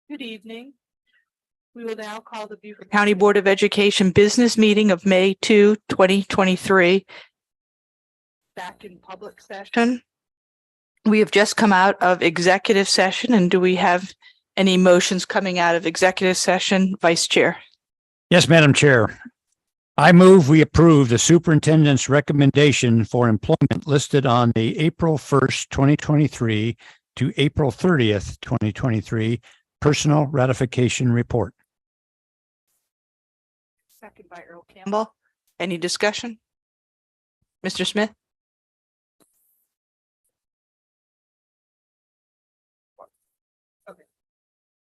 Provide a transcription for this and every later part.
Good evening. We will now call the Beaufort County Board of Education business meeting of May 2, 2023. Back in public session. We have just come out of executive session, and do we have any motions coming out of executive session, Vice Chair? Yes, Madam Chair. I move we approve the superintendent's recommendation for employment listed on the April 1st, 2023 to April 30th, 2023 personal ratification report. Second by Earl Campbell. Any discussion? Mr. Smith? Okay.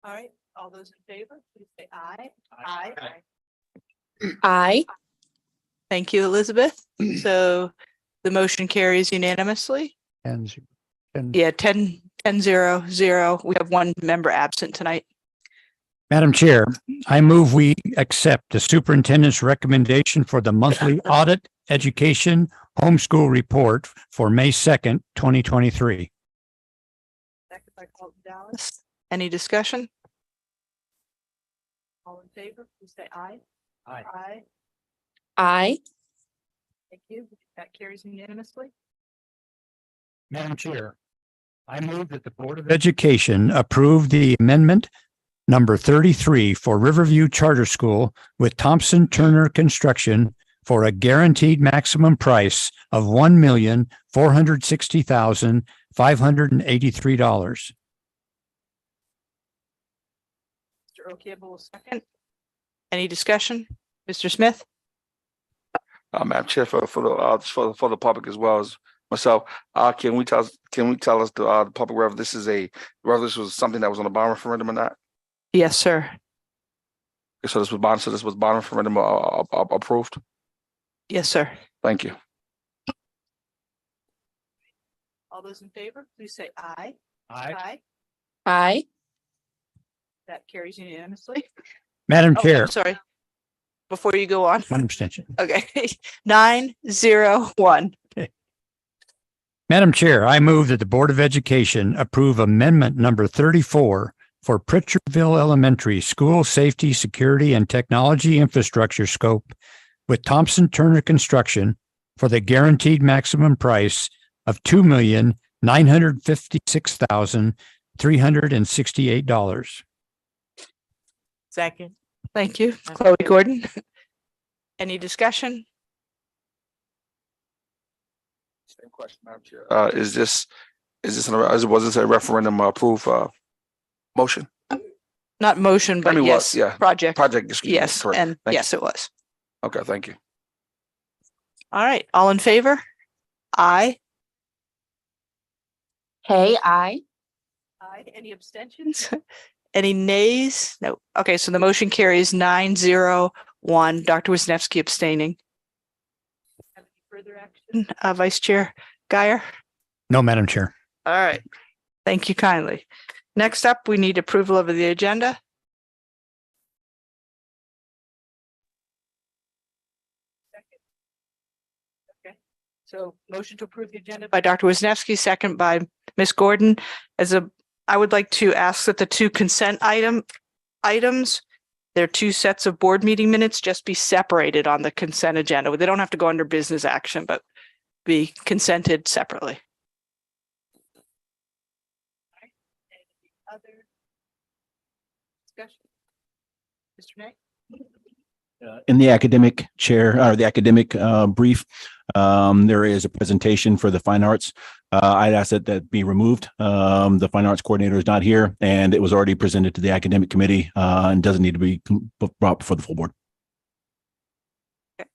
All right. All those in favor, please say aye. Aye. Aye. Thank you, Elizabeth. So the motion carries unanimously. And Yeah, 10-0-0. We have one member absent tonight. Madam Chair, I move we accept the superintendent's recommendation for the monthly audit education homeschool report for May 2nd, 2023. Second by Colton Dallas. Any discussion? All in favor, please say aye. Aye. Aye. Aye. Thank you. That carries unanimously. Madam Chair, I move that the Board of Education approve the amendment number 33 for Riverview Charter School with Thompson Turner Construction for a guaranteed maximum price of $1,460,583. Mr. O'Campbell will second. Any discussion? Mr. Smith? Madam Chair, for the public as well as myself, can we tell us the public whether this was something that was on the bond referendum or not? Yes, sir. So this was bond referendum approved. Yes, sir. Thank you. All those in favor, please say aye. Aye. Aye. Aye. That carries unanimously. Madam Oh, Chair, I'm sorry. Before you go on. one abstention. Okay. 9-0-1. Madam Chair, I move that the Board of Education approve amendment number 34 for Pritchardville Elementary School Safety, Security, and Technology Infrastructure Scope with Thompson Turner Construction for the guaranteed maximum price of $2,956,368. Second. Thank you. Chloe Gordon. Any discussion? Same question, Madam Chair. Was this a referendum approved motion? Not motion, but yes, yeah. project. Excuse me, Yes, correct. and Thank yes, it was. you. Okay, thank you. All right. All in favor? Aye. Hey, aye. Aye. Any abstentions? Any nays? No. Okay, so the motion carries 9-0-1. Dr. Wisniewski abstaining. Have any further action? Vice Chair Guyer? No, Madam Chair. All right. Thank you kindly. Next up, we need approval of the agenda. Okay. So motion to approve the agenda by Dr. Wisniewski, second by Ms. Gordon. I would like to ask that the two consent items, there are two sets of board meeting minutes, just be separated on the consent agenda. They don't have to go under business action, but be consented separately. All right. Any other discussion? Mr. Nay? In the academic chair or the academic brief, there is a presentation for the fine arts. I'd ask that be removed. The fine arts coordinator is not here, and it was already presented to the academic committee and doesn't need to be brought before the full board. Okay.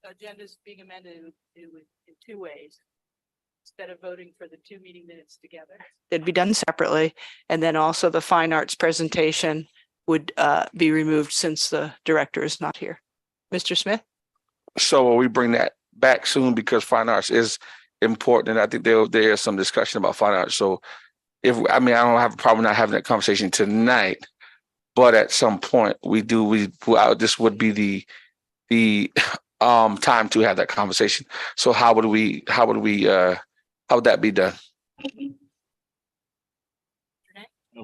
The agenda is being amended in two ways. Instead of voting for the two meeting minutes together, they'd be done separately. And then also the fine arts presentation would be removed since the director is not here. Mr. Smith? So will we bring that back soon because fine arts is important, and I think there is some discussion about fine arts. So I don't have a problem not having that conversation tonight, but at some point this would be the time to have that conversation. So how would that be done?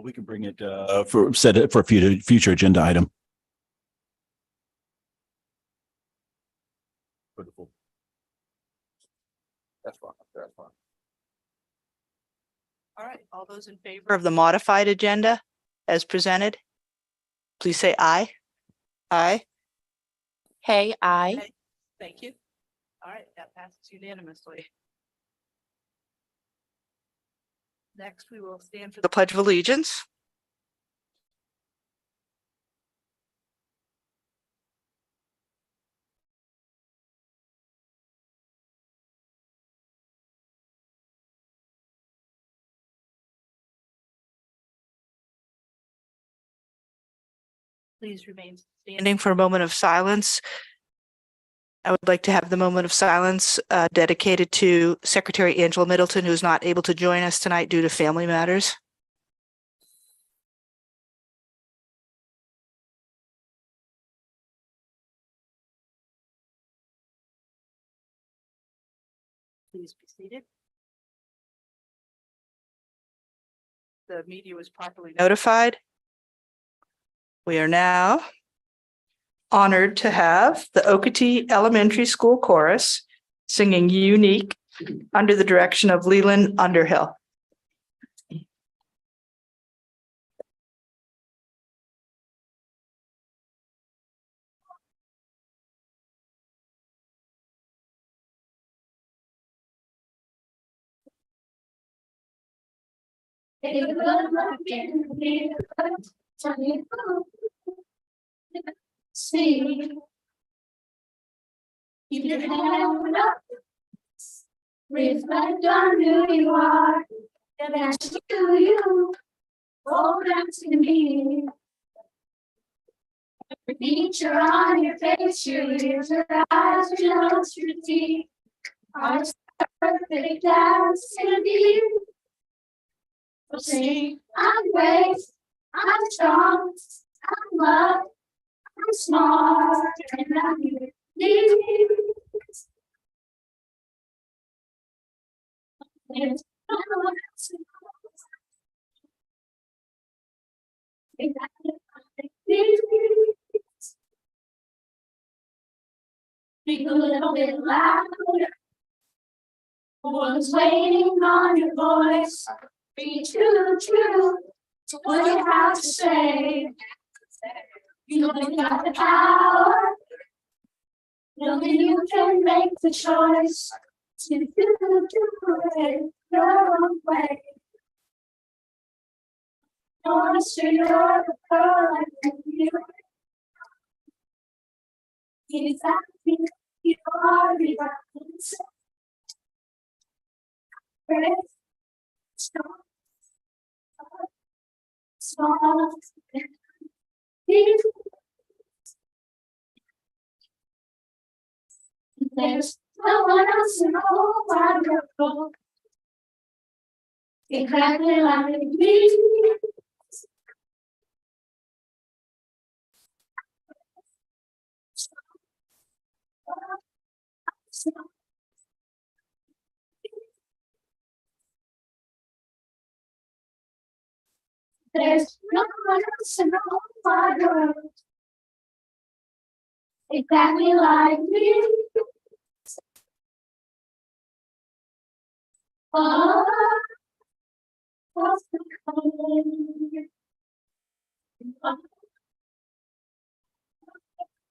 We can bring it set it for a future agenda item. That's fine. That's fine. All right, all those in favor of the modified agenda as presented, please say aye. Aye. Hey, I. Thank you. All right, that passes unanimously. Next, we will stand for the Pledge of Allegiance. Please remain standing for a moment of silence. I would like to have the moment of silence dedicated to Secretary Angela Middleton, who is not able to join us tonight due to family matters. Please be seated. The media was properly notified. We are now honored to have the Okatee Elementary School Chorus singing Unique under the direction of Leland Underhill. See, you can have it up. Reflect on who you are, and that's you. Hold on to me. Every feature on your face, your ears, your eyes, your nose, your teeth. Are perfect as can be. See, I'm great, I'm strong, I'm loved, I'm smart, and I'm unique. There's no one else who exactly like me. Speak a little bit louder. One's waiting on your voice. Be true to what you have to say. You know you got the power. Know that you can make the choice to do it your own way. Honest, you're the girl I you. Exactly, you are regardless. Small, big. There's no one else in the whole wide world exactly like me. There's no one else in the whole wide world exactly like me. Oh, what's the color?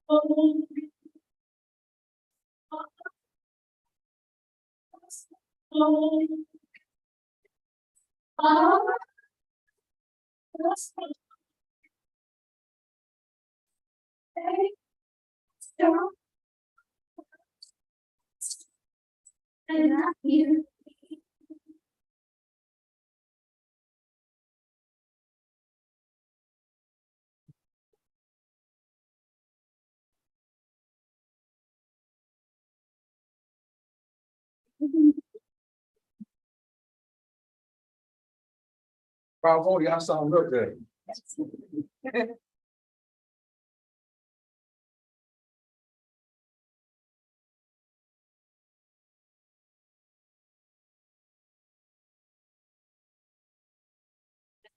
Oh, what's the color? And not you. Bravo, y'all sound real good.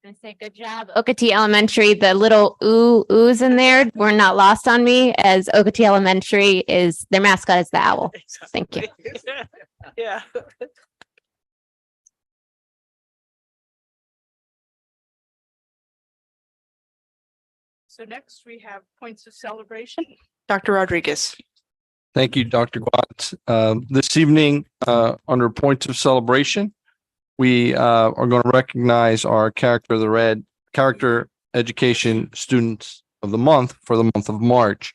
I say good job, Okatee Elementary. The little oohs in there were not lost on me, as Okatee Elementary is their mascot is the owl. Thank you. Yeah. So next we have points of celebration. Dr. Rodriguez. Thank you, Dr. Watts. This evening, under points of celebration, we are going to recognize our character education students of the month for the month of March.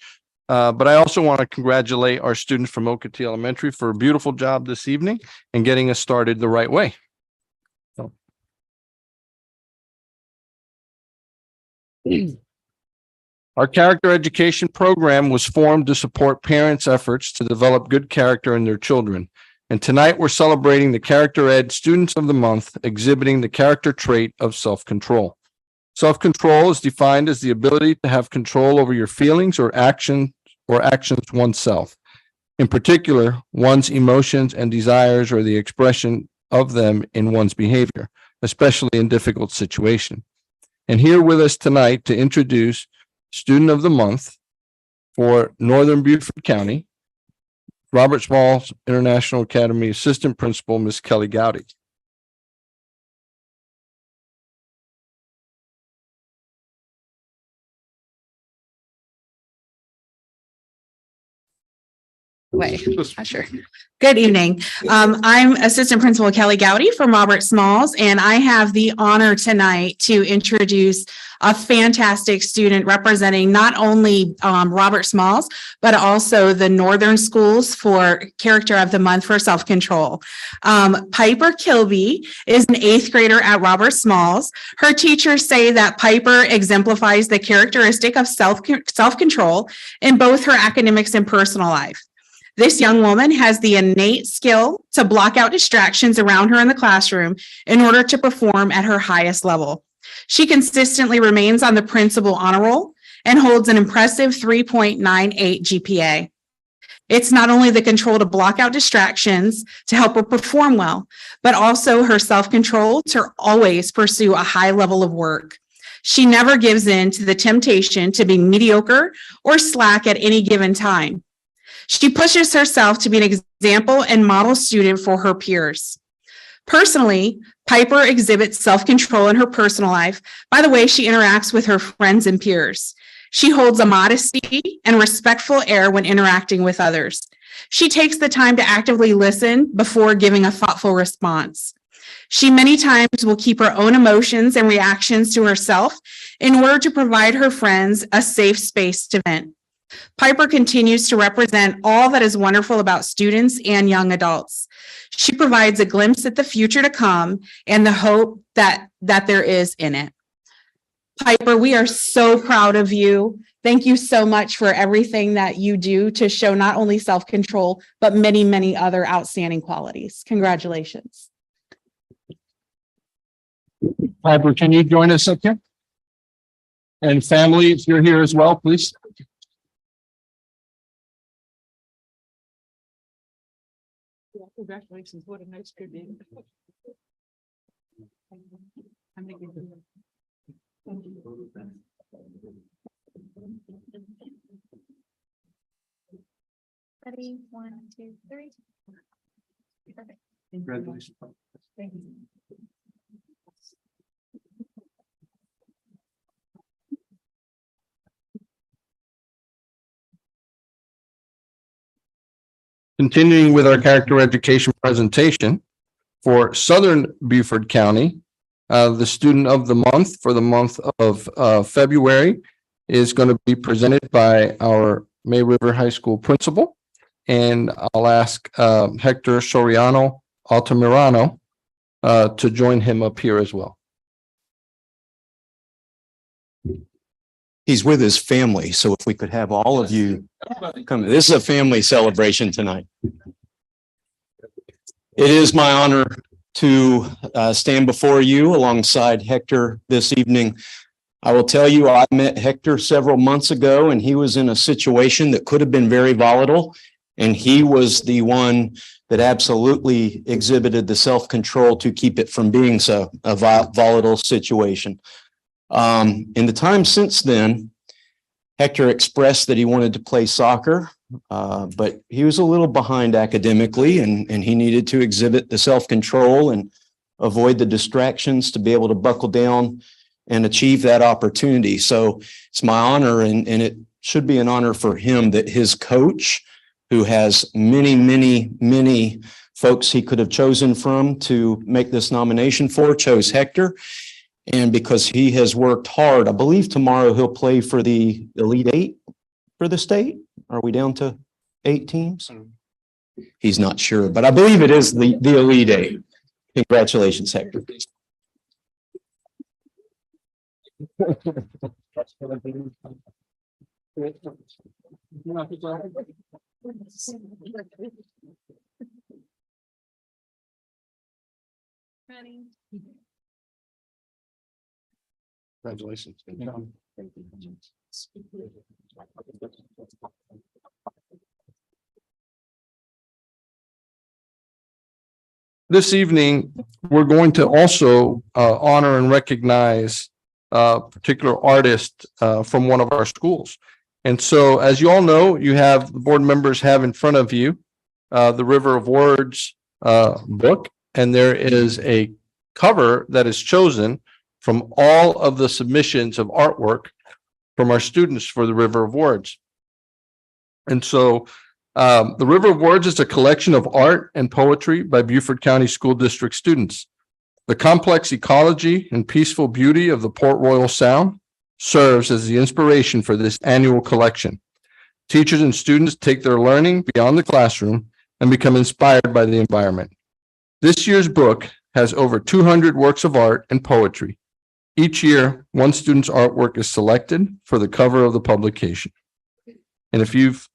But I also want to congratulate our students from Okatee Elementary for a beautiful job this evening and getting us started the right way. So. Our character education program was formed to support parents' efforts to develop good character in their children. And tonight we're celebrating the Character Ed Students of the Month, exhibiting the character trait of self-control. Self-control is defined as the ability to have control over your feelings or actions oneself. In particular, one's emotions and desires or the expression of them in one's behavior, especially in difficult situations. And here with us tonight to introduce Student of the Month for Northern Beaufort County, Robert Smalls International Academy Assistant Principal, Ms. Kelly Gowdy. Sure. Good evening. I'm Assistant Principal Kelly Gowdy from Robert Smalls, and I have the honor tonight to introduce a fantastic student representing not only Robert Smalls, but also the Northern Schools for Character of the Month for Self-Control. Piper Kilby is an 8th grader at Robert Smalls. Her teachers say that Piper exemplifies the characteristic of self-control in both her academics and personal life. This young woman has the innate skill to block out distractions around her in the classroom in order to perform at her highest level. She consistently remains on the principal honor roll and holds an impressive 3.98 GPA. It's not only the control to block out distractions to help her perform well, but also her self-control to always pursue a high level of work. She never gives in to the temptation to be mediocre or slack at any given time. She pushes herself to be an example and model student for her peers. Personally, Piper exhibits self-control in her personal life by the way she interacts with her friends and peers. She holds a modesty and respectful air when interacting with others. She takes the time to actively listen before giving a thoughtful response. She many times will keep her own emotions and reactions to herself in order to provide her friends a safe space to vent. Piper continues to represent all that is wonderful about students and young adults. She provides a glimpse at the future to come and the hope that there is in it. Piper, we are so proud of you. Thank you so much for everything that you do to show not only self-control, but many, many other outstanding qualities. Congratulations. Piper, can you join us up here? And family, if you're here as well, please. Congratulations. What a nice tribute. Ready? 1, 2, 3. Perfect. Congratulations. Thank you. Continuing with our character education presentation for Southern Beaufort County, the student of the month for the month of February is going to be presented by our May River High School principal. And I'll ask Hector Soriano Altamirano to join him up here as well. He's with his family, so if we could have all of you come. This is a family celebration tonight. It is my honor to stand before you alongside Hector this evening. I will tell you, I met Hector several months ago, and he was in a situation that could have been very volatile. And he was the one that absolutely exhibited the self-control to keep it from being a volatile situation. In the time since then, Hector expressed that he wanted to play soccer, but he was a little behind academically, and he needed to exhibit the self-control and avoid the distractions to be able to buckle down and achieve that opportunity. So it's my honor, and it should be an honor for him, that his coach, who has many folks he could have chosen from to make this nomination for, chose Hector. And because he has worked hard, I believe tomorrow he'll play for the Elite Eight for the state. Are we down to 8 teams? He's not sure, but I believe it is the Elite Eight. Congratulations, Hector. Congratulations. This evening, we're going to also honor and recognize a particular artist from one of our schools. And so, as you all know, you have, the board members have in front of you the River of Words book, and there is a cover that is chosen from all of the submissions of artwork from our students for the River of Words. And so the River of Words is a collection of art and poetry by Beaufort County School District students. The complex ecology and peaceful beauty of the Port Royal Sound serves as the inspiration for this annual collection. Teachers and students take their learning beyond the classroom and become inspired by the environment. This year's book has over 200 works of art and poetry. Each year, one student's artwork is selected for the cover of the publication. And if you've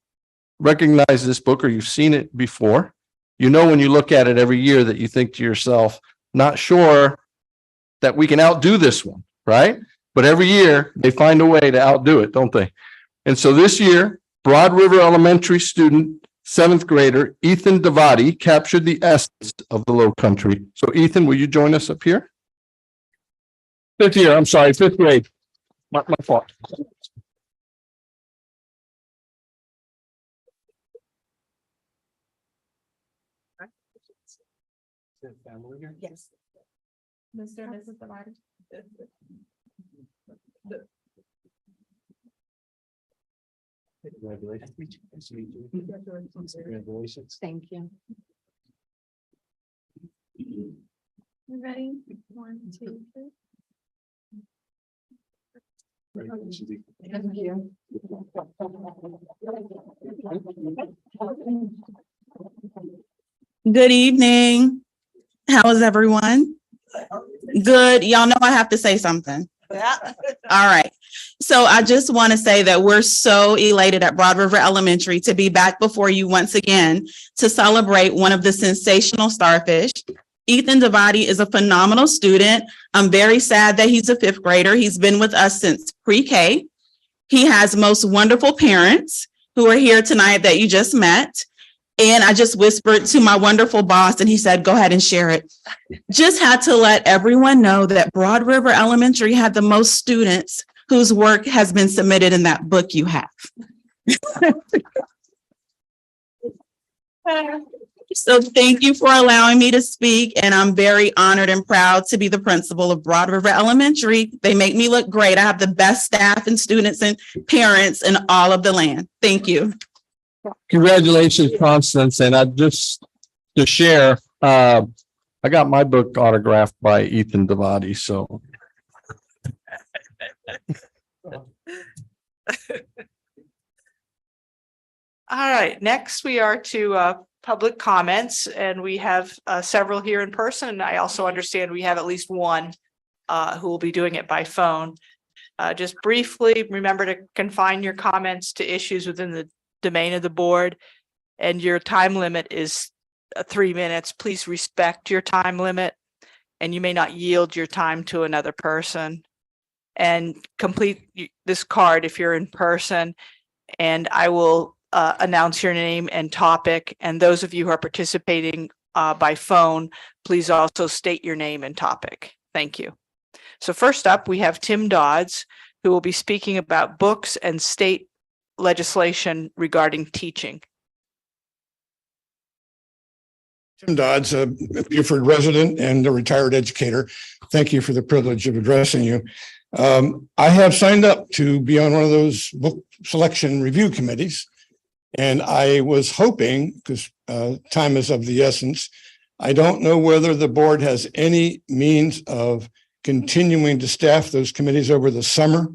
recognized this book or you've seen it before, you know when you look at it every year that you think to yourself, not sure that we can outdo this one, right? But every year they find a way to outdo it, don't they? And so this year, Broad River Elementary student, 7th grader, Ethan Davati, captured the essence of the Low Country. So Ethan, will you join us up here? 5th year, I'm sorry, 5th grade. My fault. Yes. Mr. and Mrs. Davati. Congratulations. Thank you. You ready? 1, 2, 3. Thank you. Good evening. How is everyone? Good. Y'all know I have to say something. All right. So I just want to say that we're so elated at Broad River Elementary to be back before you once again to celebrate one of the sensational starfish. Ethan Davati is a phenomenal student. I'm very sad that he's a 5th grader. He's been with us since pre-K. He has most wonderful parents who are here tonight that you just met. And I just whispered to my wonderful boss and he said, go ahead and share it. Just had to let everyone know that Broad River Elementary had the most students whose work has been submitted in that book you have. So thank you for allowing me to speak. And I'm very honored and proud to be the principal of Broad River Elementary. They make me look great. I have the best staff and students and parents in all of the land. Thank you. Congratulations, Constance. And I just to share, I got my book autographed by Ethan Davati. So All right, next we are to public comments, and we have several here in person. And I also understand we have at least one who will be doing it by phone. Just briefly, remember to confine your comments to issues within the domain of the board, and your time limit is 3 minutes. Please respect your time limit, and you may not yield your time to another person. And complete this card if you're in person, and I will announce your name and topic. And those of you who are participating by phone, please also state your name and topic. Thank you. So first up, we have Tim Dodds, who will be speaking about books and state legislation regarding teaching. Tim Dodds, a Beaufort resident and a retired educator. Thank you for the privilege of addressing you. I have signed up to be on one of those book selection review committees. And I was hoping, because time is of the essence, I don't know whether the board has any means of continuing to staff those committees over the summer,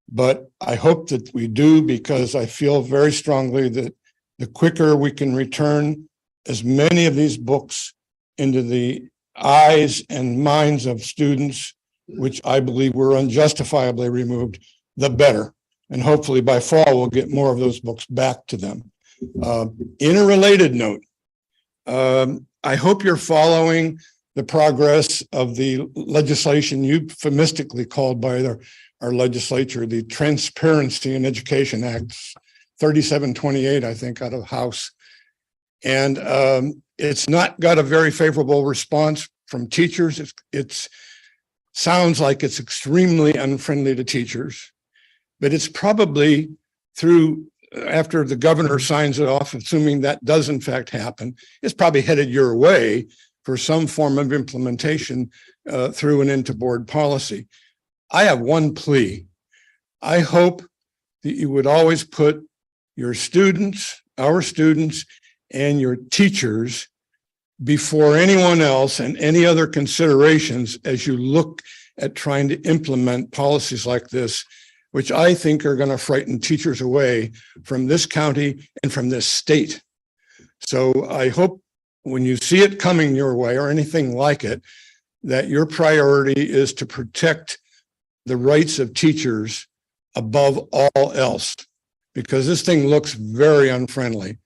but I hope that we do, because I feel very strongly that the quicker we can return as many of these books into the eyes and minds of students, which I believe were unjustifiably removed, the better. And hopefully by fall, we'll get more of those books back to them. In a related note, I hope you're following the progress of the legislation euphemistically called by our legislature, the Transparency in Education Act, 3728, I think, out of the House. And it's not got a very favorable response from teachers. It sounds like it's extremely unfriendly to teachers, but it's probably through, after the governor signs it off, assuming that does in fact happen, it's probably headed your way for some form of implementation through and into board policy. I have one plea. I hope that you would always put your students, our students, and your teachers before anyone else and any other considerations as you look at trying to implement policies like this, which I think are going to frighten teachers away from this county and from this state. So I hope when you see it coming your way or anything like it, that your priority is to protect the rights of teachers above all else, because this thing looks very unfriendly.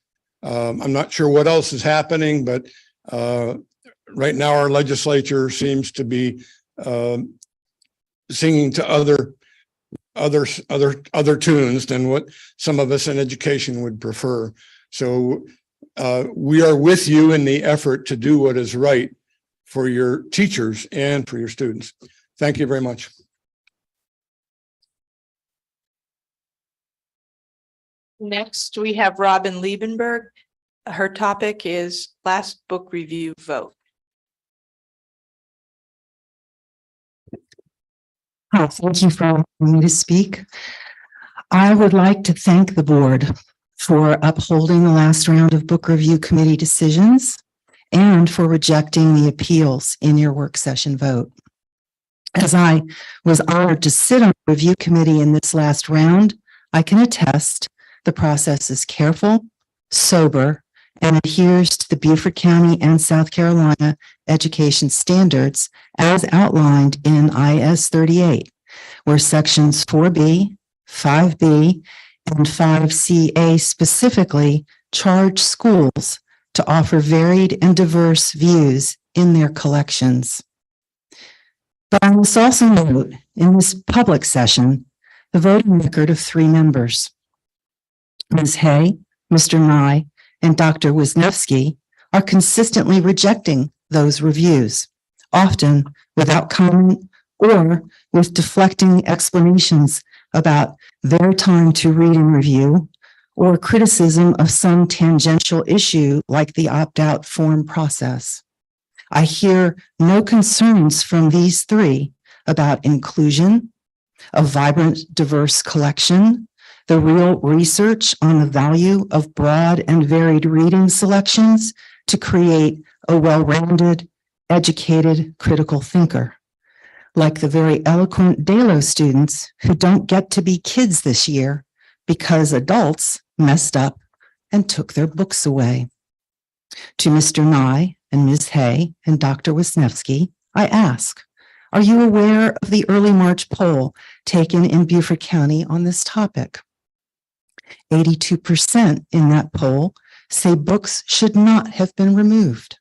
I'm not sure what else is happening, but right now our legislature seems to be singing to other tunes than what some of us in education would prefer. So we are with you in the effort to do what is right for your teachers and for your students. Thank you very much. Next, we have Robin Liebenberg. Her topic is last book review vote. Hi, thank you for allowing me to speak. I would like to thank the board for upholding the last round of book review committee decisions and for rejecting the appeals in your work session vote. As I was honored to sit on the review committee in this last round, I can attest the process is careful, sober, and adheres to the Beaufort County and South Carolina education standards as outlined in IS 38, where sections 4B, 5B, and 5CA specifically charge schools to offer varied and diverse views in their collections. But I must also note in this public session, the voting record of 3 members. Ms. Hay, Mr. Nye, and Dr. Wisniewski are consistently rejecting those reviews, often without comment or with deflecting explanations about their time to read and review, or criticism of some tangential issue like the opt-out form process. I hear no concerns from these 3 about inclusion, a vibrant, diverse collection, the real research on the value of broad and varied reading selections to create a well-rounded, educated, critical thinker. Like the very eloquent DALO students who don't get to be kids this year because adults messed up and took their books away. To Mr. Nye and Ms. Hay and Dr. Wisniewski, I ask, are you aware of the early March poll taken in Beaufort County on this topic? 82% in that poll say books should not have been removed.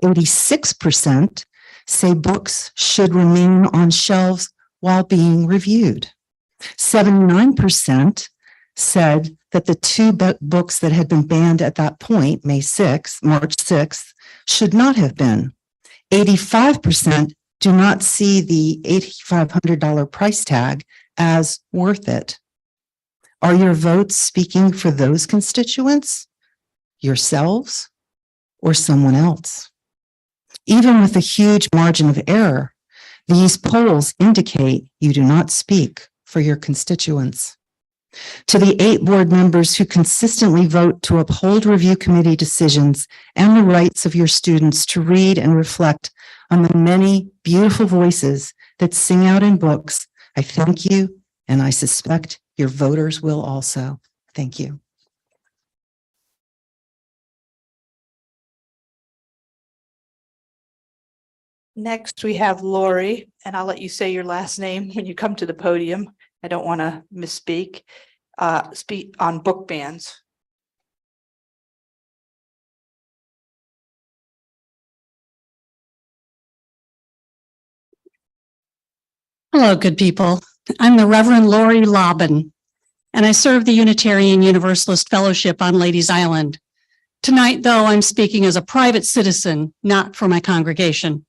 86% say books should remain on shelves while being reviewed. 79% said that the two books that had been banned at that point, March 6th, should not have been. 85% do not see the $8,500 price tag as worth it. Are your votes speaking for those constituents, yourselves, or someone else? Even with a huge margin of error, these polls indicate you do not speak for your constituents. To the 8 board members who consistently vote to uphold review committee decisions and the rights of your students to read and reflect on the many beautiful voices that sing out in books, I thank you, and I suspect your voters will also. Thank you. Next, we have Lori, and I'll let you say your last name when you come to the podium. I don't want to misspeak. Speak on book bans. Hello, good people. I'm the Reverend Lori Lobbin, and I serve the Unitarian Universalist Fellowship on Ladies Island. Tonight, though, I'm speaking as a private citizen, not for my congregation.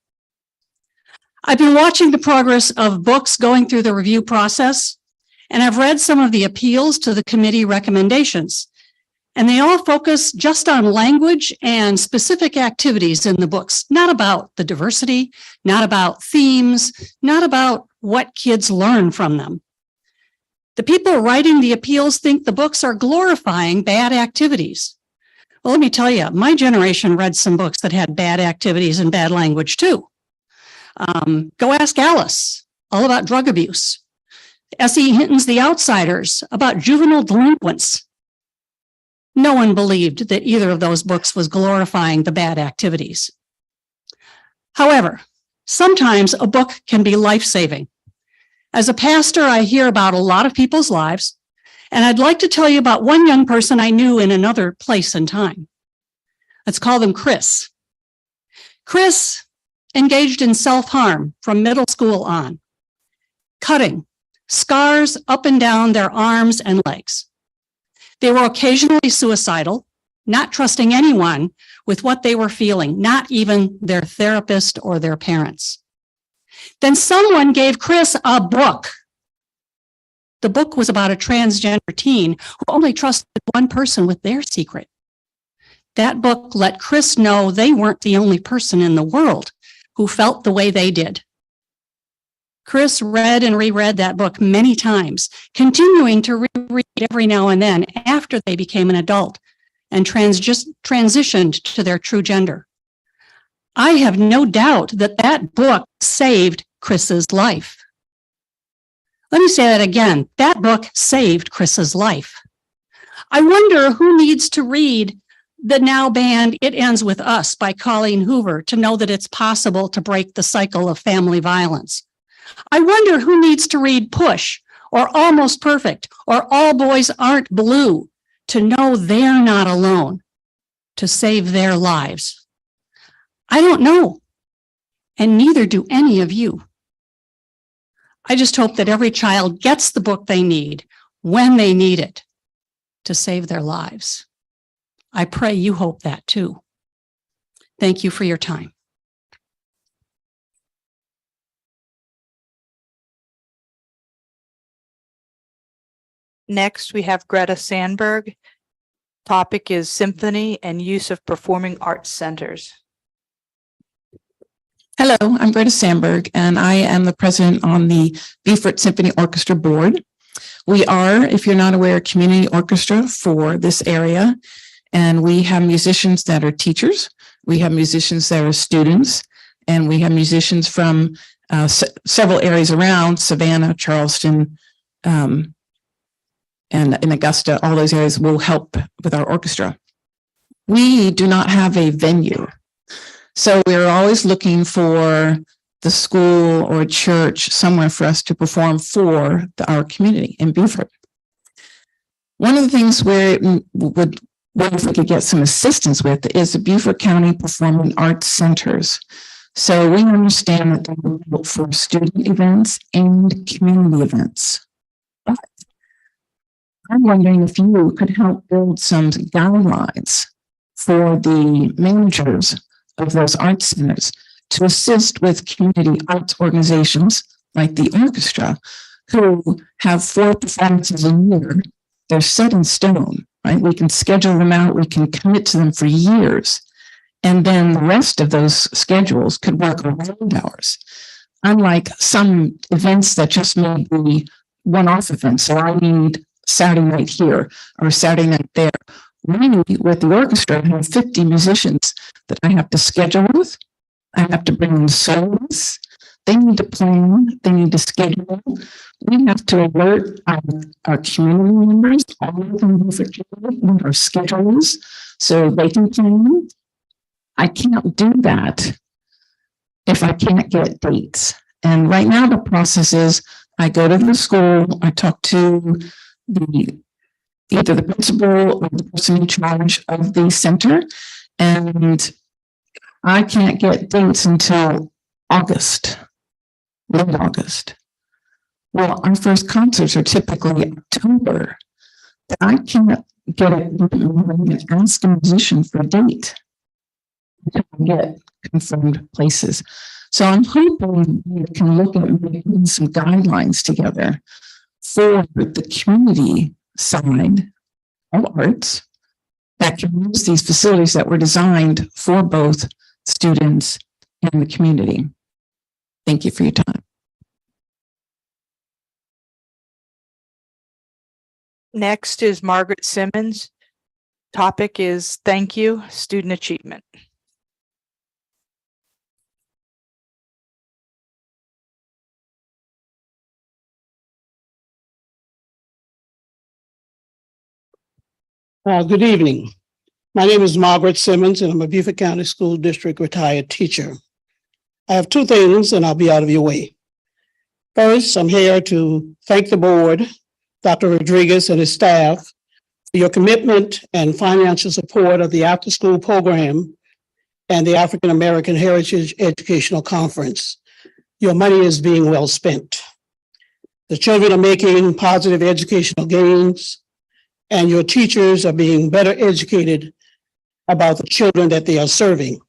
I've been watching the progress of books going through the review process, and I've read some of the appeals to the committee recommendations, and they all focus just on language and specific activities in the books, not about the diversity, not about themes, not about what kids learn from them. The people writing the appeals think the books are glorifying bad activities. Well, let me tell you, my generation read some books that had bad activities and bad language too. Go ask Alice, all about drug abuse. S.E. Hinton's The Outsiders, about juvenile delinquents. No one believed that either of those books was glorifying the bad activities. However, sometimes a book can be life-saving. As a pastor, I hear about a lot of people's lives, and I'd like to tell you about one young person I knew in another place and time. Let's call them Chris. Chris engaged in self-harm from middle school on, cutting scars up and down their arms and legs. They were occasionally suicidal, not trusting anyone with what they were feeling, not even their therapist or their parents. Then someone gave Chris a book. The book was about a transgender teen who only trusted one person with their secret. That book let Chris know they weren't the only person in the world who felt the way they did. Chris read and reread that book many times, continuing to reread every now and then after they became an adult and transitioned to their true gender. I have no doubt that that book saved Chris's life. Let me say that again. That book saved Chris's life. I wonder who needs to read the now banned It Ends With Us by Colleen Hoover to know that it's possible to break the cycle of family violence. I wonder who needs to read Push or Almost Perfect or All Boys Aren't Blue to know they're not alone, to save their lives. I don't know, and neither do any of you. I just hope that every child gets the book they need when they need it to save their lives. I pray you hope that too. Thank you for your time. Next, we have Greta Sandberg. Topic is symphony and use of performing arts centers. Hello, I'm Greta Sandberg, and I am the president on the Beaufort Symphony Orchestra Board. We are, if you're not aware, a community orchestra for this area, and we have musicians that are teachers, we have musicians that are students, and we have musicians from several areas around Savannah, Charleston, and in Augusta. All those areas will help with our orchestra. We do not have a venue. So we're always looking for the school or church somewhere for us to perform for our community in Beaufort. One of the things we would wonder if we could get some assistance with is the Beaufort County Performing Arts Centers. So we understand that they work for student events and community events. I'm wondering if you could help build some guidelines for the managers of those art centers to assist with community arts organizations like the orchestra, who have 4 performances a year. They're set in stone, right? We can schedule them out. We can commit to them for years. And then the rest of those schedules could work around ours. Unlike some events that just may be one-off events. So I need Saturday night here or Saturday night there. We, with the orchestra, have 50 musicians that I have to schedule with. I have to bring in solos. They need to plan. They need to schedule. We have to alert our community members, all of them what our schedule is, so they can plan. I can't do that if I can't get dates. And right now the process is I go to the school, I talk to either the principal or the person in charge of the center, and I can't get dates until August, late August. Well, our first concerts are typically October. I can't get ask a musician for a date until I get confirmed places. So I'm hoping we can look at making some guidelines together for the community side of arts that can use these facilities that were designed for both students and the community. Thank you for your time. Next is Margaret Simmons. Topic is Thank You, Student Achievement. Good evening. My name is Margaret Simmons, and I'm a Beaufort County School District retired teacher. I have 2 things, and I'll be out of your way. First, I'm here to thank the board, Dr. Rodriguez and his staff, for your commitment and financial support of the after-school program and the African American Heritage Educational Conference. Your money is being well spent. The children are making positive educational gains, and your teachers are being better educated about the children that they are serving.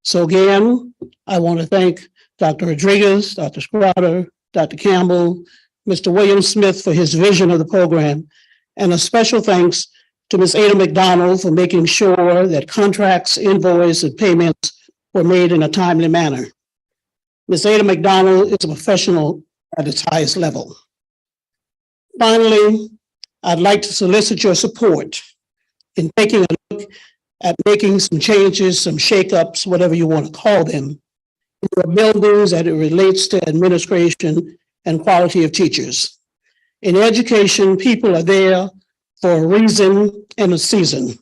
So again, I want to thank Dr. Rodriguez, Dr. Scrouter, Dr. Campbell, Mr. William Smith for his vision of the program, and a special thanks to Ms. Ada McDonald for making sure that contracts, invoices, and payments were made in a timely manner. Ms. Ada McDonald is a professional at its highest level. Finally, I'd like to solicit your support in taking a look at making some changes, some shakeups, whatever you want to call them, in your buildings as it relates to administration and quality of teachers. In education, people are there for a reason and a season.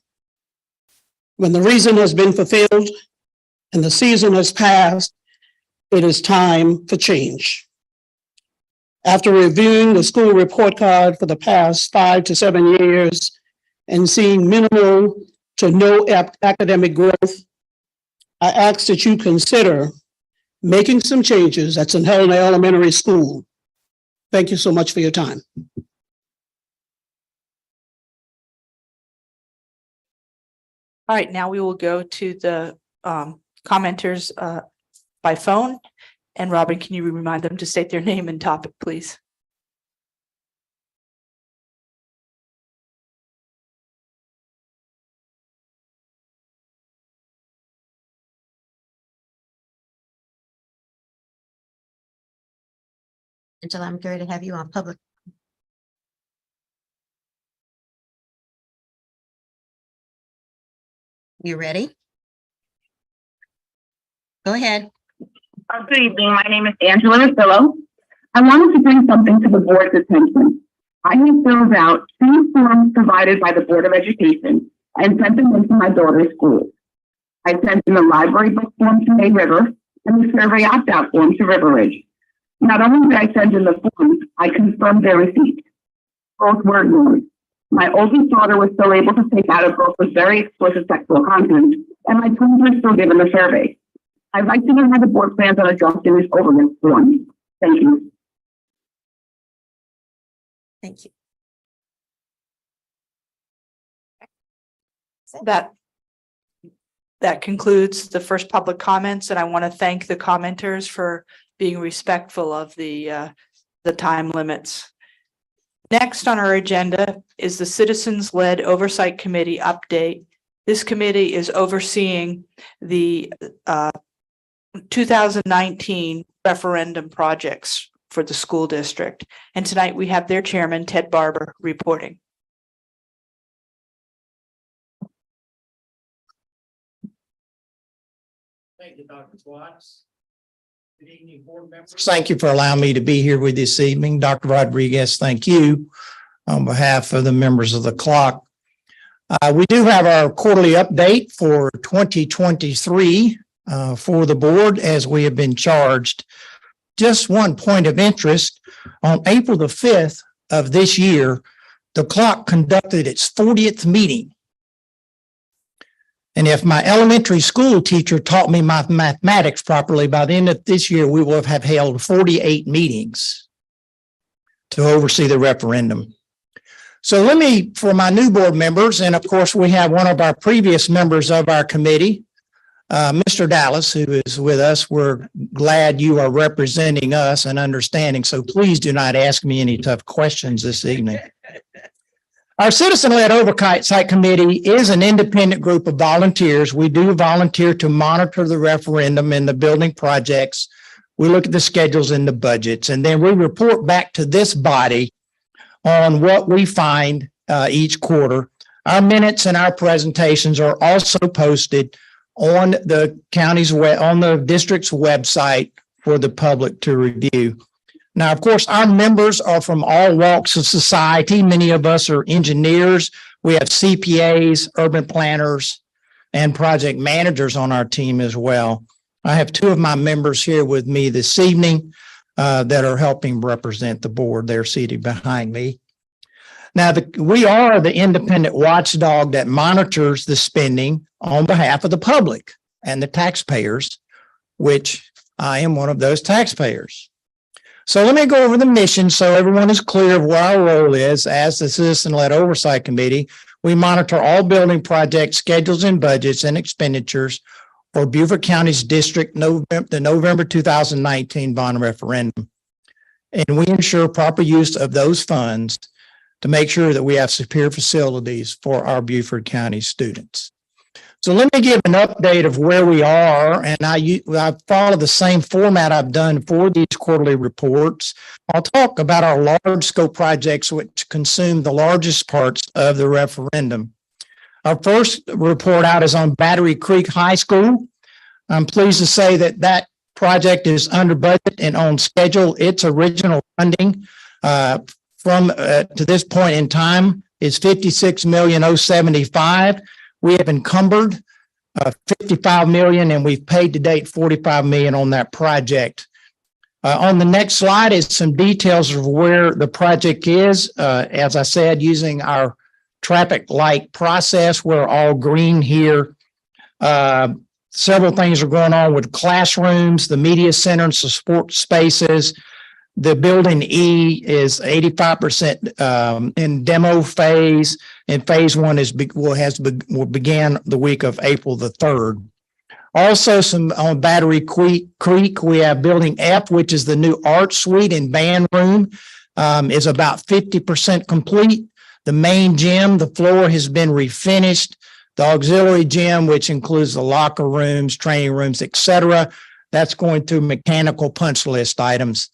When the reason has been fulfilled and the season has passed, it is time for change. After reviewing the school report card for the past 5 to 7 years and seeing minimal to no academic growth, I ask that you consider making some changes at St. Helena Elementary School. Thank you so much for your time. All right, now we will go to the commenters by phone. And Robin, can you remind them to state their name and topic, please? Angela, I'm going to have you on public. You ready? Go ahead. Good evening. My name is Angela Rosillo. I wanted to bring something to the board's attention. I have filled out 2 forms provided by the Board of Education and sent them into my daughter's school. I sent in the library book form to May River and the survey opt-out form to River Ridge. Not only did I send in the forms, I confirmed their receipt. Both were ignored. My oldest daughter was still able to take out a book with very explicit sexual content, and my twins were still given the survey. I'd like to know how the board plans on adjusting this overlist form. Thank you. Thank you. That concludes the first public comments, and I want to thank the commenters for being respectful of the time limits. Next on our agenda is the Citizens-Led Oversight Committee update. This committee is overseeing the 2019 referendum projects for the school district. And tonight we have their chairman, Ted Barber, reporting. Thank you, Dr. Watts. Good evening, board members. Thank you for allowing me to be here with this evening. Dr. Rodriguez, thank you on behalf of the members of the clock. We do have our quarterly update for 2023 for the board as we have been charged. Just one point of interest, on April the 5th of this year, the clock conducted its 40th meeting. And if my elementary school teacher taught me my mathematics properly, by the end of this year, we will have held 48 meetings to oversee the referendum. So let me, for my new board members, and of course, we have one of our previous members of our committee, Mr. Dallas, who is with us. We're glad you are representing us and understanding. So please do not ask me any tough questions this evening. Our Citizen-Led Oversight Committee is an independent group of volunteers. We do volunteer to monitor the referendum and the building projects. We look at the schedules and the budgets, and then we report back to this body on what we find each quarter. Our minutes and our presentations are also posted on the county's on the district's website for the public to review. Now, of course, our members are from all walks of society. Many of us are engineers. We have CPAs, urban planners, and project managers on our team as well. I have two of my members here with me this evening that are helping represent the board. They're seated behind me. Now, we are the independent watchdog that monitors the spending on behalf of the public and the taxpayers, which I am one of those taxpayers. So let me go over the mission so everyone is clear of what our role is as the Citizen-Led Oversight Committee. We monitor all building project schedules and budgets and expenditures for Beaufort County's district the November 2019 bond referendum. And we ensure proper use of those funds to make sure that we have superior facilities for our Beaufort County students. So let me give an update of where we are, and I follow the same format I've done for these quarterly reports. I'll talk about our large scope projects which consume the largest parts of the referendum. Our first report out is on Battery Creek High School. I'm pleased to say that that project is under budget and on schedule. Its original funding to this point in time is $56,075,000. We have encumbered $55 million, and we've paid to date $45 million on that project. On the next slide is some details of where the project is. As I said, using our traffic light process, we're all green here. Several things are going on with classrooms, the media center, and support spaces. The building E is 85% in demo phase, and phase one will begin the week of April the 3rd. Also, some on Battery Creek, we have building F, which is the new art suite and band room, is about 50% complete. The main gym, the floor has been refinished. The auxiliary gym, which includes the locker rooms, training rooms, etc., that's going through mechanical punch list items.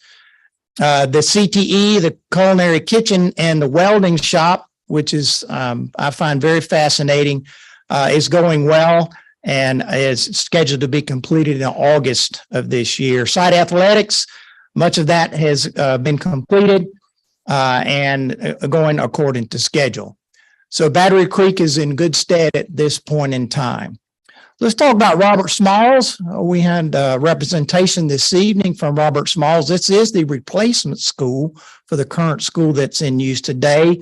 The CTE, the culinary kitchen, and the welding shop, which is I find very fascinating, is going well and is scheduled to be completed in August of this year. Site athletics, much of that has been completed and going according to schedule. So Battery Creek is in good stead at this point in time. Let's talk about Robert Smalls. We had representation this evening from Robert Smalls. This is the replacement school for the current school that's in use today.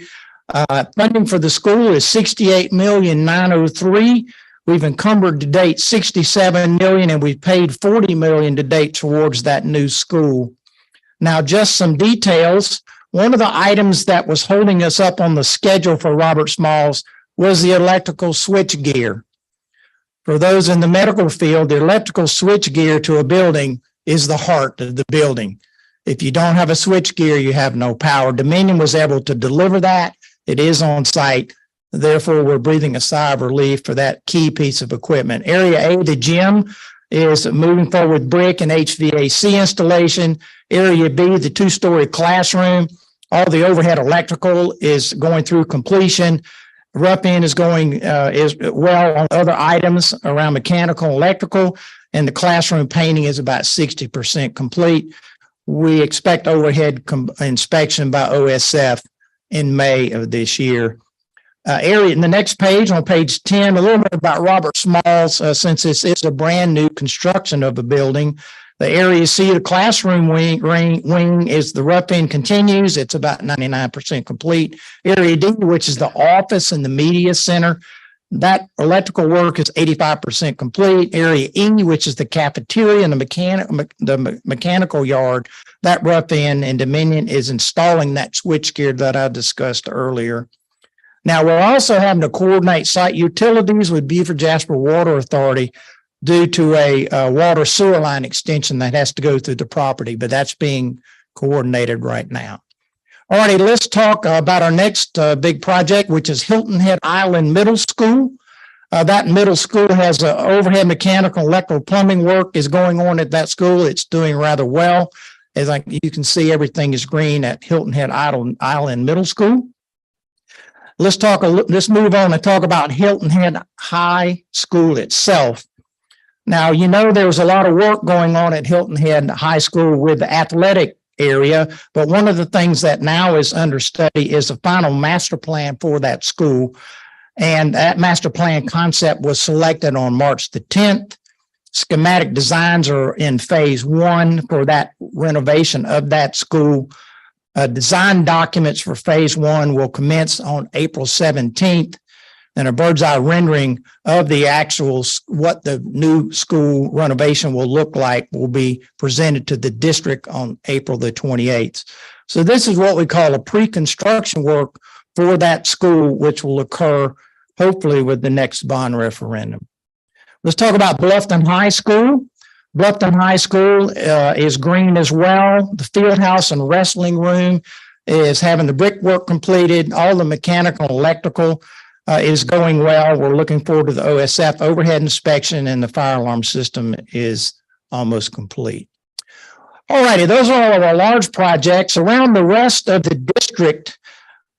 Funding for the school is $68,903,000. We've encumbered to date $67 million, and we've paid $40 million to date towards that new school. Now, just some details. One of the items that was holding us up on the schedule for Robert Smalls was the electrical switch gear. For those in the medical field, the electrical switch gear to a building is the heart of the building. If you don't have a switch gear, you have no power. Dominion was able to deliver that. It is on site. Therefore, we're breathing a sigh of relief for that key piece of equipment. Area A, the gym, is moving forward with brick and HVAC installation. Area B, the two-story classroom, all the overhead electrical is going through completion. Rough end is going is well on other items around mechanical and electrical, and the classroom painting is about 60% complete. We expect overhead inspection by OSF in May of this year. Area in the next page, on page 10, a little bit about Robert Smalls, since this is a brand new construction of a building. The area C, the classroom wing is the rough end continues. It's about 99% complete. Area D, which is the office and the media center, that electrical work is 85% complete. Area E, which is the cafeteria and the mechanical yard, that rough end, and Dominion is installing that switchgear that I discussed earlier. Now, we're also having to coordinate site utilities with Beaufort Jasper Water Authority due to a water sewer line extension that has to go through the property, but that's being coordinated right now. All righty, let's talk about our next big project, which is Hilton Head Island Middle School. That middle school has overhead mechanical, electrical, plumbing work is going on at that school. It's doing rather well. As you can see, everything is green at Hilton Head Island Middle School. Let's move on and talk about Hilton Head High School itself. Now, you know, there was a lot of work going on at Hilton Head High School with the athletic area, but one of the things that now is under study is the final master plan for that school. And that master plan concept was selected on March the 10th. Schematic designs are in phase 1 for that renovation of that school. Design documents for phase 1 will commence on April 17th. And a bird's eye rendering of the actual, what the new school renovation will look like, will be presented to the district on April the 28th. So this is what we call a pre-construction work for that school, which will occur hopefully with the next bond referendum. Let's talk about Bluffton High School. Bluffton High School is green as well. The field house and wrestling room is having the brickwork completed. All the mechanical and electrical is going well. We're looking forward to the OSF overhead inspection, and the fire alarm system is almost complete. All righty, those are all of our large projects. Around the rest of the district,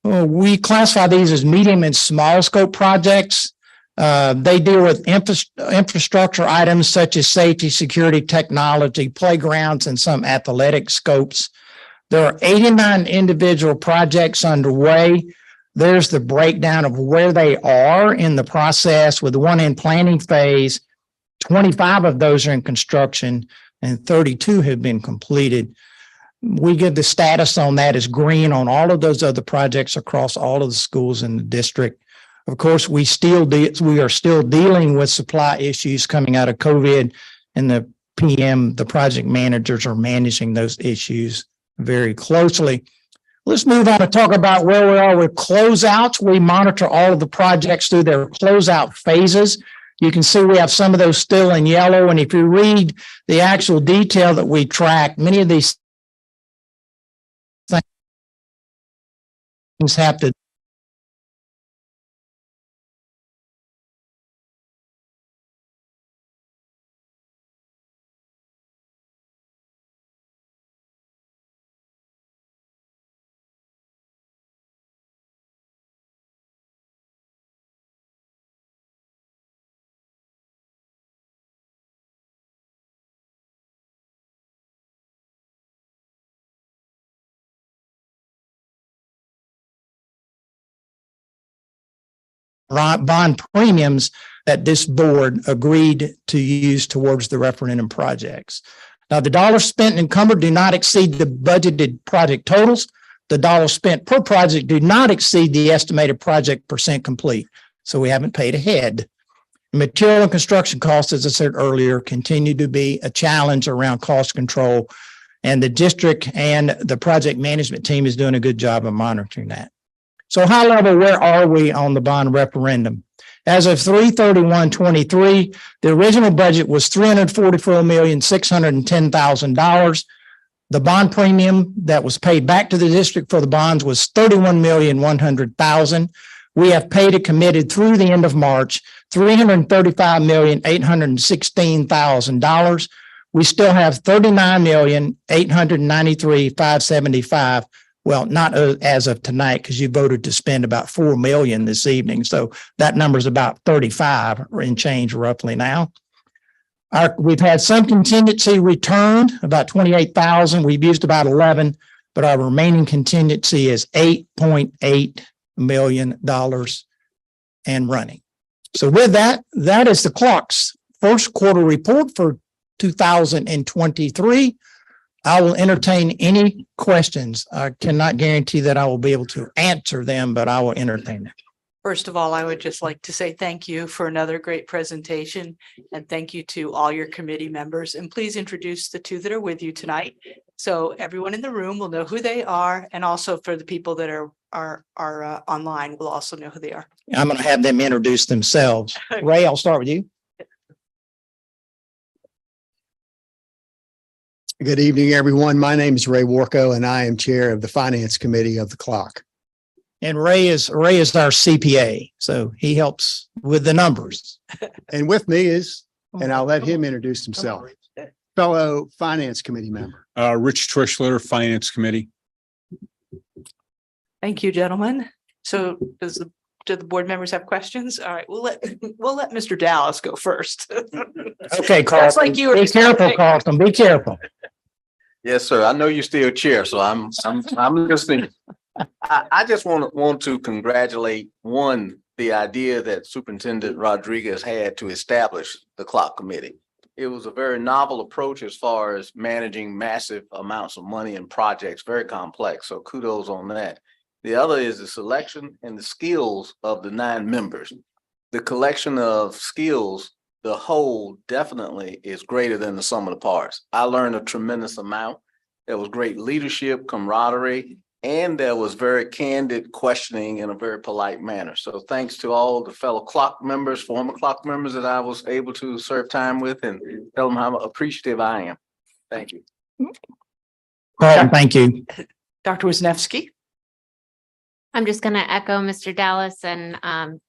we classify these as medium and small scope projects. They deal with infrastructure items such as safety, security, technology, playgrounds, and some athletic scopes. There are 89 individual projects underway. There's the breakdown of where they are in the process, with the one in planning phase. 25 of those are in construction and 32 have been completed. We give the status on that as green on all of those other projects across all of the schools in the district. Of course, we are still dealing with supply issues coming out of COVID, and the PM, the project managers, are managing those issues very closely. Let's move on to talk about where we are with closeouts. We monitor all of the projects through their closeout phases. You can see we have some of those still in yellow, and if you read the actual detail that we track, many of these things have to bond premiums that this board agreed to use towards the referendum projects. Now, the dollars spent and encumbered do not exceed the budgeted project totals. The dollars spent per project do not exceed the estimated project percent complete. So we haven't paid ahead. Material and construction costs, as I said earlier, continue to be a challenge around cost control, and the district and the project management team is doing a good job of monitoring that. So high level, where are we on the bond referendum? As of 3/31/23, the original budget was $344,610,000. The bond premium that was paid back to the district for the bonds was $31,100,000. We have paid and committed through the end of March, $335,816,000. We still have $39,893,575. Well, not as of tonight, because you voted to spend about $4 million this evening. So that number is about 35 and change roughly now. We've had some contingency returned, about 28,000. We've used about 11, but our remaining contingency is $8.8 million and running. So with that, that is the clock's first quarter report for 2023. I will entertain any questions. I cannot guarantee that I will be able to answer them, but I will entertain them. First of all, I would just like to say thank you for another great presentation and thank you to all your committee members. And please introduce the two that are with you tonight. So everyone in the room will know who they are. And also for the people that are online will also know who they are. I'm going to have them introduce themselves. Ray, I'll start with you. Good evening, everyone. My name is Ray Warco, and I am chair of the Finance Committee of the Clock. And Ray is our CPA, so he helps with the numbers. And with me is, and I'll let him introduce himself, fellow Finance Committee member. Rich Trishler, Finance Committee. Thank you, gentlemen. So do the board members have questions? All right, we'll let Mr. Dallas go first. Okay, Carlton. Just like you were Be careful, Carlton. Be careful. Yes, sir. I know you're still chair, so I'm listening. I just want to congratulate the idea that Superintendent Rodriguez had to establish the clock committee. It was a very novel approach as far as managing massive amounts of money and projects, very complex. So kudos on that. The other is the selection and the skills of the 9 members. The collection of skills, the whole definitely is greater than the sum of the parts. I learned a tremendous amount. There was great leadership, camaraderie, and there was very candid questioning in a very polite manner. So thanks to all the fellow clock members, former clock members that I was able to serve time with and tell them how appreciative I am. Thank you. Carlton, thank you. Dr. Wisniewski. I'm just going to echo Mr. Dallas and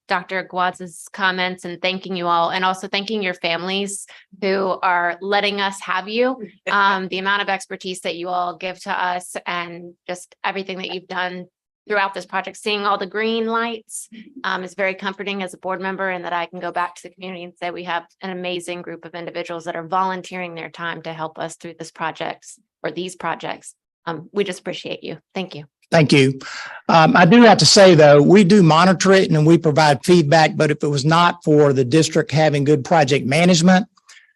Dr. Guadz's comments and thanking you all, and also thanking your families who are letting us have you. The amount of expertise that you all give to us and just everything that you've done throughout this project, seeing all the green lights is very comforting as a board member, and that I can go back to the community and say we have an amazing group of individuals that are volunteering their time to help us through this projects or these projects. We just appreciate you. Thank you. Thank you. I do have to say, though, we do monitor it and we provide feedback, but if it was not for the district having good project management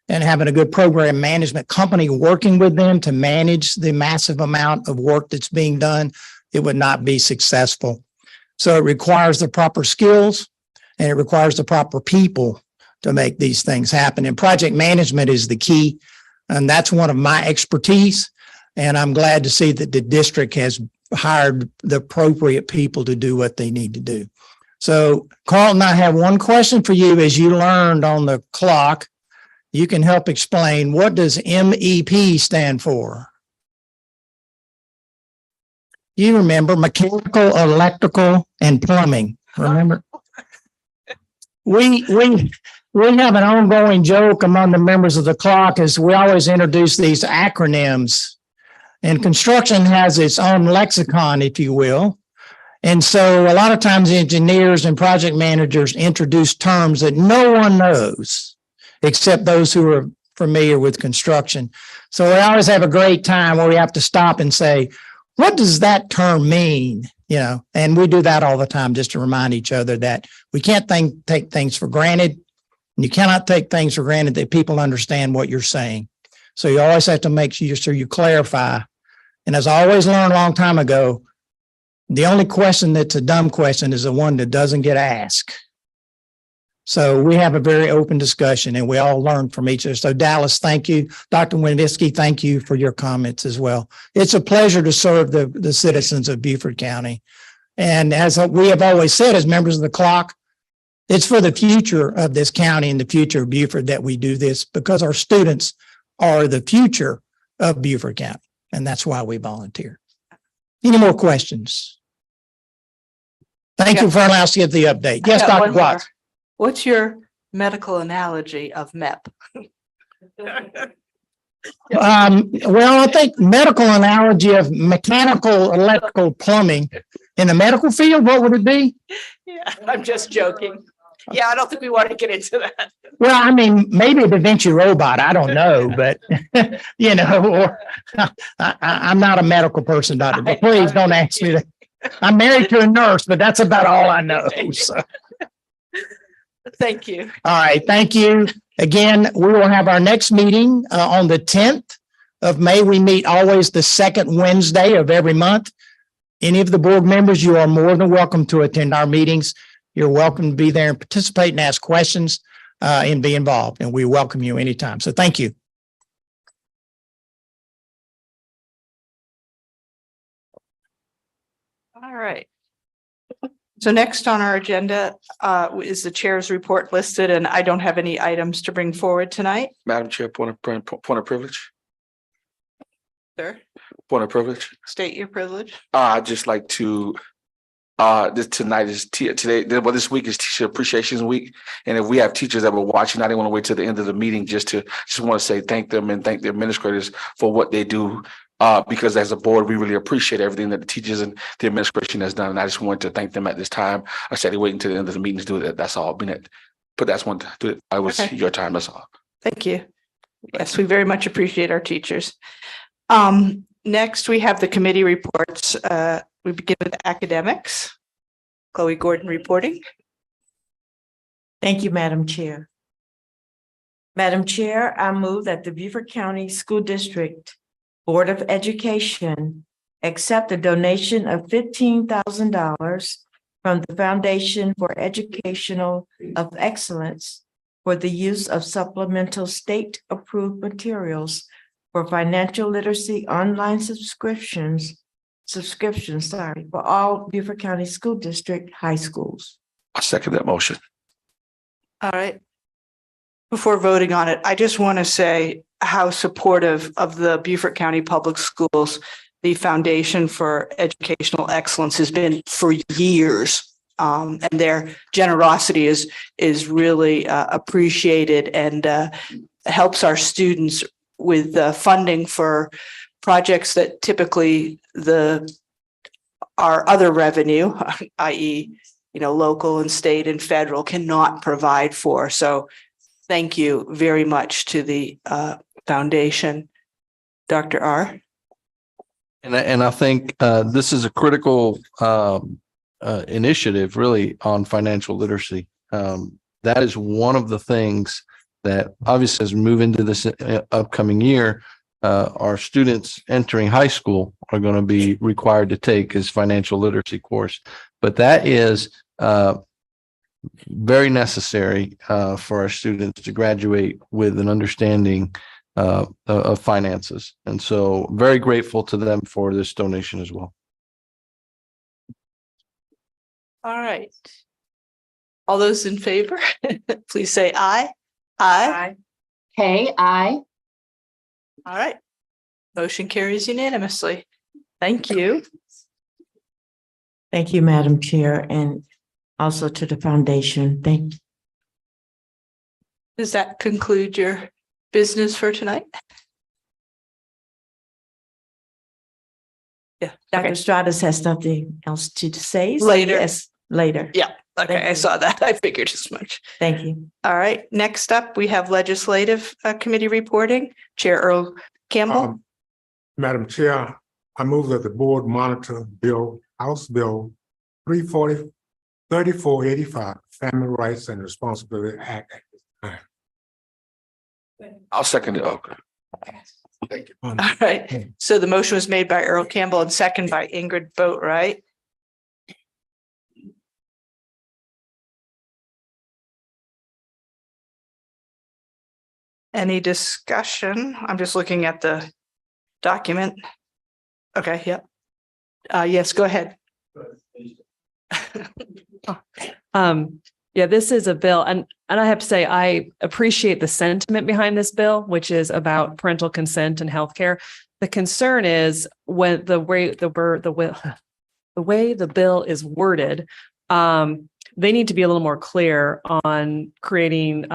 and having a good program management company working with them to manage the massive amount of work that's being done, it would not be successful. So it requires the proper skills and it requires the proper people to make these things happen. And project management is the key. And that's one of my expertise. And I'm glad to see that the district has hired the appropriate people to do what they need to do. So Carlton, I have one question for you. As you learned on the clock, you can help explain, what does MEP stand for? You remember mechanical, electrical, and plumbing. Remember? We have an ongoing joke among the members of the clock as we always introduce these acronyms. And construction has its own lexicon, if you will. And so a lot of times engineers and project managers introduce terms that no one knows except those who are familiar with construction. So we always have a great time where we have to stop and say, what does that term mean? You know, and we do that all the time just to remind each other that we can't take things for granted. And you cannot take things for granted that people understand what you're saying. So you always have to make sure you clarify. And as I always learned a long time ago, the only question that's a dumb question is the one that doesn't get asked. So we have a very open discussion and we all learn from each other. So Dallas, thank you. Dr. Wisniewski, thank you for your comments as well. It's a pleasure to serve the citizens of Beaufort County. And as we have always said, as members of the clock, it's for the future of this county and the future of Beaufort that we do this, because our students are the future of Beaufort County. And that's why we volunteer. Any more questions? Thank you for allowing us to get the update. Yes, I got Dr. one more. Watts. What's your medical analogy of MEP? Well, I think medical analogy of mechanical, electrical, plumbing in the medical field, what would it be? Yeah, I'm just joking. Yeah, I don't think we want to get into that. Well, I mean, maybe a Da Vinci robot. I don't know, but you know, or I'm not a medical person, doctor, but please don't ask me that. I'm married to a nurse, but that's about all I know. So. Thank you. All right. Thank you. Again, we will have our next meeting on the 10th of May. We meet always the second Wednesday of every month. Any of the board members, you are more than welcome to attend our meetings. You're welcome to be there and participate and ask questions and be involved. And we welcome you anytime. So thank you. All right. So next on our agenda is the chair's report listed, and I don't have any items to bring forward tonight. Madam Chair, point of privilege. Sir, Point of privilege. state your privilege. I'd just like to, this week is Teacher Appreciation Week. And if we have teachers that were watching, I didn't want to wait till the end of the meeting just want to say thank them and thank the administrators for what they do. Because as a board, we really appreciate everything that the teachers and the administration has done. And I just wanted to thank them at this time. I said wait until the end of the meeting to do that. That's all. But that's one to do it. I was your time. That's all. Thank you. Yes, we very much appreciate our teachers. Next, we have the committee reports. We begin with academics. Chloe Gordon reporting. Thank you, Madam Chair. Madam Chair, I move that the Beaufort County School District Board of Education accept a donation of $15,000 from the Foundation for Educational of Excellence for the use of supplemental state-approved materials for financial literacy online subscriptions, for all Beaufort County School District high schools. I second that motion. All right. Before voting on it, I just want to say how supportive of the Beaufort County Public Schools the Foundation for Educational Excellence has been for years. And their generosity is really appreciated and helps our students with funding for projects that typically our other revenue, i.e., local and state and federal, cannot provide for. So thank you very much to the foundation. Dr. R. And I think this is a critical initiative really on financial literacy. That is one of the things that obviously as we move into this upcoming year, our students entering high school are going to be required to take as financial literacy course. But that is very necessary for our students to graduate with an understanding of finances. And so very grateful to them for this donation as well. All right. All those in favor, please say aye. Aye. Hey, aye. All right. Motion carries unanimously. Thank you. Thank you, Madam Chair, and also to the foundation. Thank you. Does that conclude your business for tonight? Yeah. Dr. Stratus has something else to say. Later. Yes, later. Yeah. Okay. I saw that. I figured as much. Thank you. All right. Next up, we have legislative committee reporting. Chair Earl Campbell. Madam Chair, I move that the board monitor House Bill 3485, Family Rights and Responsibility Act at this time. I'll second it. Okay. Thank you. All right. So the motion was made by Earl Campbell and second by Ingrid Boatwright. Any discussion? I'm just looking at the document. Okay, yep. Yes, go ahead. Yeah, this is a bill, and I have to say, I appreciate the sentiment behind this bill, which is about parental consent and healthcare. The concern is when the way the bill is worded, they need to be a little more clear on creating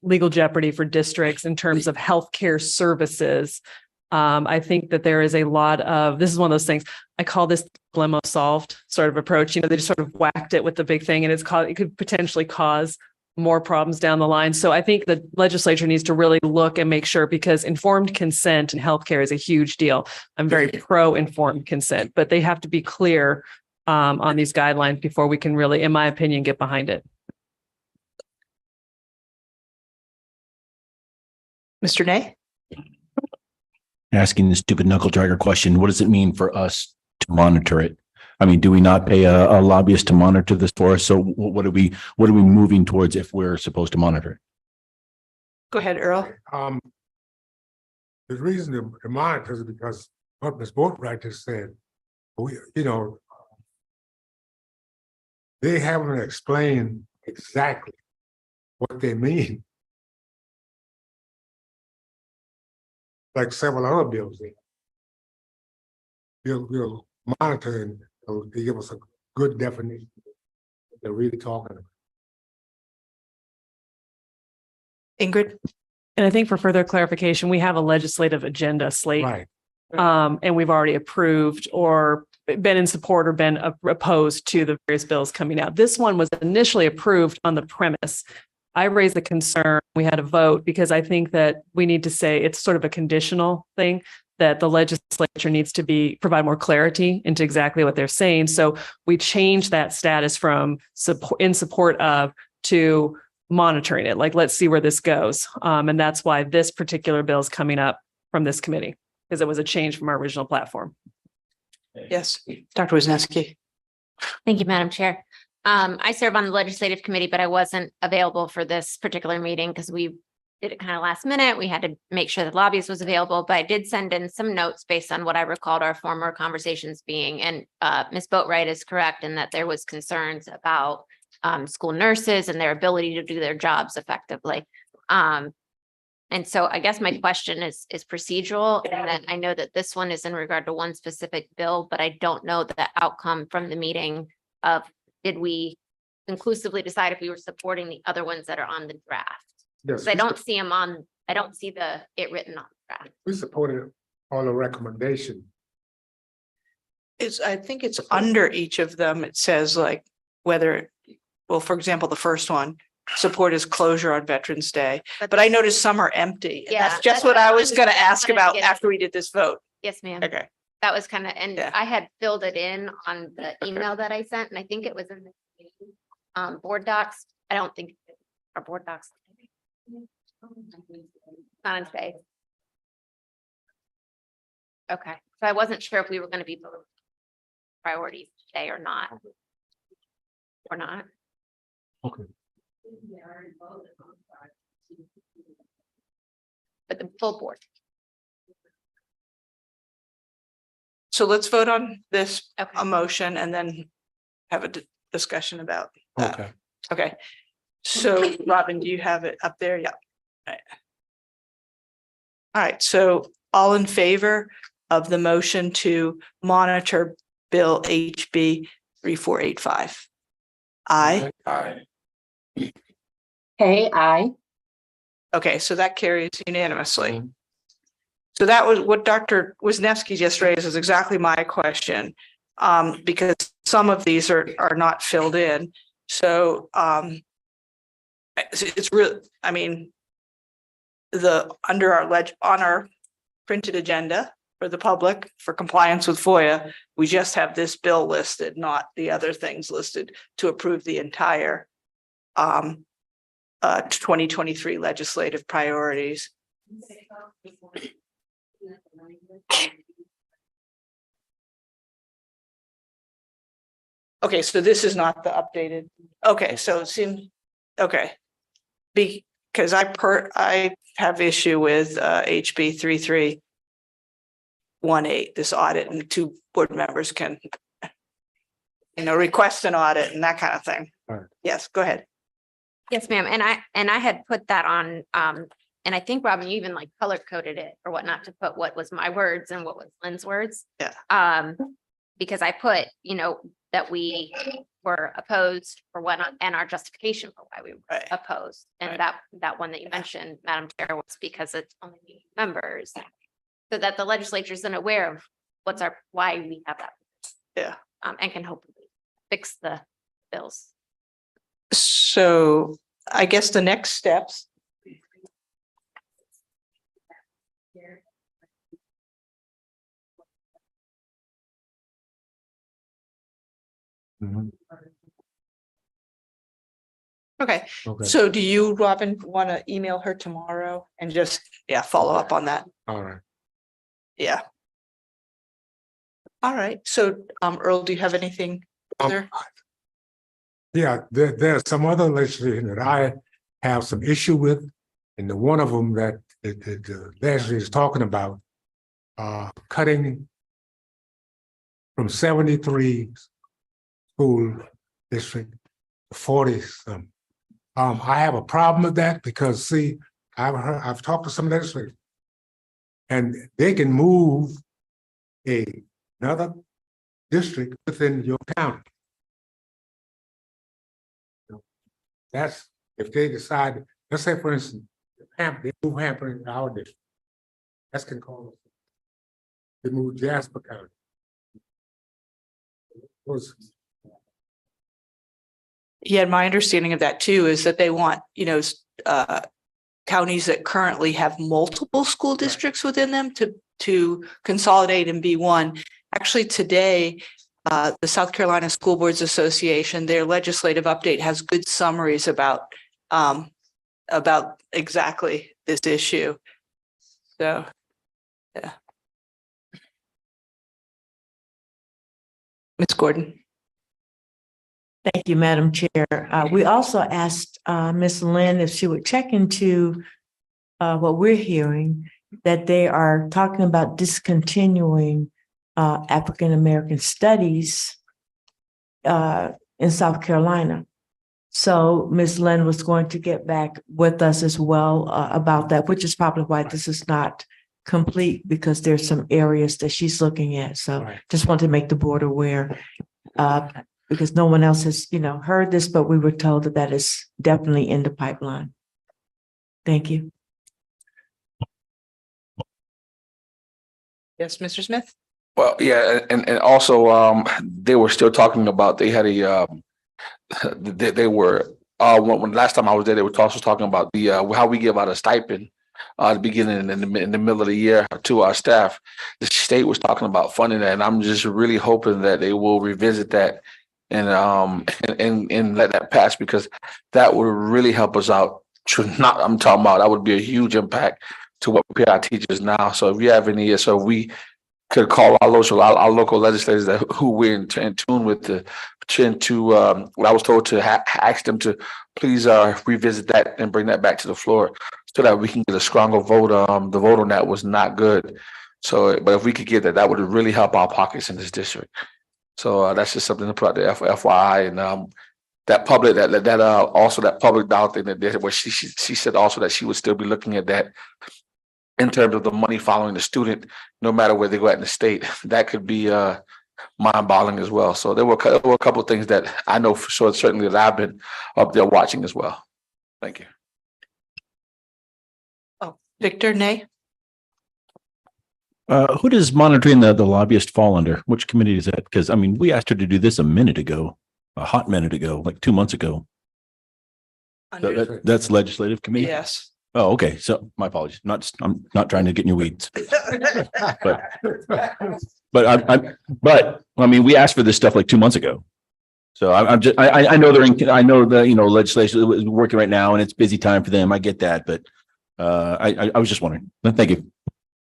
legal jeopardy for districts in terms of healthcare services. I think that there is a lot of, this is one of those things, I call this dilemma solved sort of approach. You know, they just sort of whacked it with the big thing, and it could potentially cause more problems down the line. So I think the legislature needs to really look and make sure, because informed consent in healthcare is a huge deal. I'm very pro informed consent, but they have to be clear on these guidelines before we can really, in my opinion, get behind it. Mr. Nay? Asking the stupid knuckle dragger question, what does it mean for us to monitor it? I mean, do we not pay a lobbyist to monitor this for us? So what are we moving towards if we're supposed to monitor it? Go ahead, Earl. The reason to monitor is because what Ms. Boatwright just said, they haven't explained exactly what they mean. Like several other bills, we'll monitor and they give us a good definition of what they're really talking about. Ingrid? And I think for further clarification, we have a legislative agenda slate. Right. And we've already approved or been in support or been opposed to the various bills coming out. This one was initially approved on the premise. I raised the concern, we had a vote, because I think that we need to say it's sort of a conditional thing, that the legislature needs to provide more clarity into exactly what they're saying. So we changed that status from in support of to monitoring it. Like, let's see where this goes. And that's why this particular bill is coming up from this committee, because it was a change from our original platform. Yes, Dr. Wisniewski. Thank you, Madam Chair. I serve on the legislative committee, but I wasn't available for this particular meeting because we did it kind of last minute. We had to make sure the lobbyist was available, but I did send in some notes based on what I recalled our former conversations being. And Ms. Boatwright is correct in that there was concerns about school nurses and their ability to do their jobs effectively. And so I guess my question is procedural, and then I know that this one is in regard to one specific bill, but I don't know the outcome from the meeting of, did we conclusively decide if we were supporting the other ones that are on the draft? Yes, I don't see them on, I don't see it written on the draft. we supported all the recommendation. I think it's under each of them. It says like whether, well, for example, the first one, support is closure on Veterans Day, but I noticed some are empty. And Yeah, that's just what I was going to ask about get after we did this vote. Yes, ma'am. Okay. That was kind of, and I had filled it in on the email that I sent, and I think it was in the board docs. I don't think our board docs. Not in today. Okay, so I wasn't sure if we were going to be voting priorities today or not. Or not. Okay. But the full board. So let's vote on this a motion and then have a discussion about that. Okay. Okay. So Robin, do you have it up there? Yeah. All right. So all in favor of the motion to monitor Bill HB 3485? Aye. Aye. Okay, aye. Okay, so that carries unanimously. So that was what Dr. Wisniewski just raised, is exactly my question. Because some of these are not filled in. So it's real, I mean, under on our printed agenda for the public for compliance with FOIA, we just have this bill listed, not the other things listed to approve the entire 2023 legislative priorities. Okay, so this is not the updated. Okay, so it seems, okay. Because I have issue with HB 3318, this audit, and two board members can request an audit and that kind of thing. Right. Yes, go ahead. Yes, ma'am. And I had put that on, and I think Robin, you even like color coded it or whatnot to put what was my words and what was Lynn's words. Yeah. Because I put, that we were opposed for what, and our justification for why we were opposed. And that one that you mentioned, Madam Chair, was because it's only members. So that the legislature is unaware of why we have that. Yeah. And can hopefully fix the bills. So I guess the next steps. Okay, so do you, Robin, want to email her tomorrow and just, follow up on that? All right. Yeah. All right, so Earl, do you have anything further? Yeah, there's some other legislation that I have some issue with, and the one of them that the legislature is talking about, cutting from 73 school district to 40 some. I have a problem with that because, see, I've talked to some legislators, and they can move another district within your county. That's if they decide, let's say, for instance, they move Hampton into our district. That's can cause they move Jasper County. Yeah, my understanding of that too is that they want, counties that currently have multiple school districts within them to consolidate and be one. Actually, today, the South Carolina School Boards Association, their legislative update has good summaries about exactly this issue. So, yeah. Ms. Gordon. Thank you, Madam Chair. We also asked Ms. Lynn if she would check into what we're hearing, that they are talking about discontinuing African American studies in South Carolina. So Ms. Lynn was going to get back with us as well about that, which is probably why this is not complete, because there's some areas that she's looking at. So just want to make the board aware. Because no one else has, heard this, but we were told that that is definitely in the pipeline. Thank you. Yes, Mr. Smith? Well, yeah, and also they were still talking about they had they were when last time I was there, they were also talking about the how we give out a stipend at the beginning and in the middle of the year to our staff. The state was talking about funding that, and I'm just really hoping that they will revisit that and let that pass, because that would really help us out. I'm talking about that would be a huge impact to what we pay our teachers now. So if you have any, so we could call our local legislators who we're in tune with what I was told to ask them to please revisit that and bring that back to the floor so that we can get a stronger vote. The vote on that was not good. So, but if we could get that, that would really help our pockets in this district. So that's just something to put out there for FYI. And that public, also that public dollar thing that where she said also that she would still be looking at that in terms of the money following the student, no matter where they go at in the state. That could be mind-boggling as well. So there were a couple of things that I know for sure, certainly that I've been up there watching as well. Thank you. Oh, Victor, nay? Who does monitoring the lobbyist fall under? Which committee is that? Because, I mean, we asked her to do this a hot minute ago, like 2 months ago. That's legislative committee? Yes. Oh, okay. So my apologies. I'm not trying to get in your weeds. But I mean, we asked for this stuff like 2 months ago. So I know I know the, legislation is working right now and it's busy time for them. I get that, but I was just wondering. Thank you.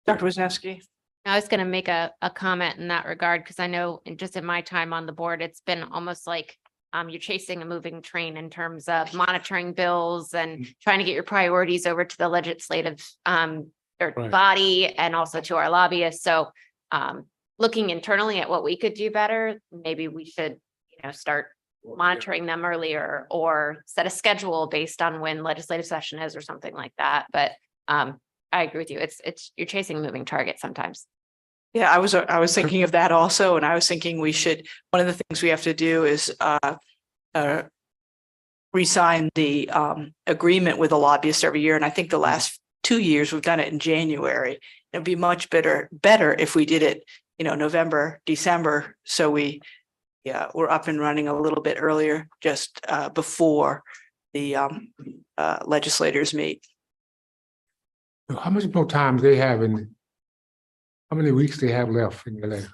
Dr. Wisniewski. I was going to make a comment in that regard, because I know just in my time on the board, it's been almost like you're chasing a moving train in terms of monitoring bills and trying to get your priorities over to the legislative body and also to our lobbyists. So looking internally at what we could do better, maybe we should start monitoring them earlier or set a schedule based on when legislative session is or something like that. But I agree with you. It's you're chasing a moving target sometimes. Yeah, I was thinking of that also, and I was thinking one of the things we have to do is re-sign the agreement with a lobbyist every year. And I think the last 2 years we've done it in January. It'd be much better if we did it, November, December. So we're up and running a little bit earlier, just before the legislators meet. How much more time they have how many weeks they have left in the election?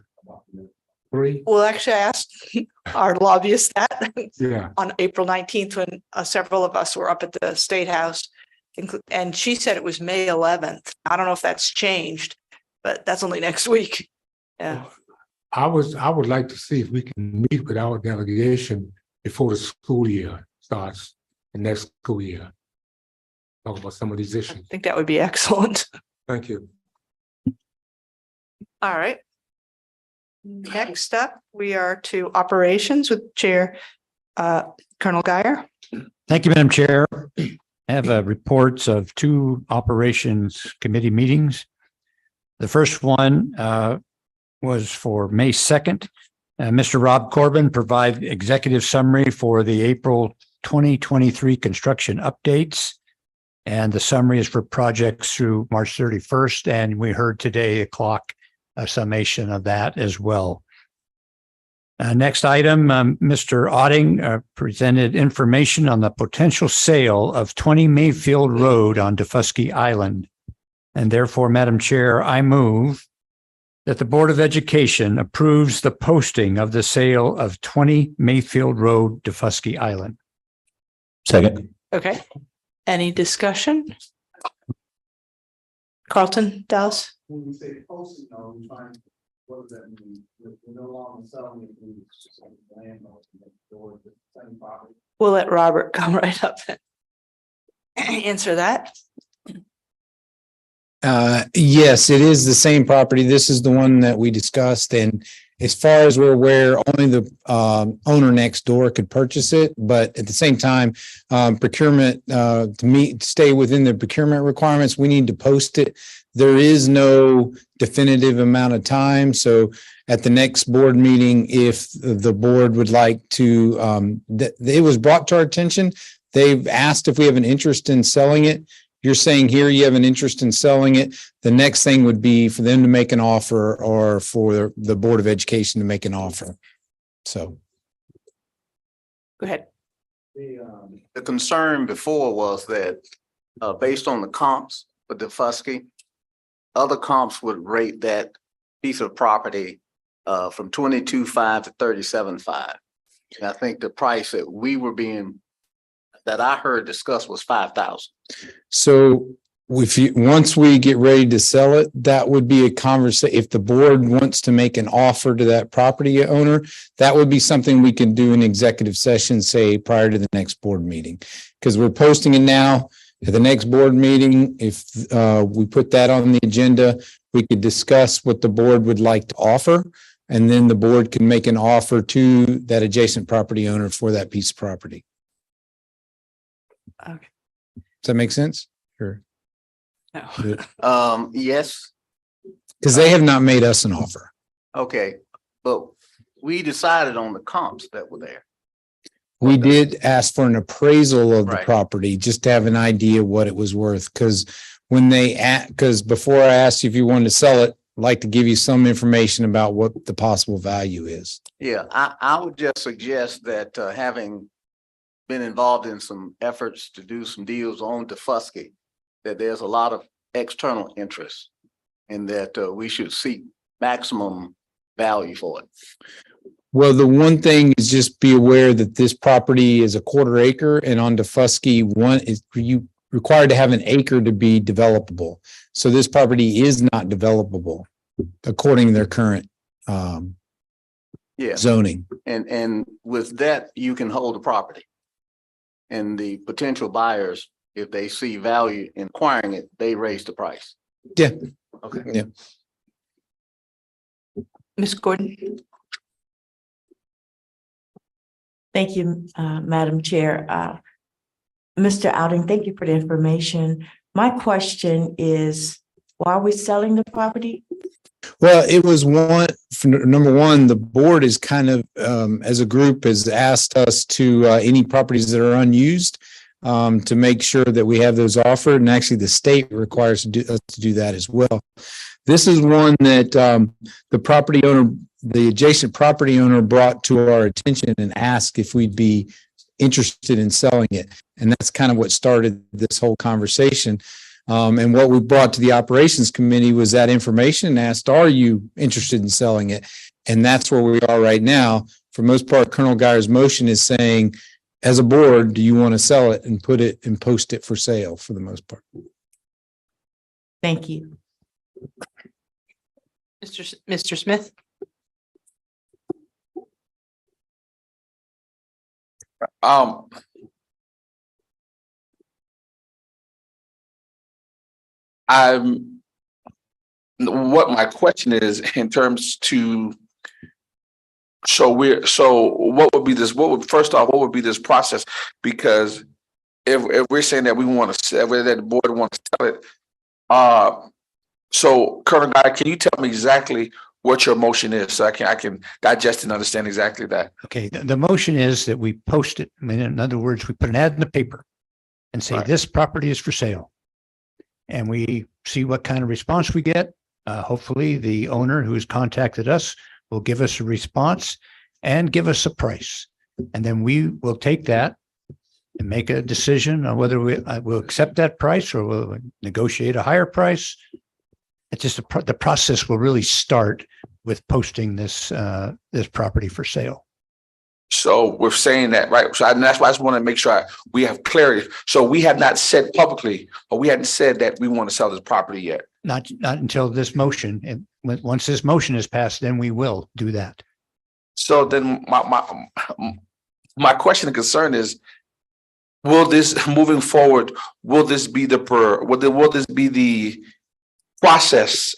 3? Well, actually, I asked our lobbyist that Yeah. on April 19th when several of us were up at the State House, and she said it was May 11th. I don't know if that's changed, but that's only next week. Yeah. I would like to see if we can meet with our delegation before the school year starts, the next school year. Talk about some of these I issues. think that would be excellent. Thank you. All right. Next up, we are to operations with Chair Colonel Guyer. Thank you, Madam Chair. I have reports of 2 operations committee meetings. The first one was for May 2nd. Mr. Rob Corbin provided executive summary for the April 2023 construction updates. And the summary is for projects through March 31st. And we heard today a summation of that as well. Next item, Mr. Otting presented information on the potential sale of 20 Mayfield Road on Defusky Island. And therefore, Madam Chair, I move that the Board of Education approves the posting of the sale of 20 Mayfield Road, Defusky Island. Second. Okay. Any discussion? Carlton, Dallas? When we say posting, though, we find, what does that mean? We're no longer selling it, we just like land or the same property. We'll let Robert come right up and answer that. Yes, it is the same property. This is the one that we discussed, and as far as we're aware, only the owner next door could purchase it. But at the same time, procurement to stay within the procurement requirements, we need to post it. There is no definitive amount of time. So at the next board meeting, if the board would like to, it was brought to our attention. They've asked if we have an interest in selling it. You're saying here you have an interest in selling it. The next thing would be for them to make an offer or for the Board of Education to make an offer. So. Go ahead. The concern before was that based on the comps for Defusky, other comps would rate that piece of property from 22.5 to 37.5. And I think the price that I heard discussed was 5,000. So once we get ready to sell it, that would be a conversation. If the board wants to make an offer to that property owner, that would be something we can do in executive session, say prior to the next board meeting. Because we're posting it now. At the next board meeting, if we put that on the agenda, we could discuss what the board would like to offer. And then the board can make an offer to that adjacent property owner for that piece of property. Okay. Does that make sense? Sure. No. Yes. Because they have not made us an offer. Okay, but we decided on the comps that were there. We did ask for an appraisal of the Right. property, just to have an idea what it was worth. Because before I asked you if you wanted to sell it, I'd like to give you some information about what the possible value is. Yeah, I would just suggest that having been involved in some efforts to do some deals on Defusky, that there's a lot of external interest and that we should seek maximum value for it. Well, the one thing is just be aware that this property is a 1/4 acre, and on Defusky, you required to have an acre to be developable. So this property is not developable according to their current zoning. And with that, you can hold the property. And the potential buyers, if they see value in acquiring it, they raise the price. Yeah. Okay. Yeah. Ms. Gordon? Thank you, Madam Chair. Mr. Outing, thank you for the information. My question is, why are we selling the property? Well, it was number one, the board is kind of, as a group, has asked us to, any properties that are unused, to make sure that we have those offered. And actually the state requires us to do that as well. This is one that, the property owner, the adjacent property owner brought to our attention and asked if we'd be interested in selling it. And that's kind of what started this whole conversation. And what we brought to the operations committee was that information and asked, are you interested in selling it? And that's where we are right now. For most part, Colonel Geyer's motion is saying, as a board, do you want to sell it and put it and post it for sale for the most part? Thank you. Mr. Smith? What my question is in terms to, so what would be this, first off, what would be this process? Because if we're saying that we want to sell, that the board wants to sell it, so Colonel Guy, can you tell me exactly what your motion is so I can digest and understand exactly that? Okay, the motion is that we post it. I mean, in other words, we put an ad in the paper and say, this property is for sale. And we see what kind of response we get. Hopefully the owner who has contacted us will give us a response and give us a price. And then we will take that and make a decision on whether we will accept that price or we'll negotiate a higher price. It's just the process will really start with posting this property for sale. So we're saying that, right? So that's why I just want to make sure we have clarity. So we have not said publicly, or we hadn't said that we want to sell this property yet. Not until this motion. And once this motion is passed, then we will do that. So then my question and concern is, will this moving forward, will this be the process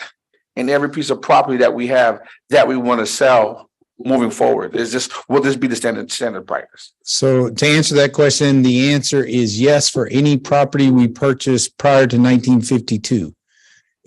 in every piece of property that we have that we want to sell moving forward? Will this be the standard practice? So to answer that question, the answer is yes, for any property we purchased prior to 1952.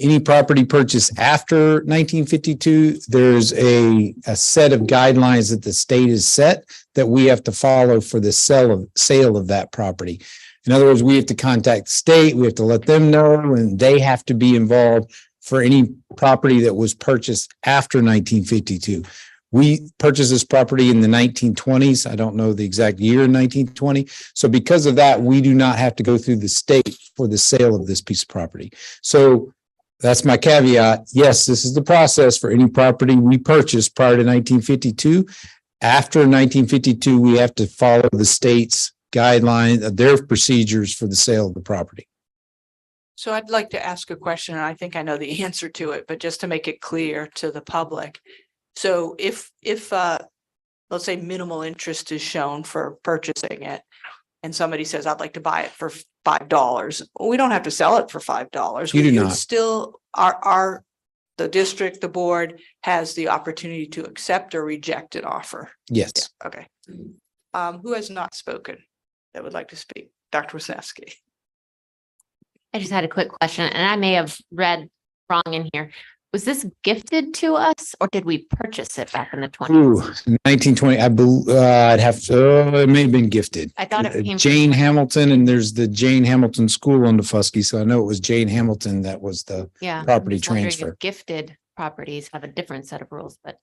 Any property purchased after 1952, there's a set of guidelines that the state has set that we have to follow for the sale of that property. In other words, we have to contact the state, we have to let them know, and they have to be involved for any property that was purchased after 1952. We purchased this property in the 1920s. I don't know the exact year in 1920. So because of that, we do not have to go through the state for the sale of this piece of property. So that's my caveat. Yes, this is the process for any property we purchased prior to 1952. After 1952, we have to follow the state's guidelines, their procedures for the sale of the property. So I'd like to ask a question, and I think I know the answer to it, but just to make it clear to the public. So if let's say minimal interest is shown for purchasing it, and somebody says, I'd like to buy it for $5, we don't have to sell it for $5. You do We not. still the district, the board has the opportunity to accept or reject an offer. Yes. Yeah, okay. Who has not spoken that would like to speak? Dr. Wisniewski. I just had a quick question, and I may have read wrong in here. Was this gifted to us, or did we purchase it back in the 20s? Ooh, 1920, I'd have to, it may have been gifted. I thought it came Jane Hamilton, and there's the Jane Hamilton School on Defusky, so I know it was Jane Hamilton that was the property I'm just wondering if transfer. Gifted properties have a different set of rules, but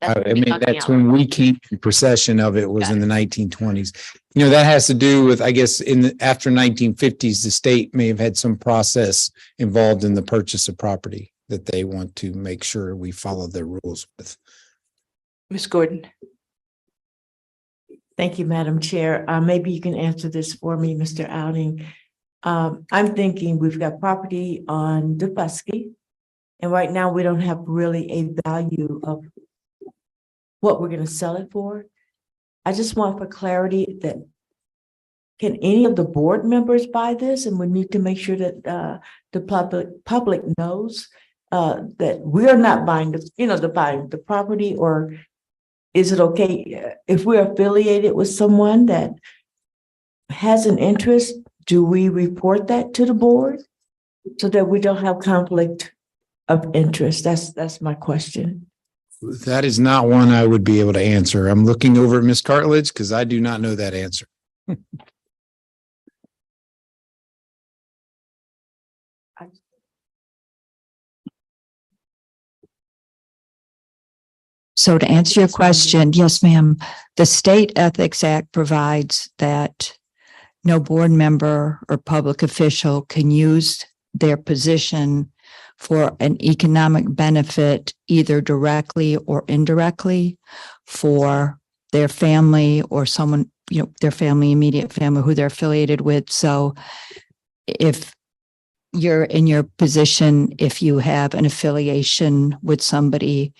I mean, that's when we came in possession of it, was in the 1920s. You know, that has to do with, I guess, after 1950s, the state may have had some process involved in the purchase of property that they want to make sure we follow their rules with. Ms. Gordon. Thank you, Madam Chair. Maybe you can answer this for me, Mr. Outing. I'm thinking we've got property on Defusky, and right now we don't have really a value of what we're going to sell it for. I just want for clarity that can any of the board members buy this? And we need to make sure that the public knows that we are not buying the property, or is it okay if we're affiliated with someone that has an interest? Do we report that to the board so that we don't have conflict of interest? That's my question. That is not one I would be able to answer. I'm looking over at Ms. Cartledge because I do not know that answer. So to answer your question, yes, ma'am, the State Ethics Act provides that no board member or public official can use their position for an economic benefit, either directly or indirectly, for their family or someone, their family, immediate family who they're affiliated with. So if you're in your position, if you have an affiliation with somebody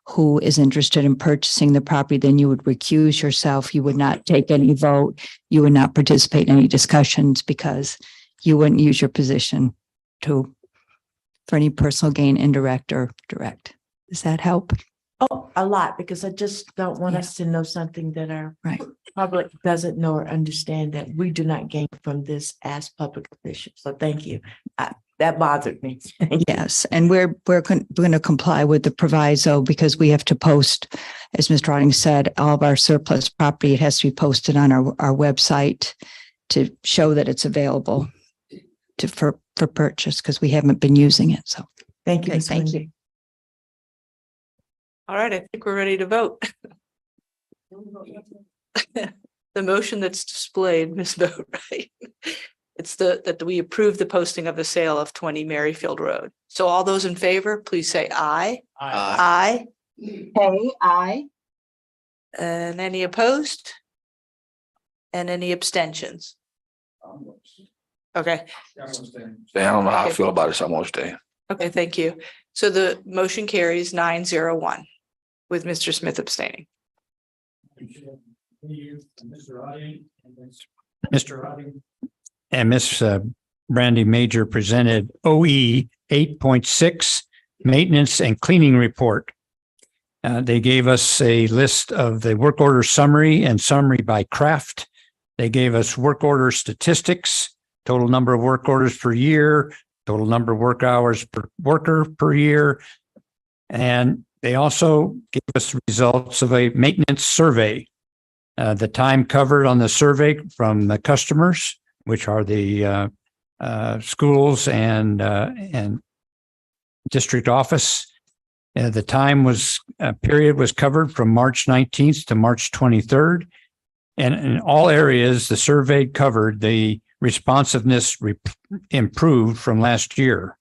who is interested in purchasing the property, then you would recuse yourself. You would not take any vote. You would not participate in any discussions because you wouldn't use your position for any personal gain, indirect or direct. Does that help? Oh, a lot, because I just don't want us to know something that our public doesn't know or understand, that we do not gain from this as public officials. So thank you. That bothered me. Yes, and we're going to comply with the proviso because we have to post, as Mr. Rotting said, all of our surplus property. It has to be posted on our website to show that it's available for purchase because we haven't been using it. So thank you. Thank you. All right, I think we're ready to vote. The motion that's displayed, Ms. Vote, right? It's that we approve the posting of the sale of 20 Maryfield Road. So all those in favor, please say aye. Aye. Hey, aye. And any opposed? And any abstentions? Okay. I don't know how I feel about it, so I'm gonna stay. Okay, thank you. So the motion carries 9-0-1 with Mr. Smith abstaining. Mr. Rotting and Miss Brandy Major presented OE 8.6 Maintenance and Cleaning Report. They gave us a list of the work order summary and summary by craft. They gave us work order statistics, total number of work orders per year, total number of work hours per worker per year. And they also gave us results of a maintenance survey. The time covered on the survey from the customers, which are the schools and district office. The time period was covered from March 19th to March 23rd. And in all areas, the survey covered the responsiveness improved from last year.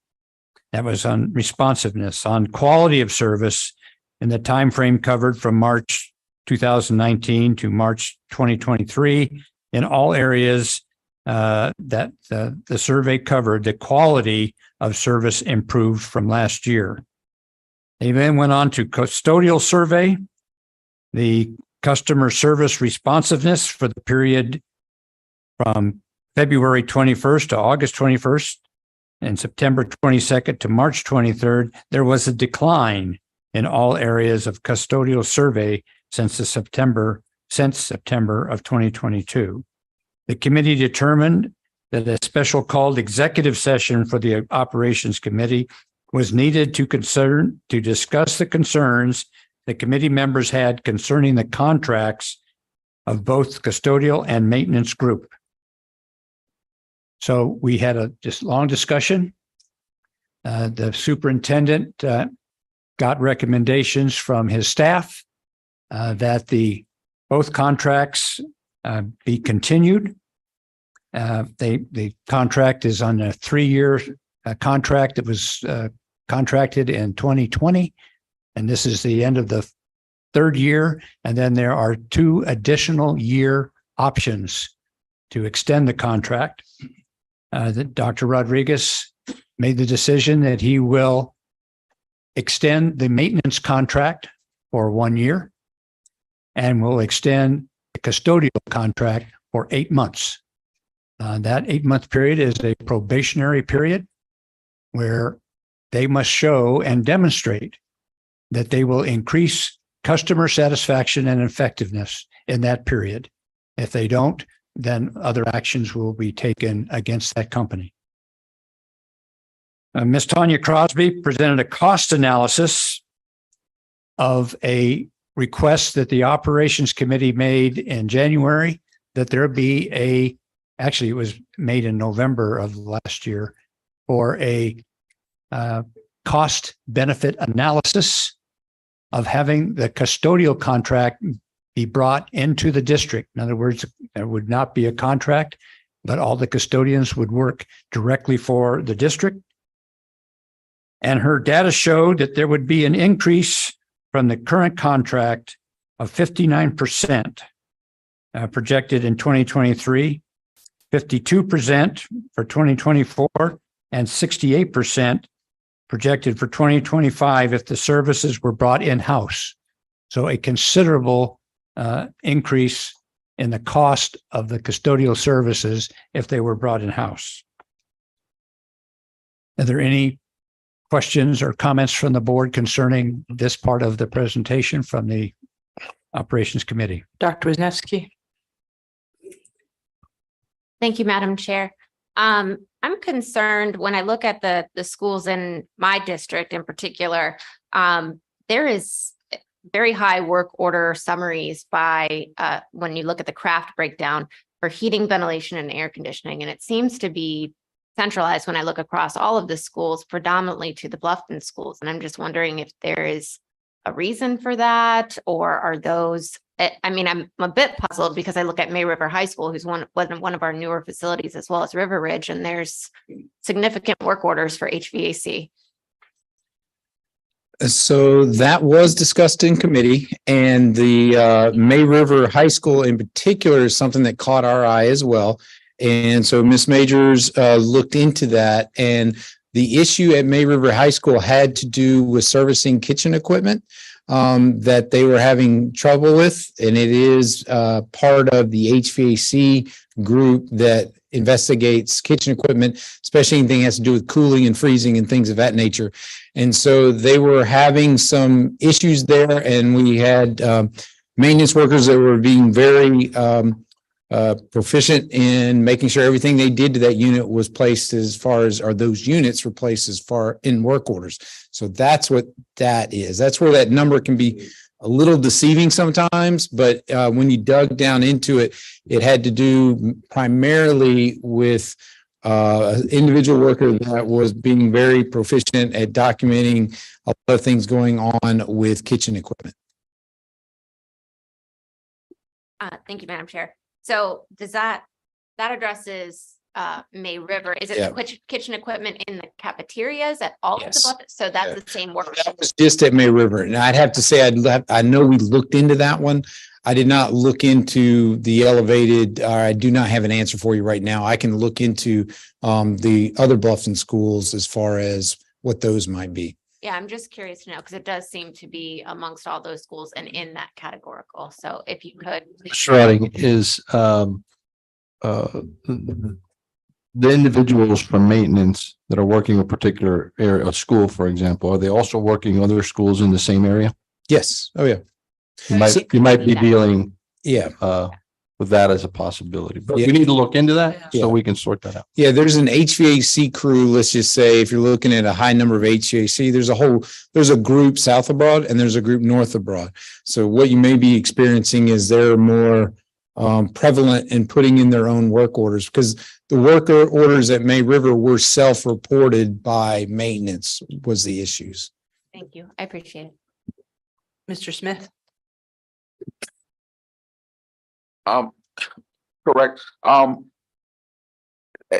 That was on responsiveness. On quality of service, in the time frame covered from March 2019 to March 2023, in all areas that the survey covered, the quality of service improved from last year. They then went on to custodial survey, the customer service responsiveness for the period from February 21st to August 21st and September 22nd to March 23rd. There was a decline in all areas of custodial survey since September of 2022. The committee determined that a special called executive session for the operations committee was needed to discuss the concerns the committee members had concerning the contracts of both custodial and maintenance group. So we had a long discussion. The superintendent got recommendations from his staff that both contracts be continued. The contract is on a 3-year contract that was contracted in 2020, and this is the end of the 3rd year. And then there are 2 additional year options to extend the contract. That Dr. Rodriguez made the decision that he will extend the maintenance contract for 1 year and will extend the custodial contract for 8 months. That 8-month period is a probationary period where they must show and demonstrate that they will increase customer satisfaction and effectiveness in that period. If they don't, then other actions will be taken against that company. Ms. Tanya Crosby presented a cost analysis of a request that the Operations Committee made in January, that there be actually it was made in November of last year, for a cost benefit analysis of having the custodial contract be brought into the district. In other words, there would not be a contract, but all the custodians would work directly for the district. And her data showed that there would be an increase from the current contract of 59% projected in 2023, 52% for 2024, and 68% projected for 2025 if the services were brought in-house. So a considerable increase in the cost of the custodial services if they were brought in-house. Are there any questions or comments from the board concerning this part of the presentation from the Operations Committee? Dr. Wisniewski. Thank you, Madam Chair. I'm concerned when I look at the schools in my district in particular, there is very high work order summaries by when you look at the craft breakdown for heating, ventilation, and air conditioning. And it seems to be centralized when I look across all of the schools, predominantly to the Bluffton schools. And I'm just wondering if there is a reason for that, or are those, I mean, I'm a bit puzzled because I look at May River High School, who's one of our newer facilities, as well as River Ridge, and there's significant work orders for HVAC. So that was discussed in committee, and the May River High School in particular is something that caught our eye as well. And so Ms. Majors looked into that, and the issue at May River High School had to do with servicing kitchen equipment that they were having trouble with. And it is part of the HVAC group that investigates kitchen equipment, especially anything that has to do with cooling and freezing and things of that nature. And so they were having some issues there, and we had maintenance workers that were being very proficient in making sure everything they did to that unit was placed as far as, or those units were placed as far in work orders. So that's what that is. That's where that number can be a little deceiving sometimes, but when you dug down into it, it had to do primarily with an individual worker that was being very proficient at documenting a lot of things going on with kitchen equipment. Thank you, Madam Chair. So does that addresses May River? Is it the kitchen equipment in the cafeterias at all of the Bluffton? So that's the same work. That was just at May River. And I'd have to say, I know we looked into that one. I did not look into the elevated, I do not have an answer for you right now. I can look into the other Bluffton schools as far as what those might be. Yeah, I'm just curious to know, because it does seem to be amongst all those schools and in that categorical. So if you could. Shredding is the individuals from maintenance that are working a particular area, a school, for example, are they also working other schools in the same area? Yes. Oh, yeah. You might be dealing Yeah. with that as a possibility, but we need to look into that so we can sort that out. Yeah, there's an HVAC crew. Let's just say if you're looking at a high number of HVAC, there's a group south of Broad and there's a group north of Broad. So what you may be experiencing is they're more prevalent in putting in their own work orders, because the work orders at May River were self-reported by maintenance was the issues. Thank you. I appreciate it. Mr. Smith. Correct.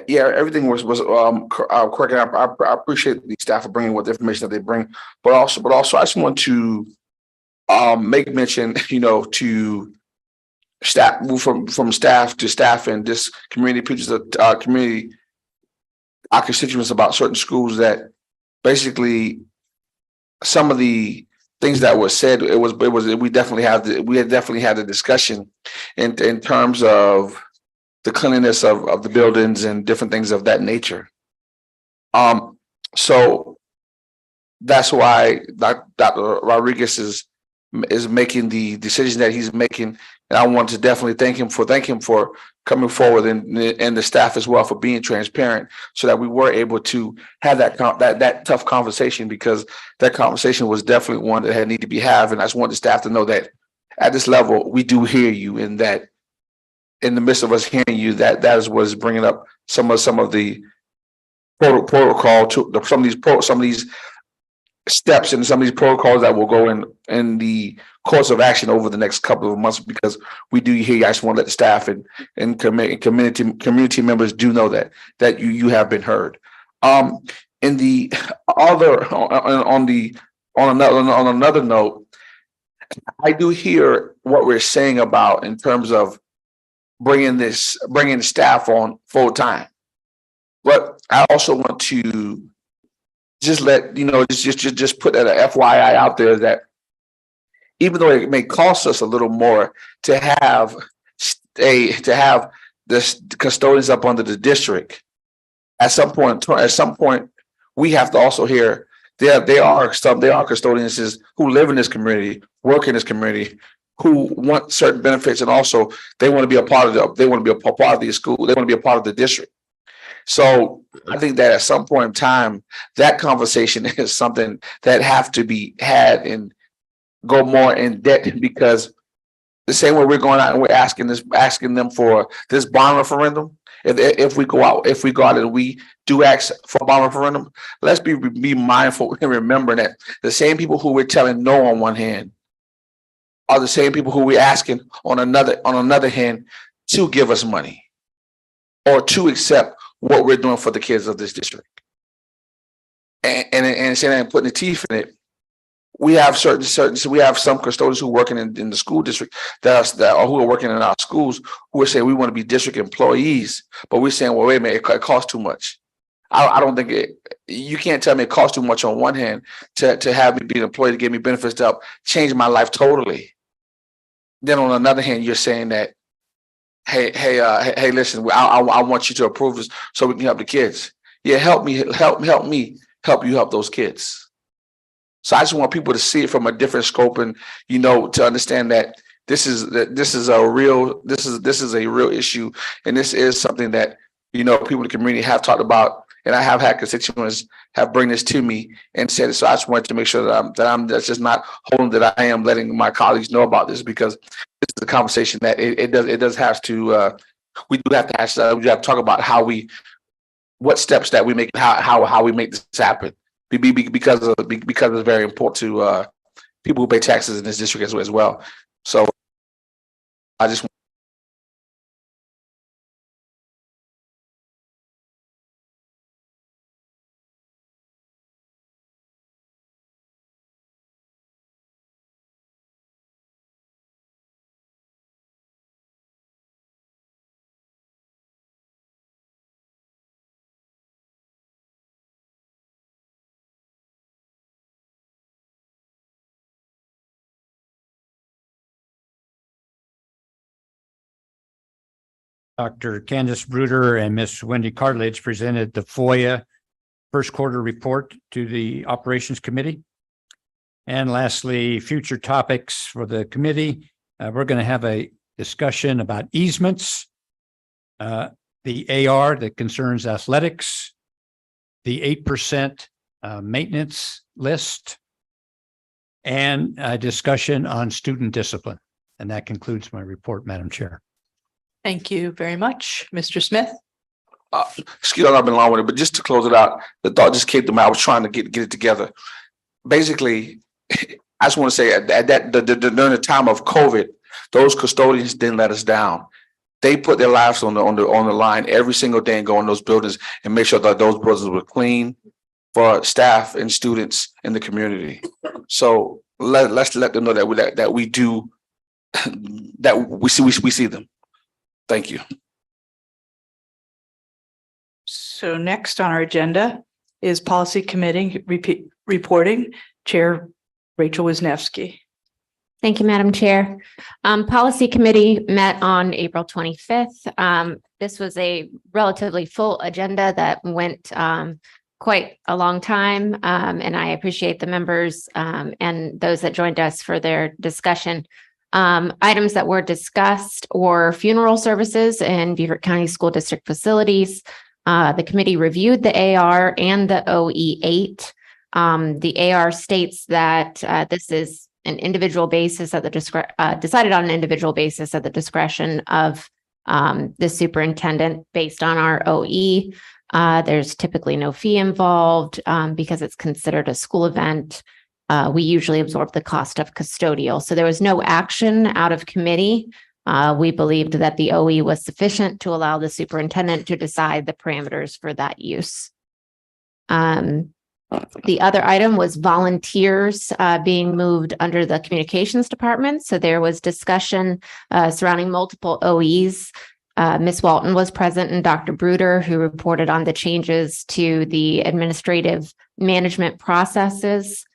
Yeah, everything was correct. And I appreciate the staff for bringing what the information that they bring, but also I just want to make mention, to staff, move from staff to staff and this community, community, our constituents about certain schools that basically some of the things that was said, we definitely had the discussion in terms of the cleanliness of the buildings and different things of that nature. So that's why Dr. Rodriguez's is making the decisions that he's making. And I want to definitely thank him for coming forward and the staff as well for being transparent so that we were able to have that tough conversation, because that conversation was definitely one that had need to be had. And I just want the staff to know that at this level, we do hear you, and that in the midst of us hearing you, that is what is bringing up some of the protocol to some of these steps and some of these protocols that will go in the course of action over the next couple of months, because we do hear you. I just want to let the staff and community members do know that you have been heard. In the other on another note, I do hear what we're saying about in terms of bringing staff on full time, but I also want to just let you know, just put that FYI out there, that even though it may cost us a little more to have this custodians up under the district, at some point we have to also hear there are custodians who live in this community, work in this community, who want certain benefits, and also they want to be a part of the school, they want to be a part of the district. So I think that at some point in time, that conversation is something that have to be had and go more in depth, because the same way we're going out and we're asking them for this bond referendum. If we go out and we do ask for a bond referendum, let's be mindful and remember that the same people who we're telling no on one hand are the same people who we're asking on another hand to give us money or to accept what we're doing for the kids of this district. And saying that and putting the teeth in it, we have we have some custodians who are working in the school district who are working in our schools who are saying we want to be district employees, but we're saying, well, wait a minute, it costs too much. I don't think you can't tell me it costs too much on one hand to have me be an employee to give me benefits to help change my life totally. Then on another hand, you're saying that, hey, listen, I want you to approve this so we can help the kids. Yeah, help me help you help those kids. So I just want people to see it from a different scope, and to understand that this is a real issue, and this is something that people in the community have talked about, and I have had constituents have bring this to me and said it. So I just wanted to make sure that's just not holding, that I am letting my colleagues know about this, because this is a conversation that it does have to we do have to talk about what steps that we make, how we make this happen. Because it's very important to people who pay taxes in this district as well. So I just Dr. Candace Bruder and Miss Wendy Cartledge presented the FOIA first quarter report to the Operations Committee. And lastly, future topics for the committee. We're going to have a discussion about easements, the AR that concerns athletics, the 8% maintenance list, and a discussion on student discipline. And that concludes my report, Madam Chair. Thank you very much, Mr. Smith. Excuse me, I've been long with it, but just to close it out, the thought just came to me. I was trying to get it together. Basically, I just want to say that during the time of COVID, those custodians didn't let us down. They put their lives on the line every single day and go in those buildings and make sure that those buildings were clean for staff and students in the community. So let's let them know that we do that we see them. Thank you. So next on our agenda is Policy Committee reporting. Chair Rachel Wisniewski. Thank you, Madam Chair. Policy Committee met on April 25th. This was a relatively full agenda that went quite a long time, and I appreciate the members and those that joined us for their discussion. Items that were discussed were funeral services in Beaufort County School District facilities. The committee reviewed the AR and the OE8. The AR states that this is an individual basis at the decided on an individual basis at the discretion of the superintendent based on our OE. There's typically no fee involved because it's considered a school event. We usually absorb the cost of custodial. So there was no action out of committee. We believed that the OE was sufficient to allow the superintendent to decide the parameters for that use. The other item was volunteers being moved under the communications department. So there was discussion surrounding multiple OEs. Ms. Walton was present and Dr. Bruder, who reported on the changes to the administrative management processes.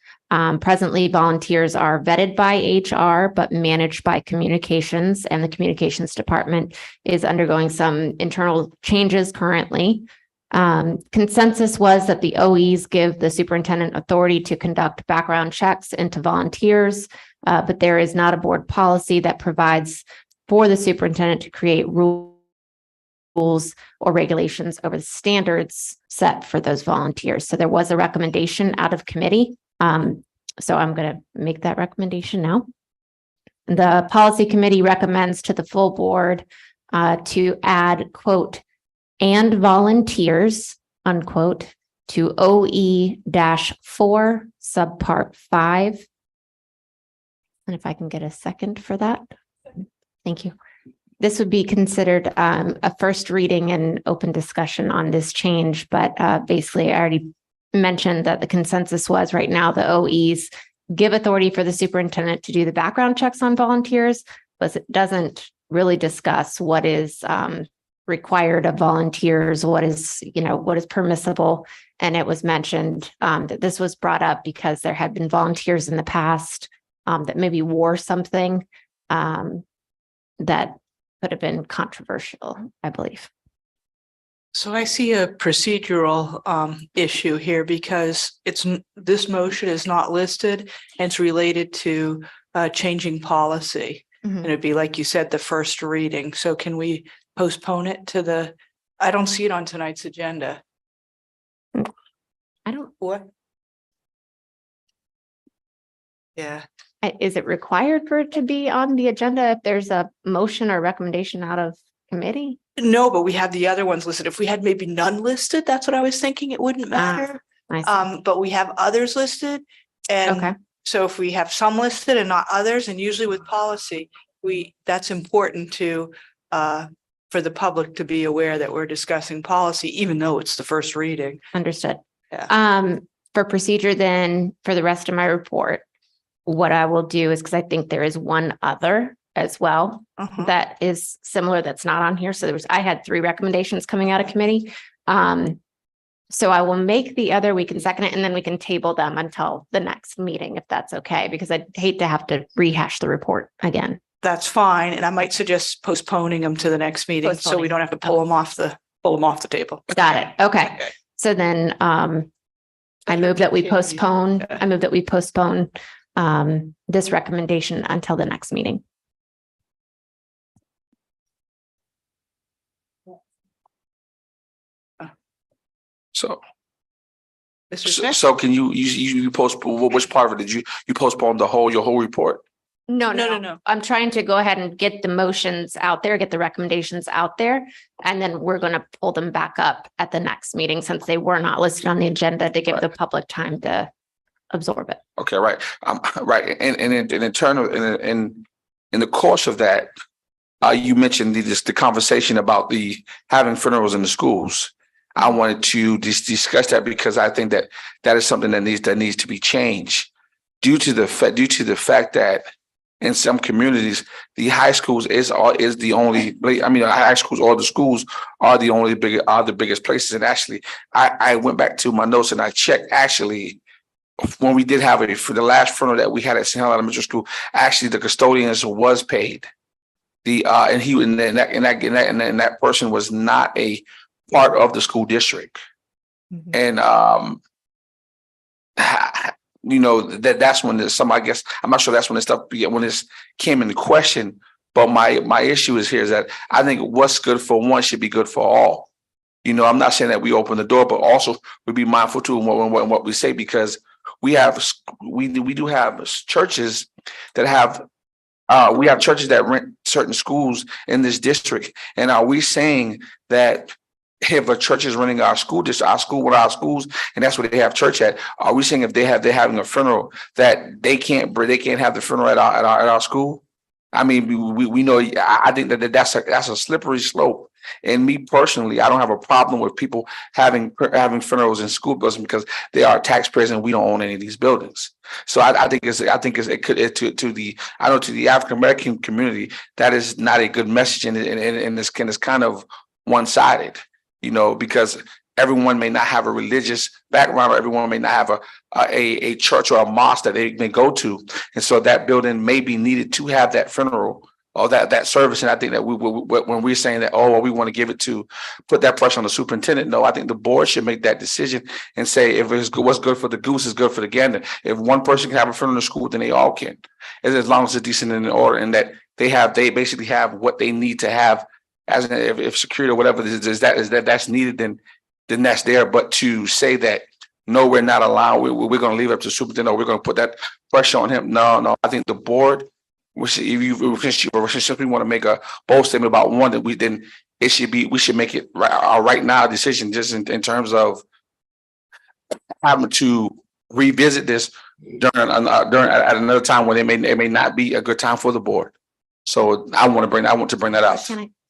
Presently, volunteers are vetted by HR, but managed by communications, and the communications department is undergoing some internal changes currently. Consensus was that the OEs give the superintendent authority to conduct background checks into volunteers, but there is not a board policy that provides for the superintendent to create rules or regulations over the standards set for those volunteers. So there was a recommendation out of committee. So I'm going to make that recommendation now. The policy committee recommends to the full board to add, quote, and volunteers, unquote, to OE-4 subpart 5. And if I can get a second for that. Thank you. This would be considered a first reading and open discussion on this change, but basically I already mentioned that the consensus was right now the OEs give authority for the superintendent to do the background checks on volunteers, but it doesn't really discuss what is required of volunteers, what is permissible. And it was mentioned that this was brought up because there had been volunteers in the past that maybe wore something that could have been controversial, I believe. So I see a procedural issue here because this motion is not listed and it's related to changing policy. And it'd be like you said, the first reading. So can we postpone it to I don't see it on tonight's agenda. What? Yeah. Is it required for it to be on the agenda if there's a motion or recommendation out of committee? No, but we have the other ones listed. If we had maybe none listed, that's what I was thinking. It wouldn't matter. But we have others listed. And so if we have some listed and not others, and usually with policy, that's important to for the public to be aware that we're discussing policy, even though it's the first reading. Understood. Yeah. For procedure then, for the rest of my report, what I will do is, because I think there is one other as well that is similar that's not on here. So I had 3 recommendations coming out of committee. So I will make the other, we can second it, and then we can table them until the next meeting, if that's okay, because I'd hate to have to rehash the report again. That's fine. And I might suggest postponing them to the next meeting so we don't have to pull them off the table. Got it. Okay. So then I move that we postpone this recommendation until the next meeting. So can you postpone, which part of it did you postpone your whole report? No. I'm trying to go ahead and get the motions out there, get the recommendations out there, and then we're going to pull them back up at the next meeting since they were not listed on the agenda to give the public time to absorb it. Okay, right. Right. And in the course of that, you mentioned the conversation about having funerals in the schools. I wanted to discuss that because I think that is something that needs to be changed due to the fact that in some communities, the high schools is the only. I mean, high schools or the schools are the biggest places. And actually, I went back to my notes and I checked. Actually, when we did have for the last funeral that we had at St. Helena Elementary School, actually the custodians was paid. And that person was not a part of the school district. And you know, that's when there's some, I guess, I'm not sure that's when this stuff, when this came into question. But my issue is here is that I think what's good for one should be good for all. You know, I'm not saying that we open the door, but also we be mindful too in what we say, because we do have churches that have we have churches that rent certain schools in this district. And are we saying that if a church is running our school district, our school, one of our schools, and that's where they have church at, are we saying if they're having a funeral that they can't have the funeral at our school? I mean, we know. I think that's a slippery slope. And me personally, I don't have a problem with people having funerals in school buildings because they are taxpayers and we don't own any of these buildings. So I think to the African American community, that is not a good message, and this kind of one-sided, you know, because everyone may not have a religious background, or everyone may not have a church or a mosque that they can go to, and so that building may be needed to have that funeral or that service. And I think that when we're saying that, oh, well, we want to give it to, put that pressure on the superintendent, no, I think the board should make that decision and say, if it's what's good for the goose is good for the gander. If one person can have a funeral in the school, then they all can, as long as it's decent and in order, and that they basically have what they need to have, as if security or whatever that's needed, then that's there. But to say that, no, we're not allowed, we're going to leave it up to the superintendent, or we're going to put that pressure on him. No, I think the board, we simply want to make a bold statement about one, that we should make it right now decision, just in terms of having to revisit this during at another time when it may not be a good time for the board. So I want to bring that up.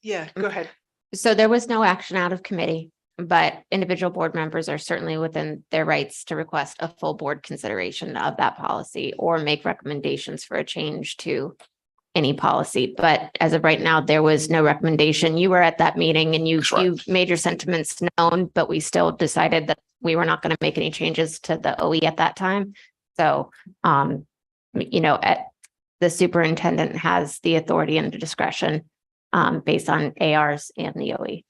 Yeah, go ahead. So there was no action out of committee, but individual board members are certainly within their rights to request a full board consideration of that policy or make recommendations for a change to any policy. But as of right now, there was no recommendation. You were at that meeting and you made your sentiments known, but we still decided that we were not going to make any changes to the OE at that time. So, you know, the superintendent has the authority and the discretion based on ARs and the OE.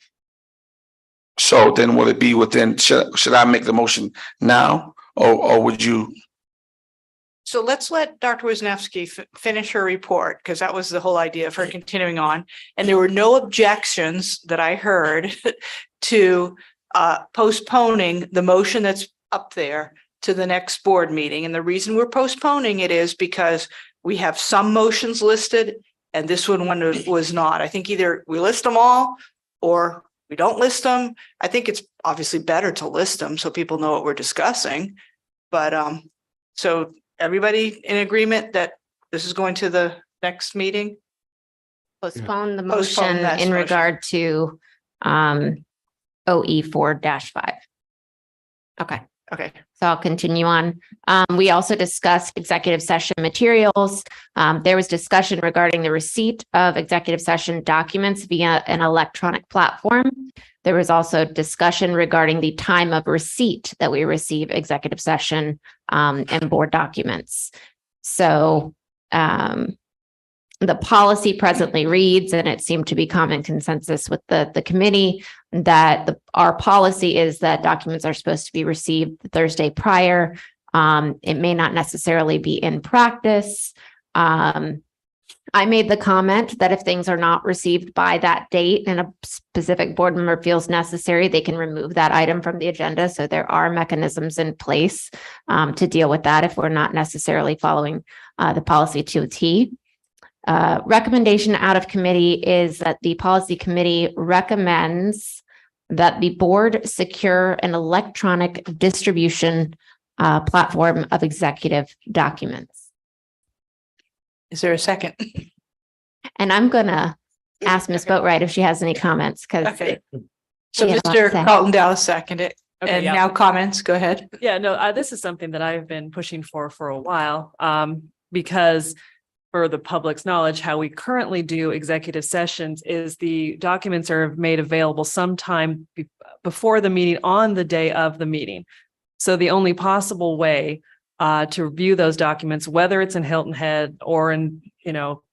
So then will it be within, should I make the motion now, or would you? So let's let Dr. Wisniewski finish her report, because that was the whole idea of her continuing on. And there were no objections that I heard to postponing the motion that's up there to the next board meeting. And the reason we're postponing it is because we have some motions listed and this one was not. I think either we list them all or we don't list them. I think it's obviously better to list them so people know what we're discussing. But so everybody in agreement that this is going to the next meeting? Postpone the Postpone motion that in motion. regard to OE 4-5. Okay. Okay. So I'll continue on. We also discussed executive session materials. There was discussion regarding the receipt of executive session documents via an electronic platform. There was also discussion regarding the time of receipt that we receive executive session and board documents. So the policy presently reads, and it seemed to be common consensus with the committee, that our policy is that documents are supposed to be received the Thursday prior. It may not necessarily be in practice. I made the comment that if things are not received by that date and a specific board member feels necessary, they can remove that item from the agenda. So there are mechanisms in place to deal with that if we're not necessarily following the policy to a T. Recommendation out of committee is that the policy committee recommends that the board secure an electronic distribution platform of executive documents. Is there a second? And I'm going to ask Ms. Boatwright if she has any comments, because Okay. So Mr. Carlton Dallas seconded it. Okay, And yeah. now comments, go ahead. Yeah, no, this is something that I've been pushing for a while, because for the public's knowledge, how we currently do executive sessions is the documents are made available sometime before the meeting on the day of the meeting. So the only possible way to review those documents, whether it's in Hilton Head or in,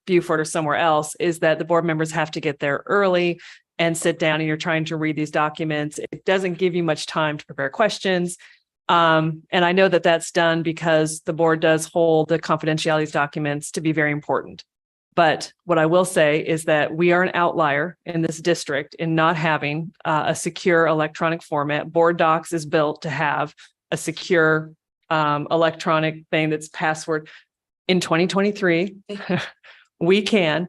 Beaufort or somewhere else, is that the board members have to get there early and sit down and you're trying to read these documents. It doesn't give you much time to prepare questions. And I know that that's done because the board does hold the confidentiality of these documents to be very important. But what I will say is that we are an outlier in this district in not having a secure electronic format. Board Docs is built to have a secure electronic thing that's password. In 2023, we can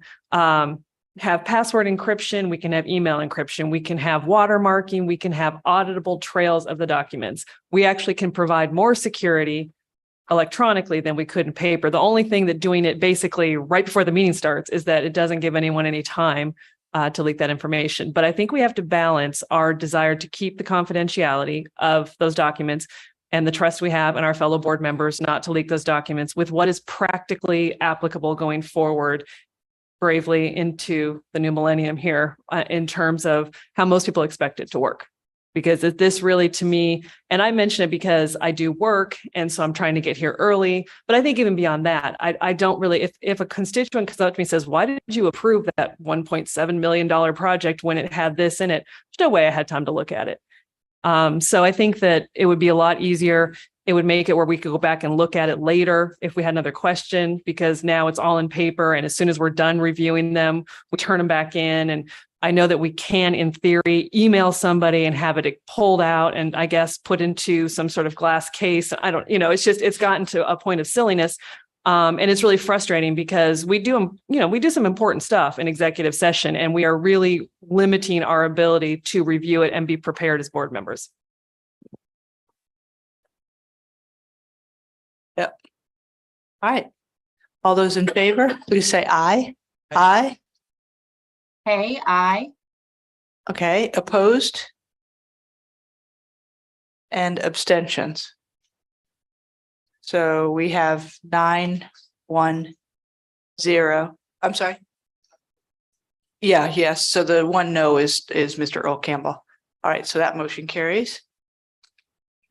have password encryption, we can have email encryption, we can have watermarking, we can have auditable trails of the documents. We actually can provide more security electronically than we could in paper. The only thing that doing it basically right before the meeting starts is that it doesn't give anyone any time to leak that information. But I think we have to balance our desire to keep the confidentiality of those documents and the trust we have in our fellow board members not to leak those documents with what is practically applicable going forward bravely into the new millennium here in terms of how most people expect it to work. Because this really, to me, and I mention it because I do work, and so I'm trying to get here early. But I think even beyond that, I don't really, if a constituent comes up to me and says, why did you approve that $1.7 million project when it had this in it? There's no way I had time to look at it. So I think that it would be a lot easier. It would make it where we could go back and look at it later if we had another question, because now it's all in paper. And as soon as we're done reviewing them, we turn them back in. And I know that we can, in theory, email somebody and have it pulled out and I guess put into some sort of glass case. I don't, it's gotten to a point of silliness. And it's really frustrating because we do some important stuff in executive session and we are really limiting our ability to review it and be prepared as board members. Yep. All right. All those in favor, please say aye. Aye. Hey, I. Okay, opposed? And abstentions. So we have 9-1-0. I'm sorry. Yeah, yes. So the one no is Mr. Earl Campbell. All right, so that motion carries.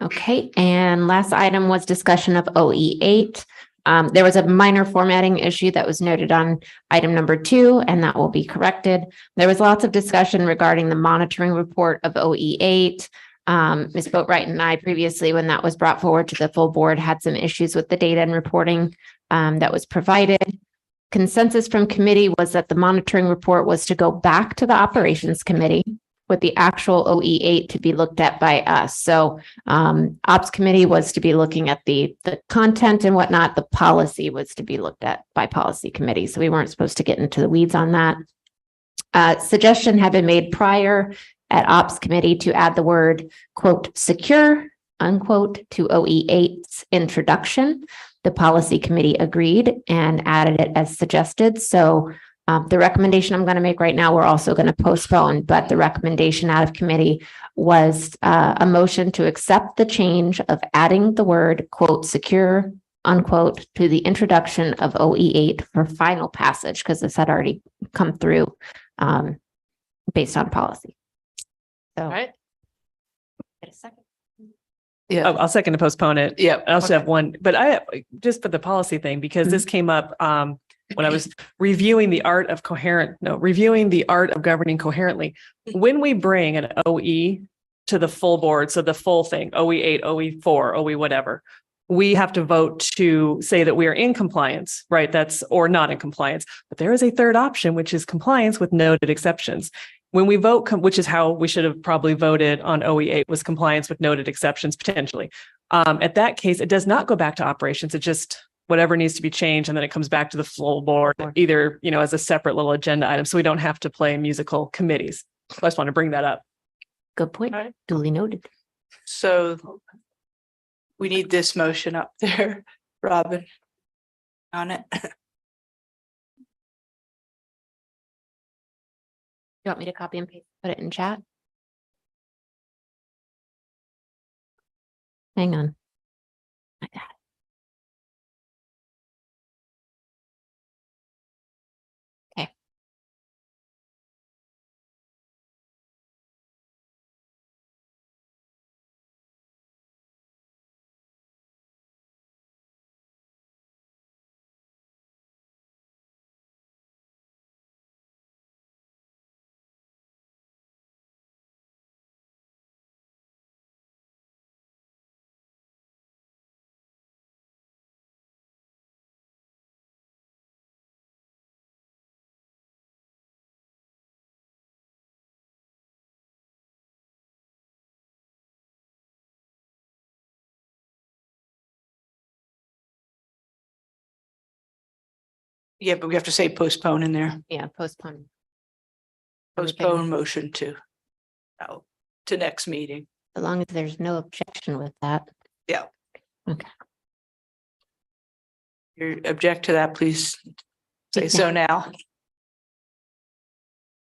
Okay, and last item was discussion of OE8. There was a minor formatting issue that was noted on item number 2, and that will be corrected. There was lots of discussion regarding the monitoring report of OE8. Ms. Boatwright and I previously, when that was brought forward to the full board, had some issues with the data and reporting that was provided. Consensus from committee was that the monitoring report was to go back to the operations committee with the actual OE8 to be looked at by us. So ops committee was to be looking at the content and whatnot. The policy was to be looked at by policy committee. So we weren't supposed to get into the weeds on that. Suggestion had been made prior at ops committee to add the word, quote, secure, unquote, to OE8's introduction. The policy committee agreed and added it as suggested. So the recommendation I'm going to make right now, we're also going to postpone, but the recommendation out of committee was a motion to accept the change of adding the word, quote, secure, unquote, to the introduction of OE8 for final passage, because this had already come through based on policy. So, All right. get a second. Yeah. I'll second to postpone it. Yeah. I also have one, but I just for the policy thing, because this came up when I was reviewing the art of governing coherently. When we bring an OE to the full board, so the full thing, OE8, OE4, OE whatever, we have to vote to say that we are in compliance, right? Or not in compliance. But there is a third option, which is compliance with noted exceptions. When we vote, which is how we should have probably voted on OE8, was compliance with noted exceptions potentially. At that case, it does not go back to operations. It just whatever needs to be changed, and then it comes back to the full board, either as a separate little agenda item, so we don't have to play musical committees. So I just want to bring that up. Good point. All right. Duly noted. So we need this motion up there, Robin, on it. You want me to copy and paste, put it in chat? Hang on. I got it. Yeah, but we have to say postpone in there. Yeah, postpone. Postpone motion to next meeting. As long as there's no objection with that. Yeah. Okay. You object to that, please say so now.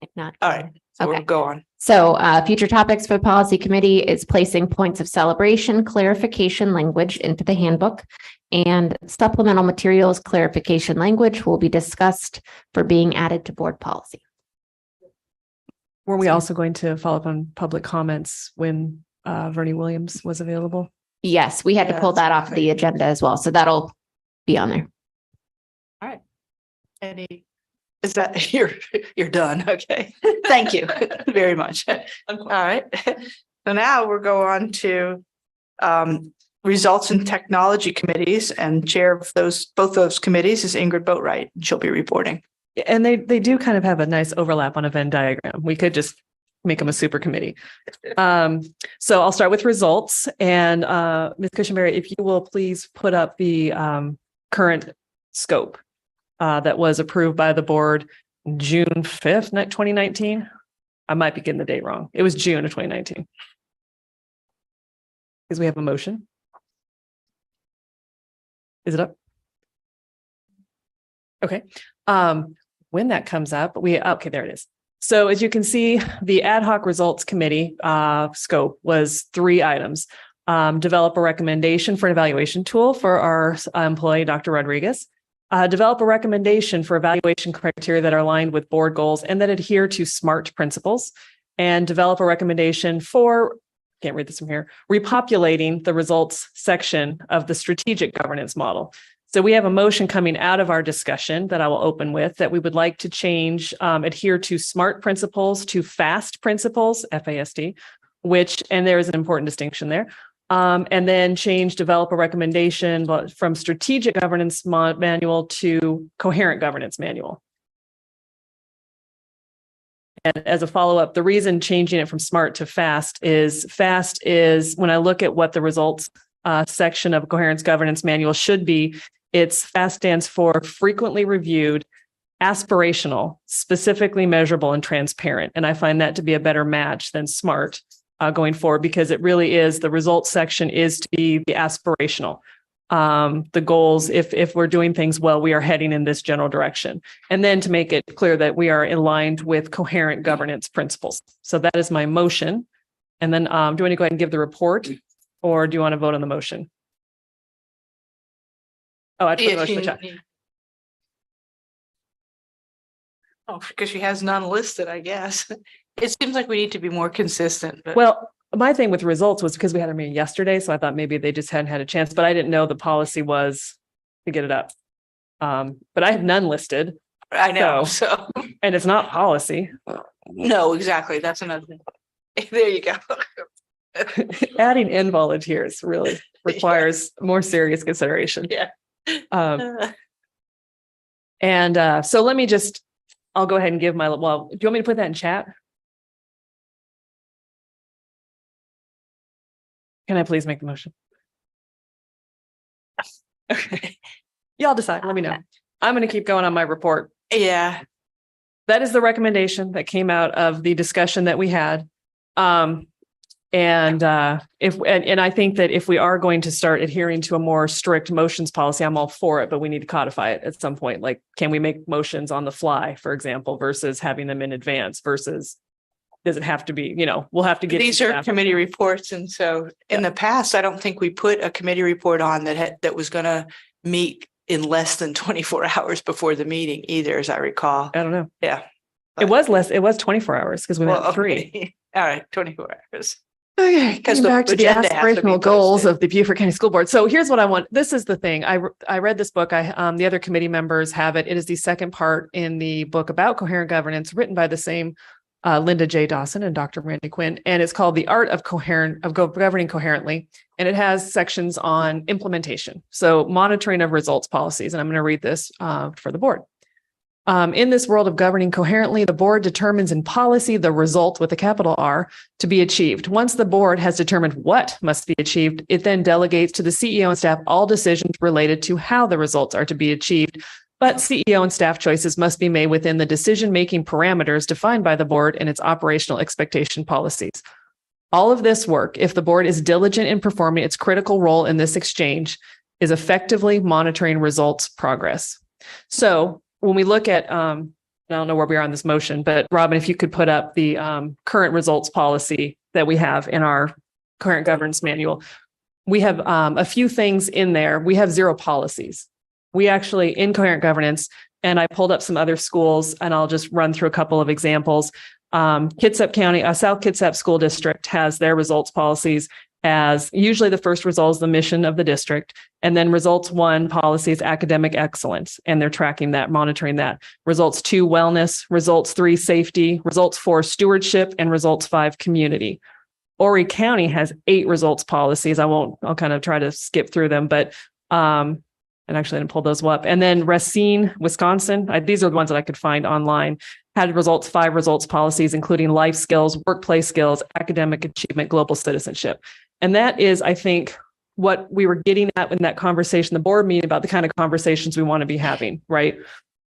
If not. All right, so we'll Okay. go on. So future topics for the policy committee is placing points of celebration clarification language into the handbook, and supplemental materials clarification language will be discussed for being added to board policy. Were we also going to follow up on public comments when Vernie Williams was available? Yes, we had to pull that off the agenda as well, so that'll be on there. All right. Any, is that, you're done, okay. Thank you very much. All right. So now we'll go on to results in technology committees, and chair of both those committees is Ingrid Boatwright. She'll be reporting. And they do kind of have a nice overlap on a Venn diagram. We could just make them a super committee. So I'll start with results, and Ms. Cushenberry, if you will please put up the current scope that was approved by the board June 5th, 2019. I might be getting the date wrong. It was June of 2019. Because we have a motion. Is it up? Okay. When that comes up, okay, there it is. So as you can see, the ad hoc results committee scope was 3 items. Develop a recommendation for an evaluation tool for our employee, Dr. Rodriguez. Develop a recommendation for evaluation criteria that are aligned with board goals and that adhere to SMART principles. And develop a recommendation for, can't read this from here, repopulating the results section of the strategic governance model. So we have a motion coming out of our discussion that I will open with that we would like to change, adhere to SMART principles to FAST principles, FASD, and there is an important distinction there. And then change, develop a recommendation from strategic governance manual to coherent governance manual. And as a follow-up, the reason changing it from SMART to FAST is when I look at what the results section of coherence governance manual should be, FAST stands for frequently reviewed, aspirational, specifically measurable, and transparent. And I find that to be a better match than SMART going forward, because it really is, the results section is to be the aspirational. The goals, if we're doing things well, we are heading in this general direction. And then to make it clear that we are aligned with coherent governance principles. So that is my motion. And then do you want to go ahead and give the report, or do you want to vote on the motion? Oh, I put the motion in the chat. Oh, because she has none listed, I guess. It seems like we need to be more consistent. But Well, my thing with results was because we had a meeting yesterday, so I thought maybe they just hadn't had a chance, but I didn't know the policy was to get it up. But I have none listed. I know, so. And it's not policy. No, exactly. That's another thing. There you go. Adding in volunteers really requires more serious consideration. Yeah. So let me I'll go ahead and give do you want me to put that in chat? Can I please make the motion? Okay. Y'all decide, let me know. I'm going to keep going on my report. Yeah. That is the recommendation that came out of the discussion that we had. And I think that if we are going to start adhering to a more strict motions policy, I'm all for it, but we need to codify it at some point. Like, can we make motions on the fly, for example, versus having them in advance versus does it have to be, we'll have to get. These are committee reports. And so in the past, I don't think we put a committee report on that was going to meet in less than 24 hours before the meeting either, as I recall. I don't know. Yeah. It was 24 hours because we had 3. Okay. All right. 24 hours. Okay, because back to the aspirational goals of the Beaufort County School Board. So here's what I want. This is the thing. I read this book. The other committee members have it. It is the second part in the book about coherent governance, written by the same Linda J. Dawson and Dr. Randy Quinn, and it's called The Art of Governing Coherently, and it has sections on implementation. So monitoring of results policies, and I'm going to read this for the board. In this world of governing coherently, the board determines in policy the result with a capital R to be achieved. Once the board has determined what must be achieved, it then delegates to the CEO and staff all decisions related to how the results are to be achieved but CEO and staff choices must be made within the decision-making parameters defined by the board and its operational expectation policies. All of this work, if the board is diligent in performing its critical role in this exchange, is effectively monitoring results progress. So when we look at, I don't know where we are on this motion, but Robin, if you could put up the current results policy that we have in our current governance manual. We have a few things in there. We have 0 policies. We actually, in coherent governance, and I pulled up some other schools, and I'll just run through a couple of examples. Kitsap County, South Kitsap School District has their results policies as usually the first result is the mission of the district. And then results 1 policy is academic excellence. And they're tracking that, monitoring that. Results 2, wellness. Results 3, safety. Results 4, stewardship. And results 5, community. Horry County has 8 results policies. I'll kind of try to skip through them, but, and actually I didn't pull those up. And then Racine, Wisconsin, these are the ones that I could find online, had 5 results policies, including life skills, workplace skills, academic achievement, global citizenship. And that is, I think, what we were getting at in that conversation, the board meeting, about the kind of conversations we want to be having, right?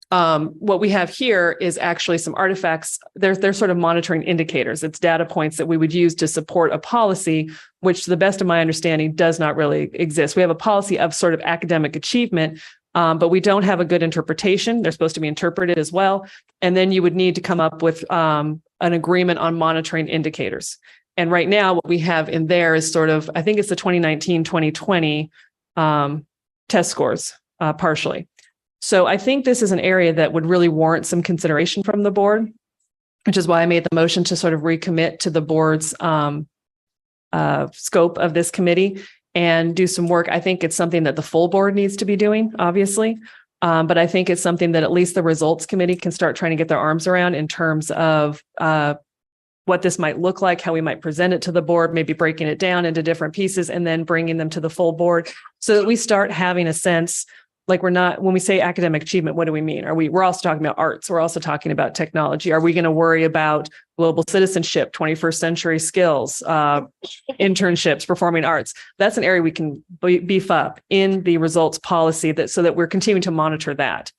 What we have here is actually some artifacts. They're sort of monitoring indicators. It's data points that we would use to support a policy, which to the best of my understanding does not really exist. We have a policy of sort of academic achievement, but we don't have a good interpretation. They're supposed to be interpreted as well. And then you would need to come up with an agreement on monitoring indicators. And right now, what we have in there is sort of, I think it's the 2019-2020 test scores, partially. So I think this is an area that would really warrant some consideration from the board, which is why I made the motion to sort of recommit to the board's scope of this committee and do some work. I think it's something that the full board needs to be doing, obviously. But I think it's something that at least the results committee can start trying to get their arms around in terms of what this might look like, how we might present it to the board, maybe breaking it down into different pieces and then bringing them to the full board so that we start having a sense, like we're not, when we say academic achievement, what do we mean? We're also talking about arts. We're also talking about technology. Are we going to worry about global citizenship, 21st century skills, internships, performing arts? That's an area we can beef up in the results policy so that we're continuing to monitor that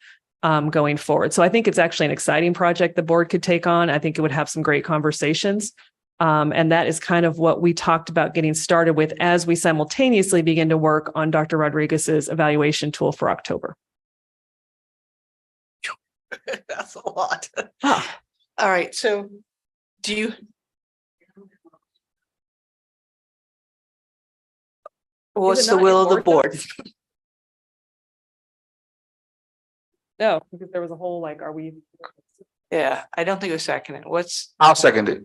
going forward. So I think it's actually an exciting project the board could take on. I think it would have some great conversations. And that is kind of what we talked about getting started with as we simultaneously begin to work on Dr. Rodriguez's evaluation tool for October. That's a lot. All right. So what's the will of the board? No, because there was a whole, are we? Yeah, I don't think it was seconded. I'll second it.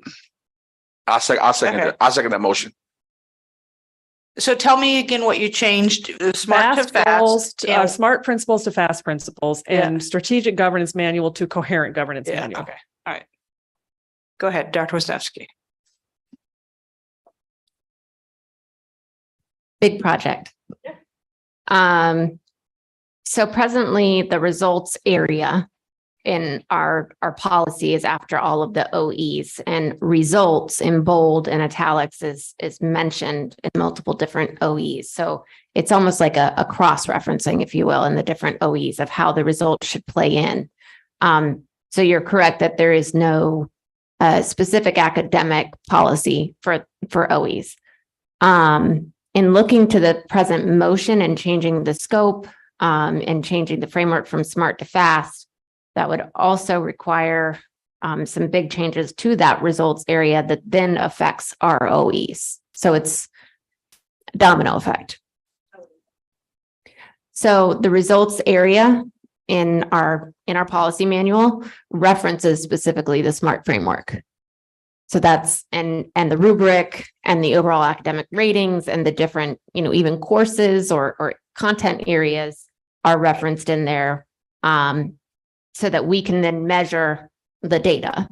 I'll second it. I'll second that motion. So tell me again what you changed. Smart to goals, fast. smart principles to fast principles, and strategic governance manual to coherent governance manual. Okay. All right. Go ahead, Dr. Wisniewski. Big project. So presently the results area in our policy is after all of the OEs, and results in bold and italics is mentioned in multiple different OEs. So it's almost like a cross-referencing, if you will, in the different OEs of how the results should play in. So you're correct that there is no specific academic policy for OEs. In looking to the present motion and changing the scope and changing the framework from smart to fast, that would also require some big changes to that results area that then affects our OEs. So it's a domino effect. So the results area in our policy manual references specifically the SMART framework. So that's and the rubric and the overall academic ratings and the different, even courses or content areas are referenced in there. So that we can then measure the data.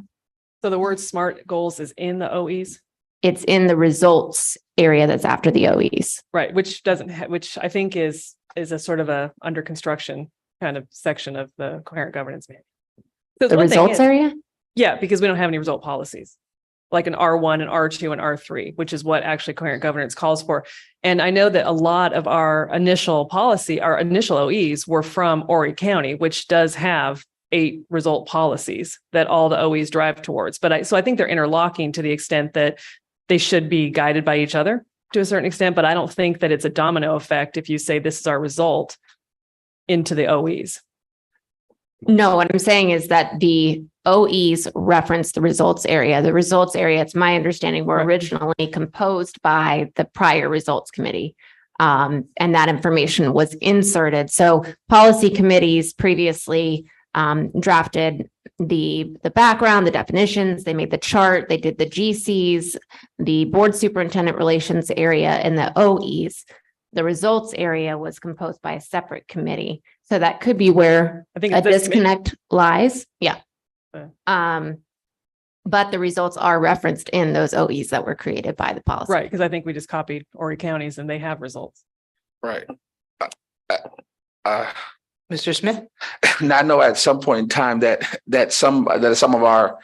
So the word SMART goals is in the OEs? It's in the results area that's after the OEs. Right, which I think is a sort of a under construction kind of section of the coherent governance manual. The results area? Yeah, because we don't have any result policies. like an R1 and R2 and R3, which is what actually coherent governance calls for. And I know that a lot of our initial policy, our initial OEs were from Horry County, which does have 8 result policies that all the OEs drive towards. But I think they're interlocking to the extent that they should be guided by each other to a certain extent, but I don't think that it's a domino effect if you say this is our result into the OEs. No, what I'm saying is that the OEs reference the results area. The results area, it's my understanding, were originally composed by the prior results committee. And that information was inserted. So policy committees previously drafted the background, the definitions, they made the chart, they did the GCs, the board superintendent relations area, and the OEs. The results area was composed by a separate committee. So that could be where I think a disconnect lies. Yeah. But the results are referenced in those OEs that were created by the policy. Right, because I think we just copied Horry counties and they have results. Right. Mr. Smith? And I know at some point in time that some of our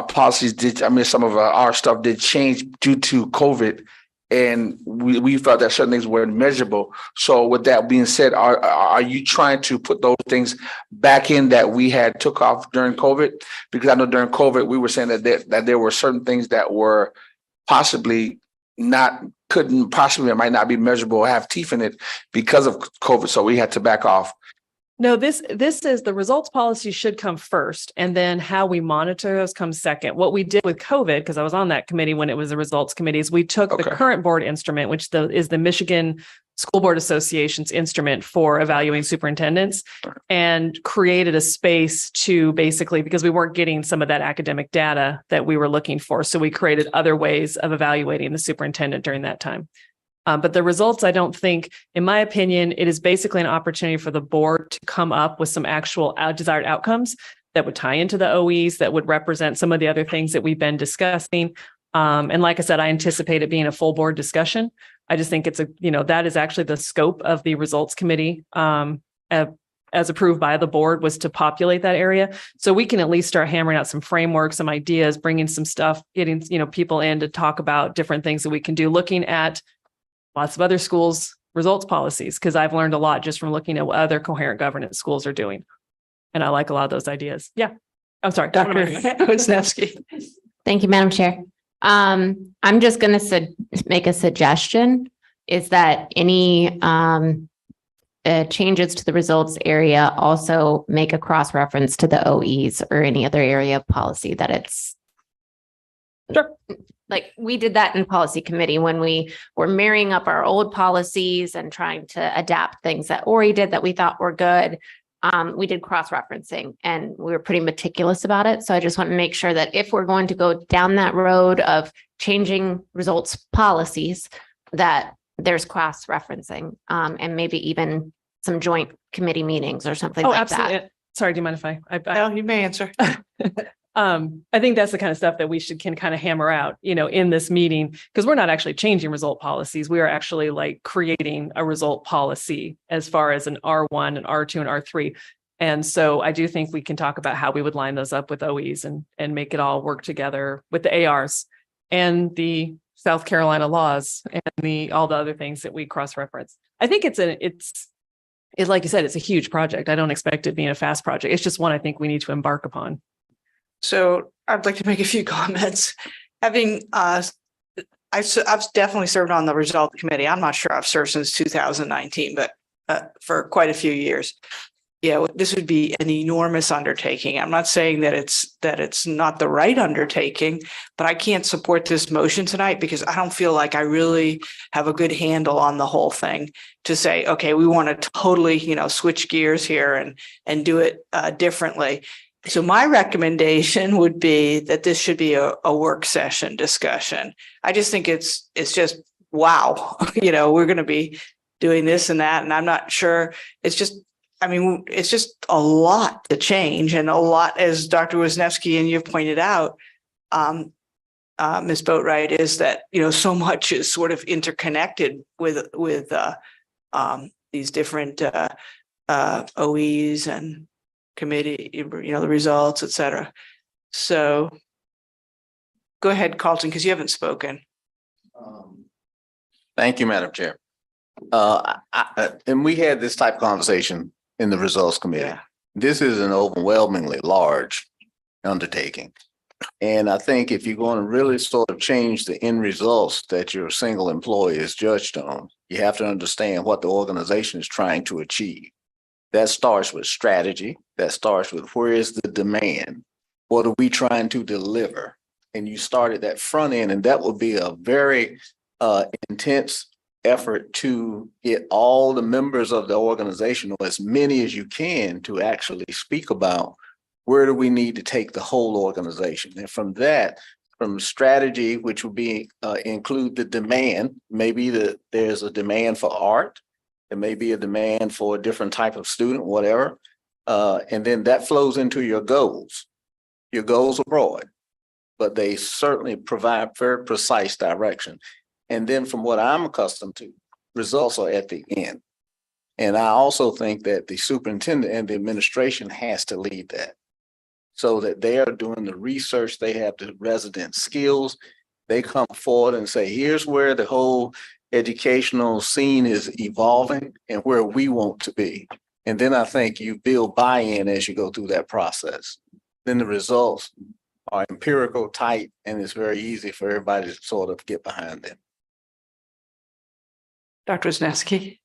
policies did, I mean, some of our stuff did change due to COVID. And we felt that certain things weren't measurable. So with that being said, are you trying to put those things back in that we had took off during COVID? Because I know during COVID, we were saying that there were certain things that were possibly might not be measurable or have teeth in it because of COVID. So we had to back off. No, this is the results policy should come first, and then how we monitor those comes second. What we did with COVID, because I was on that committee when it was the results committee, is we took the current board instrument, which is the Michigan School Board Association's instrument for evaluating superintendents, and created a space to basically, because we weren't getting some of that academic data that we were looking for. So we created other ways of evaluating the superintendent during that time. But the results, I don't think, in my opinion, it is basically an opportunity for the board to come up with some actual desired outcomes that would tie into the OEs, that would represent some of the other things that we've been discussing. And like I said, I anticipate it being a full board discussion. I just think that is actually the scope of the results committee as approved by the board, was to populate that area. So we can at least start hammering out some frameworks, some ideas, bringing some stuff, getting people in to talk about different things that we can do, looking at lots of other schools' results policies, because I've learned a lot just from looking at what other coherent governance schools are doing. And I like a lot of those ideas. Yeah. I'm sorry, Dr. Wisniewski. Thank you, Madam Chair. I'm just going to make a suggestion, is that any changes to the results area also make a cross-reference to the OEs or any other area of policy that it's. Sure. Like we did that in policy committee when we were marrying up our old policies and trying to adapt things that Horry did that we thought were good. We did cross-referencing and we were pretty meticulous about it. So I just want to make sure that if we're going to go down that road of changing results policies, that there's cross-referencing and maybe even some joint committee meetings or something like absolutely. that. Sorry, do you mind if No, you may answer. I think that's the kind of stuff that we can kind of hammer out, in this meeting, because we're not actually changing result policies. We are actually like creating a result policy as far as an R1 and R2 and R3. And so I do think we can talk about how we would line those up with OEs and make it all work together with the ARs and the South Carolina laws and all the other things that we cross-reference. I think it's like you said, it's a huge project. I don't expect it being a fast project. It's just one I think we need to embark upon. So I'd like to make a few comments. Having, I've definitely served on the result committee. I'm not sure I've served since 2019, but for quite a few years. Yeah, this would be an enormous undertaking. I'm not saying that it's not the right undertaking, but I can't support this motion tonight because I don't feel like I really have a good handle on the whole thing to say, okay, we want to totally, switch gears here and do it differently. So my recommendation would be that this should be a work session discussion. I just think it's just, wow, we're going to be doing this and that. And I'm not sure. It's just a lot to change and a lot, as Dr. Wisniewski and you've pointed out, Ms. Boatwright, is that, so much is sort of interconnected with these different OEs and committee, the results, et cetera. So Go ahead, Carlton, because you haven't spoken. Thank you, Madam Chair. And we had this type of conversation in the results committee. Yeah. This is an overwhelmingly large undertaking. And I think if you're going to really sort of change the end results that your single employee is judged on, you have to understand what the organization is trying to achieve. That starts with strategy. That starts with where is the demand? What are we trying to deliver? And you start at that front end, and that will be a very intense effort to get all the members of the organization, or as many as you can, to actually speak about where do we need to take the whole organization. And from that, from strategy, which will be include the demand, maybe there's a demand for art, there may be a demand for a different type of student, whatever. And then that flows into your goals. Your goals are broad, but they certainly provide very precise direction. And then from what I'm accustomed to, results are at the end. And I also think that the superintendent and the administration has to lead that, so that they are doing the research, they have the resident skills, they come forward and say, here's where the whole educational scene is evolving and where we want to be. And then I think you build buy-in as you go through that process. Then the results are empirical, tight, and it's very easy for everybody to sort of get behind them. Dr. Wisniewski.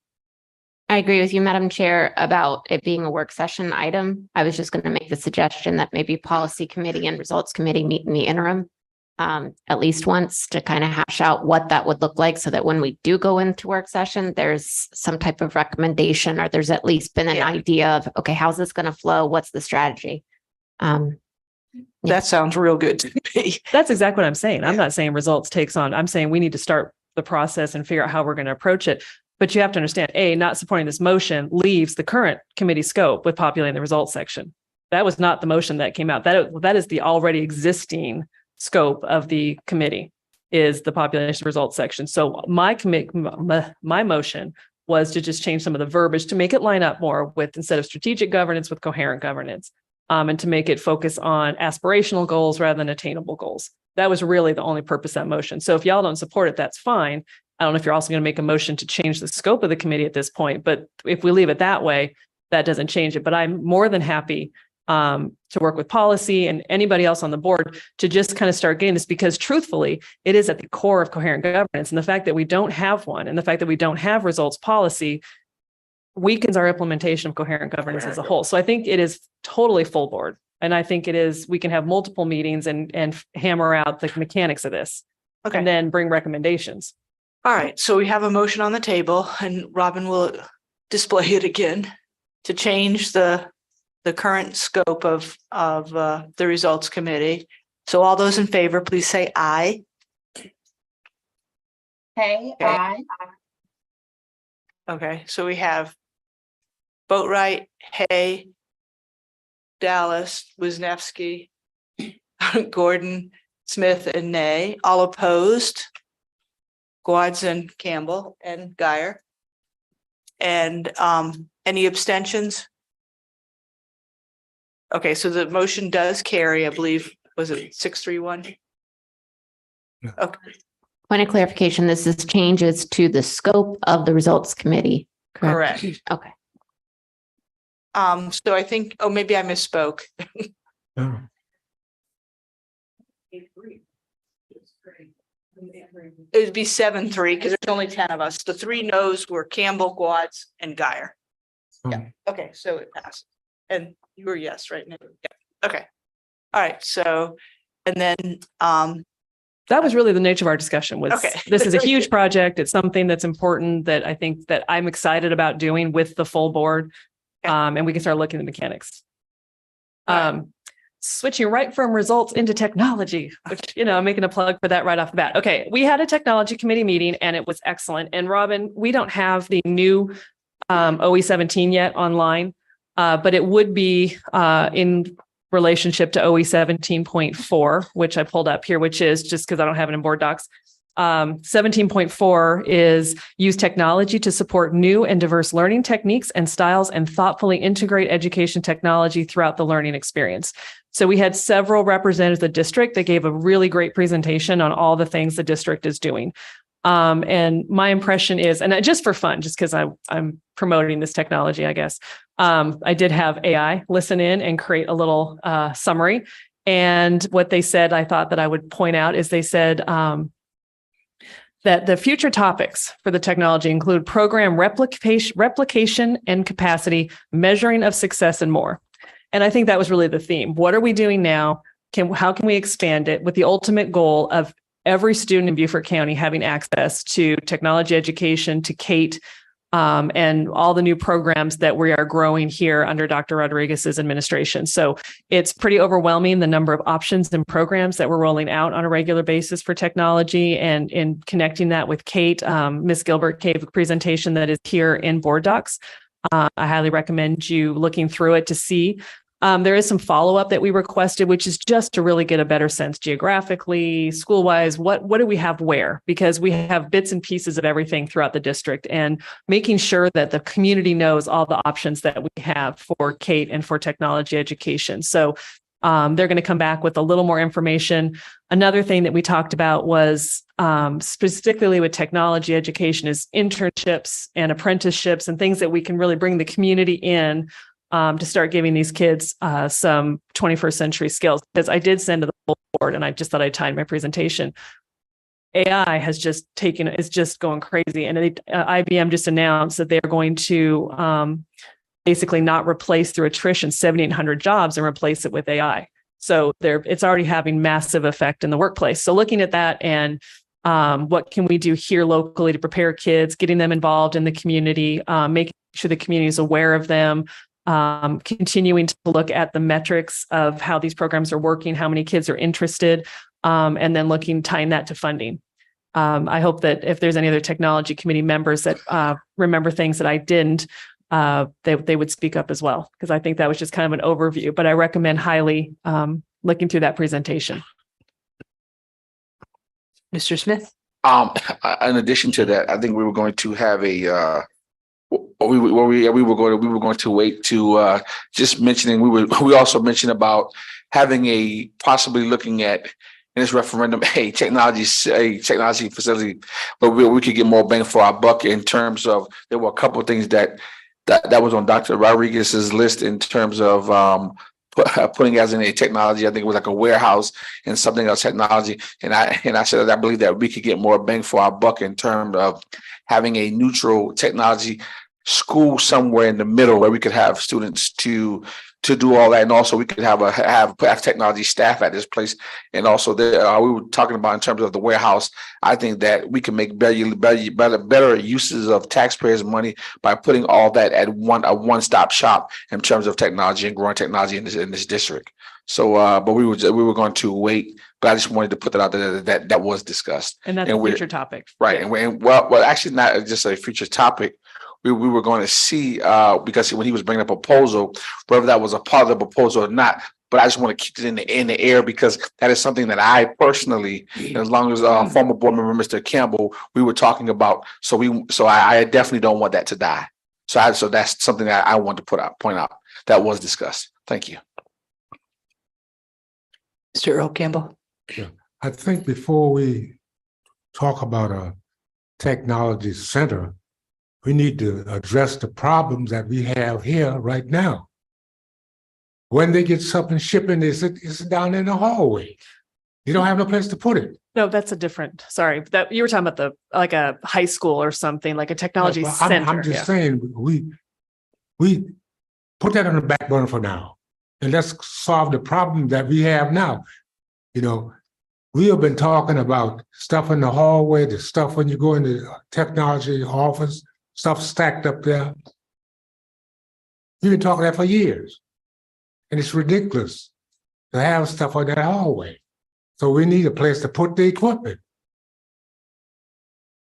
I agree with you, Madam Chair, about it being a work session item. I was just going to make the suggestion that maybe policy committee and results committee meet in the interim at least once to kind of hash out what that would look like, so that when we do go into work session, there's some type of recommendation, or there's at least been an idea of, okay, how's this going to flow? What's the strategy? That sounds real good to me. That's exactly what I'm saying. I'm not saying results takes on, I'm saying we need to start the process and figure out how we're going to approach it. But you have to understand, not supporting this motion leaves the current committee scope with populating the results section. That was not the motion that came out. That is the already existing scope of the committee, is the population results section. So my motion was to just change some of the verbiage to make it line up more with, instead of strategic governance, with coherent governance, and to make it focus on aspirational goals rather than attainable goals. That was really the only purpose of that motion. So if y'all don't support it, that's fine. I don't know if you're also going to make a motion to change the scope of the committee at this point, but if we leave it that way, that doesn't change it. But I'm more than happy to work with policy and anybody else on the board to just kind of start getting this, because truthfully, it is at the core of coherent governance. And the fact that we don't have one, and the fact that we don't have results policy, weakens our implementation of coherent governance as a whole. So I think it is totally full board. And I think it is, we can have multiple meetings and hammer out the mechanics of this. Okay. And then bring recommendations. All right. So we have a motion on the table, and Robin will display it again to change the current scope of the results committee. So all those in favor, please say aye. Hey, aye. Okay. So we have Boatright, Hay, Dallas, Wisniewski, Gordon, Smith, and Nay. All opposed, Gwadz and Campbell and Guyer. And any abstentions? Okay, so the motion does carry, I believe, was it 6-3-1? Okay. Point of clarification, this is changes to the scope of the results committee, correct? Okay. So I think, maybe I misspoke. Oh. It would be 7-3 because there's only 10 of us. The 3 no's were Campbell, Gwadz, and Guyer. Yeah. Okay, so it passed. And you were yes, right? Yeah. Okay. All right. So, and then that was really the nature of our discussion. Was okay. This is a huge project. It's something that's important that I think that I'm excited about doing with the full board. And we can start looking at the mechanics. Switching right from results into technology, which, I'm making a plug for that right off the bat. Okay. We had a technology committee meeting and it was excellent. And Robin, we don't have the new OE17 yet online, but it would be in relationship to OE 17.4, which I pulled up here, which is just because I don't have it in board docs. 17.4 is use technology to support new and diverse learning techniques and styles and thoughtfully integrate education technology throughout the learning experience. So we had several representatives of the district that gave a really great presentation on all the things the district is doing. And my impression is, and just for fun, just because I'm promoting this technology, I guess, I did have AI listen in and create a little summary. And what they said, I thought that I would point out is they said that the future topics for the technology include program replication and capacity, measuring of success, and more. And I think that was really the theme. What are we doing now? How can we expand it with the ultimate goal of every student in Beaufort County having access to technology education, to Kate, and all the new programs that we are growing here under Dr. Rodriguez's administration. So it's pretty overwhelming, the number of options and programs that we're rolling out on a regular basis for technology, and in connecting that with Kate. Ms. Gilbert gave a presentation that is here in board docs. I highly recommend you looking through it to see. There is some follow-up that we requested, which is just to really get a better sense geographically, school-wise, what do we have where? Because we have bits and pieces of everything throughout the district, and making sure that the community knows all the options that we have for Kate and for technology education. So they're going to come back with a little more information. Another thing that we talked about was specifically with technology education is internships and apprenticeships and things that we can really bring the community in to start giving these kids some 21st century skills. Because I did send to the full board, and I just thought I'd tie in my presentation. AI has just is just going crazy. And IBM just announced that they're going to basically not replace through attrition 7,800 jobs and replace it with AI. So it's already having massive effect in the workplace. So looking at that and what can we do here locally to prepare kids, getting them involved in the community, making sure the community is aware of them, continuing to look at the metrics of how these programs are working, how many kids are interested, and then tying that to funding. I hope that if there's any other technology committee members that remember things that I didn't, they would speak up as well, because I think that was just kind of an overview, but I recommend highly looking through that presentation. Mr. Smith? In addition to that, I think we were going to have we were going to wait to just mentioning, we also mentioned about having possibly looking at in this referendum a technology facility, but we could get more bang for our buck in terms of, there were a couple of things that was on Dr. Rodriguez's list in terms of putting as in a technology. I think it was like a warehouse and something else technology. And I said that I believe that we could get more bang for our buck in terms of having a neutral technology school somewhere in the middle where we could have students to do all that, and also we could have technology staff at this place. And also we were talking about in terms of the warehouse, I think that we can make better uses of taxpayers' money by putting all that at a one-stop shop in terms of technology and growing technology in this district. So, but we were going to wait, but I just wanted to put that out there that was discussed. And that's a future topic. Right. And well, actually not just a future topic. We were going to see, because when he was bringing up a proposal, whether that was a part of the proposal or not, but I just want to keep it in the air, because that is something that I personally, as long as former board member, Mr. Campbell, we were talking about. So I definitely don't want that to die. So that's something that I want to point out that was discussed. Thank you. Mr. Earl Campbell. Yeah. I think before we talk about a technology center, we need to address the problems that we have here right now. When they get something shipping, it's down in the hallway. You don't have no place to put it. No, that's a different, sorry, that you were talking about like a high school or something, like a technology center. I'm just saying, we put that on the back burner for now, and let's solve the problem that we have now. You know, we have been talking about stuff in the hallway, the stuff when you go in the technology office, stuff stacked up there. We've been talking that for years. And it's ridiculous to have stuff in that hallway. So we need a place to put the equipment.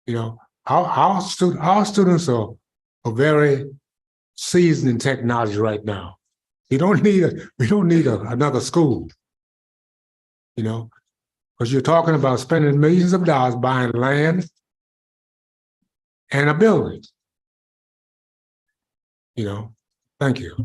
You know, our students are very seasoned in technology right now. We don't need another school. You know, because you're talking about spending millions of dollars buying land and a building. You know, thank you.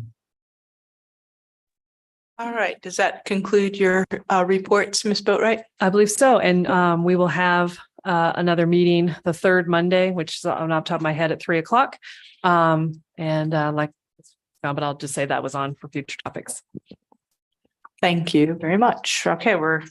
All right. Does that conclude your reports, Ms. Boatright? I believe so. And we will have another meeting the third Monday, which is on the top of my head at 3:00. But I'll just say that was on for future topics. Thank you very much. Okay, we're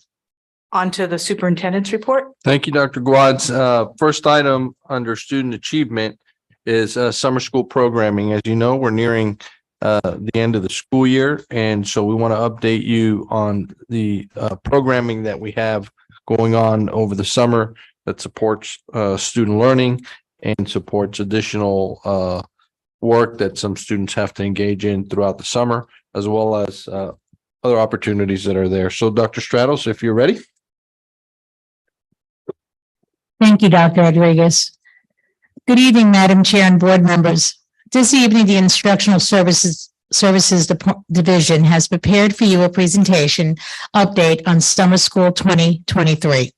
on to the superintendent's report. Thank you, Dr. Guads. First item under student achievement is summer school programming. As you know, we're nearing the end of the school year. And so we want to update you on the programming that we have going on over the summer that supports student learning and supports additional work that some students have to engage in throughout the summer, as well as other opportunities that are there. So Dr. Stratos, if you're ready. Thank you, Dr. Rodriguez. Good evening, Madam Chair and board members. This evening, the Instructional Services Division has prepared for you a presentation update on Summer School 2023.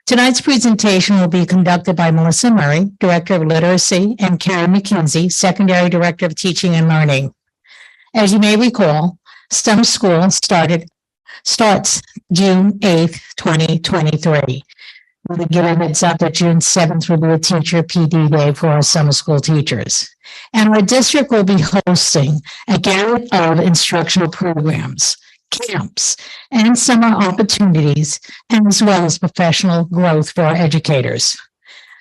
Tonight's presentation will be conducted by Melissa Murray, Director of Literacy, and Karen McKenzie, Secondary Director of Teaching and Learning. As you may recall, Summer School starts June 8th, 2023. We'll give a heads up that June 7th will be a teacher PD day for our summer school teachers. And our district will be hosting a gamut of instructional programs, camps, and summer opportunities, and as well as professional growth for our educators.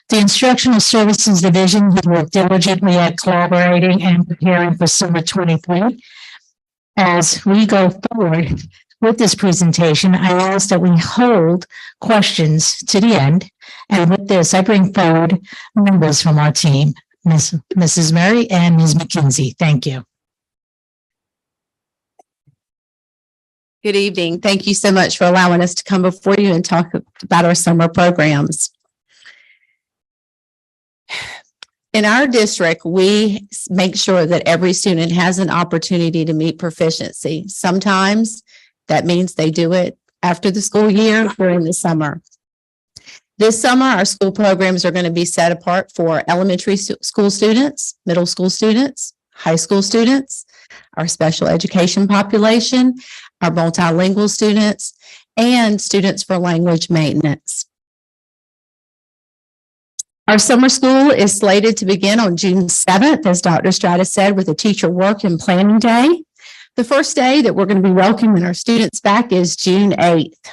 The Instructional Services Division has worked diligently at collaborating and preparing for summer 23. As we go forward with this presentation, I ask that we hold questions to the end. And with this, I bring forward members from our team, Mrs. Murray and Ms. McKenzie. Thank you. Good evening. Thank you so much for allowing us to come before you and talk about our summer programs. In our district, we make sure that every student has an opportunity to meet proficiency. Sometimes that means they do it after the school year during the summer. This summer, our school programs are going to be set apart for elementary school students, middle school students, high school students, our special education population, our multilingual students, and students for language maintenance. Our summer school is slated to begin on June 7th, as Dr. Stratus said, with a teacher work and planning day. The first day that we're going to be welcoming our students back is June 8th.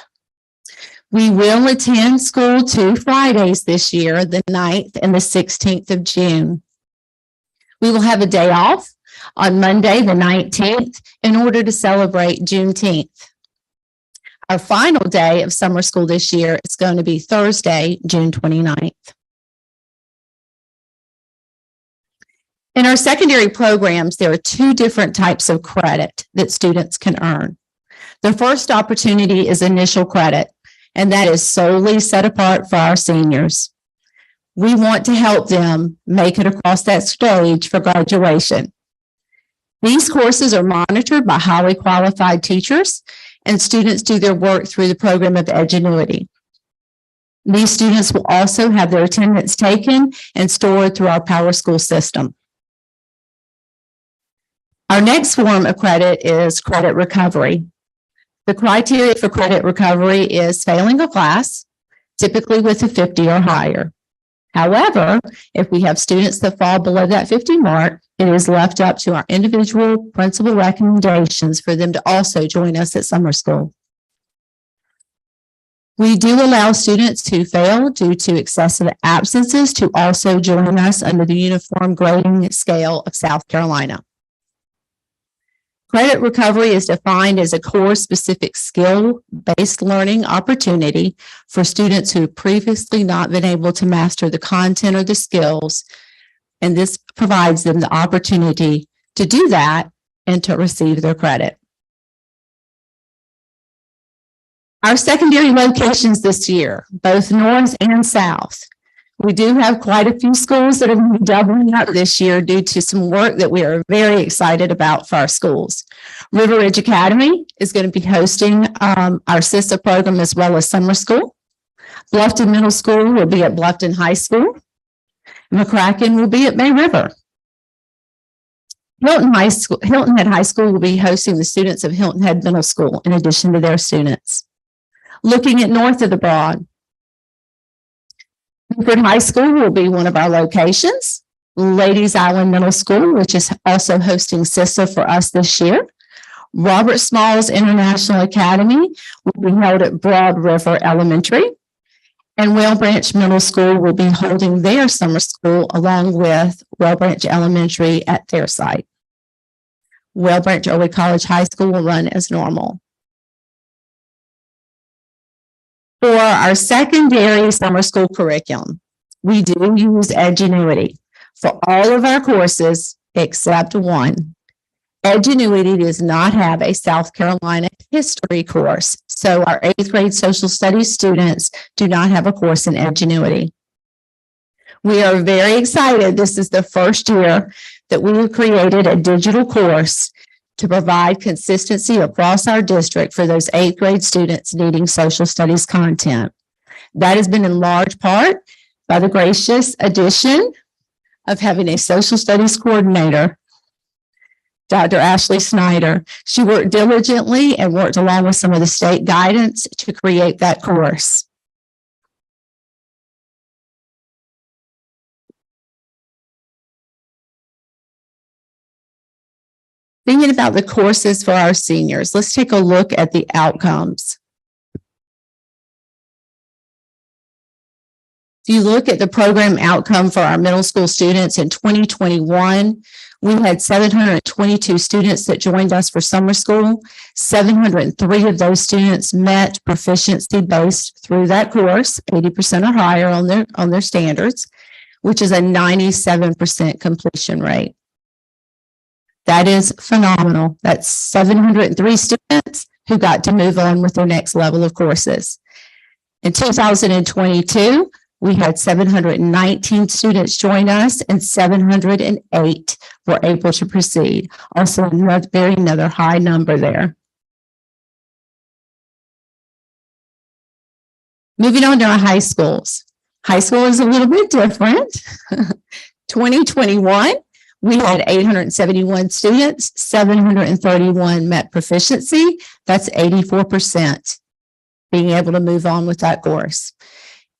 We will attend school 2 Fridays this year, the 9th and the 16th of June. We will have a day off on Monday, the 19th, in order to celebrate Juneteenth. Our final day of summer school this year is going to be Thursday, June 29th. In our secondary programs, there are 2 different types of credit that students can earn. The first opportunity is initial credit, and that is solely set apart for our seniors. We want to help them make it across that stage for graduation. These courses are monitored by highly qualified teachers, and students do their work through the program of Edgenuity. These students will also have their attendance taken and stored through our Power School system. Our next form of credit is credit recovery. The criteria for credit recovery is failing a class, typically with a 50 or higher. However, if we have students that fall below that 50 mark, it is left up to our individual principal recommendations for them to also join us at summer school. We do allow students who fail due to excessive absences to also join us under the uniform grading scale of South Carolina. Credit recovery is defined as a course-specific skill-based learning opportunity for students who have previously not been able to master the content or the skills, and this provides them the opportunity to do that and to receive their credit. Our secondary locations this year, both north and south. We do have quite a few schools that are going to be doubling up this year due to some work that we are very excited about for our schools. River Ridge Academy is going to be hosting our SISA program as well as summer school. Bluffton Middle School will be at Bluffton High School. McCracken will be at May River. Hilton Head High School will be hosting the students of Hilton Head Middle School in addition to their students. Looking at north of the Broad, Beaufort High School will be one of our locations. Ladies Island Middle School, which is also hosting CISA for us this year. Robert Smalls International Academy will be held at Broad River Elementary. And Whale Branch Middle School will be holding their summer school along with Whale Branch Elementary at their site. Whale Branch Early College High School will run as normal. For our secondary summer school curriculum, we do use Edgenuity for all of our courses except one. Edgenuity does not have a South Carolina history course, so our 8th grade social studies students do not have a course in Edgenuity. We are very excited. This is the first year that we have created a digital course to provide consistency across our district for those 8th grade students needing social studies content. That has been in large part by the gracious addition of having a social studies coordinator, Dr. Ashley Snyder. She worked diligently and worked along with some of the state guidance to create that course. Thinking about the courses for our seniors, let's take a look at the outcomes. If you look at the program outcome for our middle school students in 2021, we had 722 students that joined us for summer school. 703 of those students met proficiency based through that course, 80% or higher on their standards, which is a 97% completion rate. That is phenomenal. That's 703 students who got to move on with their next level of courses. In 2022, we had 719 students join us and 708 were able to proceed. Also another high number there. Moving on to our high schools. High school is a little bit different. 2021, we had 871 students, 731 met proficiency. That's 84%, being able to move on with that course.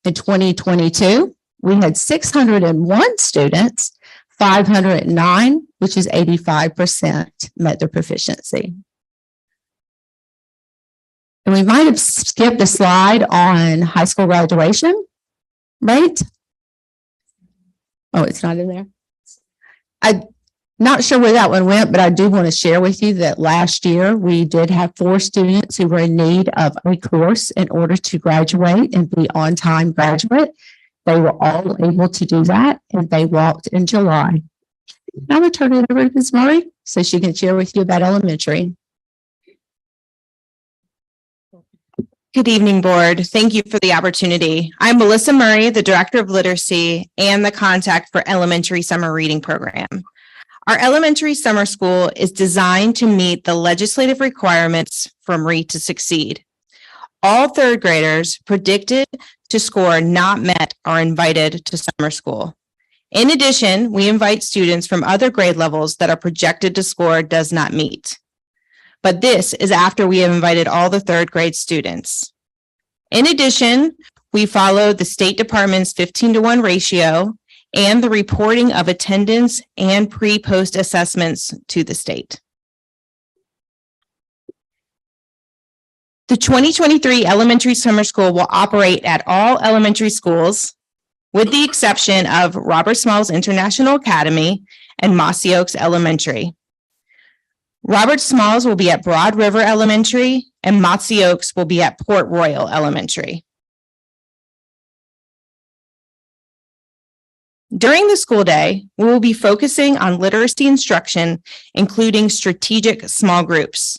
In 2022, we had 601 students, 509, which is 85%, met their proficiency. And we might have skipped a slide on high school graduation rate. Oh, it's not in there. I'm not sure where that one went, but I do want to share with you that last year we did have 4 students who were in need of a course in order to graduate and be on-time graduate. They were all able to do that, and they walked in July. Now I turn it over to Ms. Murray so she can share with you about elementary. Good evening, board. Thank you for the opportunity. I'm Melissa Murray, the Director of Literacy and the contact for Elementary Summer Reading Program. Our elementary summer school is designed to meet the legislative requirements from Read to Succeed. All 3rd graders predicted to score not met are invited to summer school. In addition, we invite students from other grade levels that are projected to score does not meet. But this is after we have invited all the 3rd grade students. In addition, we follow the State Department's 15-to-1 ratio and the reporting of attendance and pre-post assessments to the state. The 2023 elementary summer school will operate at all elementary schools, with the exception of Robert Smalls International Academy and Mossy Oaks Elementary. Robert Smalls will be at Broad River Elementary and Mossy Oaks will be at Port Royal Elementary. During the school day, we will be focusing on literacy instruction, including strategic small groups.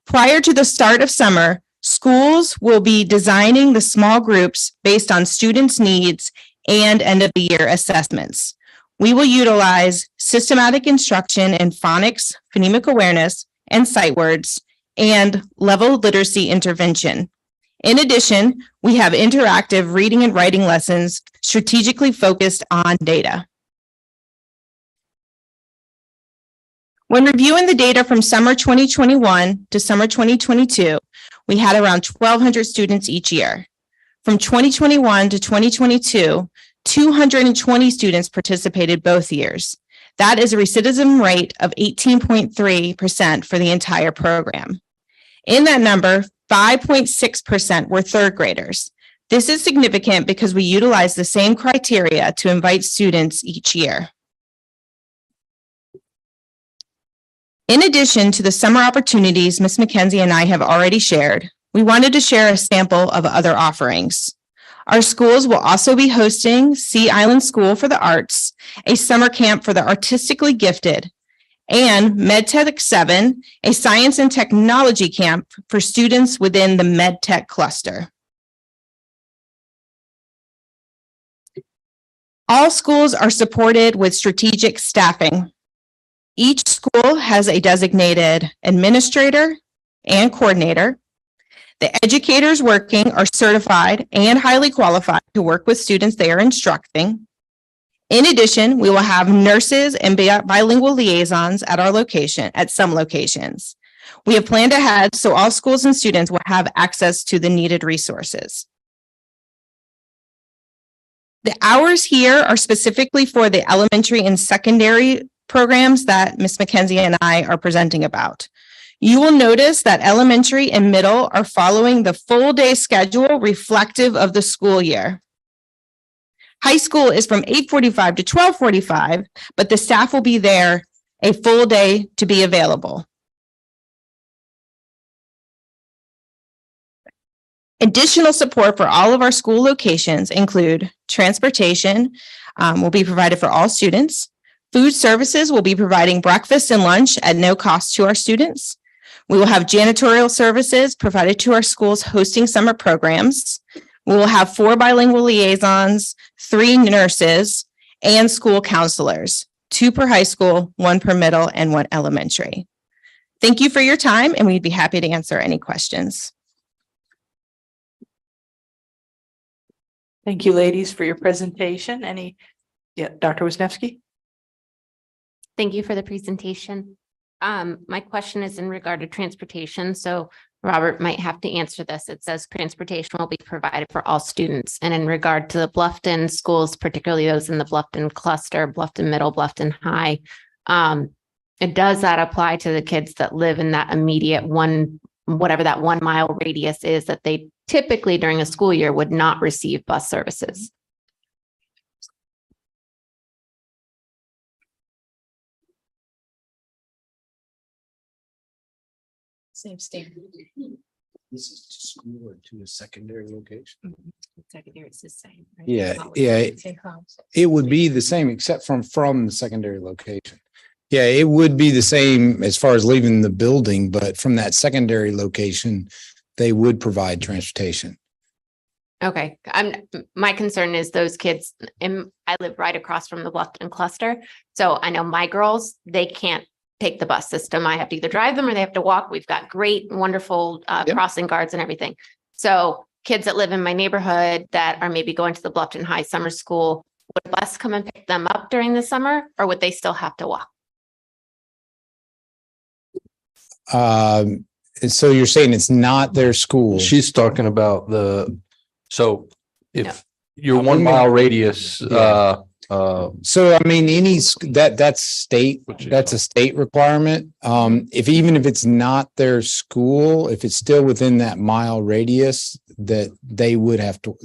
Prior to the start of summer, schools will be designing the small groups based on students' needs and end-of-the-year assessments. We will utilize systematic instruction in phonics, phonemic awareness, and sight words, and level literacy intervention. In addition, we have interactive reading and writing lessons strategically focused on data. When reviewing the data from summer 2021 to summer 2022, we had around 1,200 students each year. From 2021 to 2022, 220 students participated both years. That is a recidivism rate of 18.3% for the entire program. In that number, 5.6% were third graders. This is significant because we utilize the same criteria to invite students each year. In addition to the summer opportunities Ms. McKenzie and I have already shared, we wanted to share a sample of other offerings. Our schools will also be hosting Sea Island School for the Arts, a summer camp for the artistically gifted, and MedTech 7, a science and technology camp for students within the MedTech cluster. All schools are supported with strategic staffing. Each school has a designated administrator and coordinator. The educators working are certified and highly qualified to work with students they are instructing. In addition, we will have nurses and bilingual liaisons at some locations. We have planned ahead so all schools and students will have access to the needed resources. The hours here are specifically for the elementary and secondary programs that Ms. McKenzie and I are presenting about. You will notice that elementary and middle are following the full day schedule reflective of the school year. High school is from 8:45 to 12:45, but the staff will be there a full day to be available. Additional support for all of our school locations include transportation will be provided for all students. Food services will be providing breakfast and lunch at no cost to our students. We will have janitorial services provided to our schools hosting summer programs. We will have 4 bilingual liaisons, 3 nurses, and school counselors, 2 per high school, 1 per middle, and 1 elementary. Thank you for your time, and we'd be happy to answer any questions. Thank you, ladies, for your presentation. Dr. Wisniewski? Thank you for the presentation. My question is in regard to transportation. So Robert might have to answer this. It says transportation will be provided for all students. And in regard to the Bluffton schools, particularly those in the Bluffton cluster, Bluffton Middle, Bluffton High, does that apply to the kids that live in that immediate whatever that 1 mile radius is that they typically during a school year would not receive bus services? Same standard. This is to school or to a secondary location? Secondary, it's the same. right? Yeah, Policy, yeah. same policy. It would be the same except from the secondary location. Yeah, it would be the same as far as leaving the building, but from that secondary location, they would provide transportation. Okay, my concern is those kids, I live right across from the Bluffton cluster. So I know my girls, they can't take the bus system. I have to either drive them or they have to walk. We've got great, wonderful crossing guards and everything. So kids that live in my neighborhood that are maybe going to the Bluffton High summer school, would a bus come and pick them up during the summer or would they still have to walk? So you're saying it's not their school? She's talking about so if your 1 mile radius, so I mean, that's a state requirement. Even if it's not their school, if it's still within that mile radius that they would have to,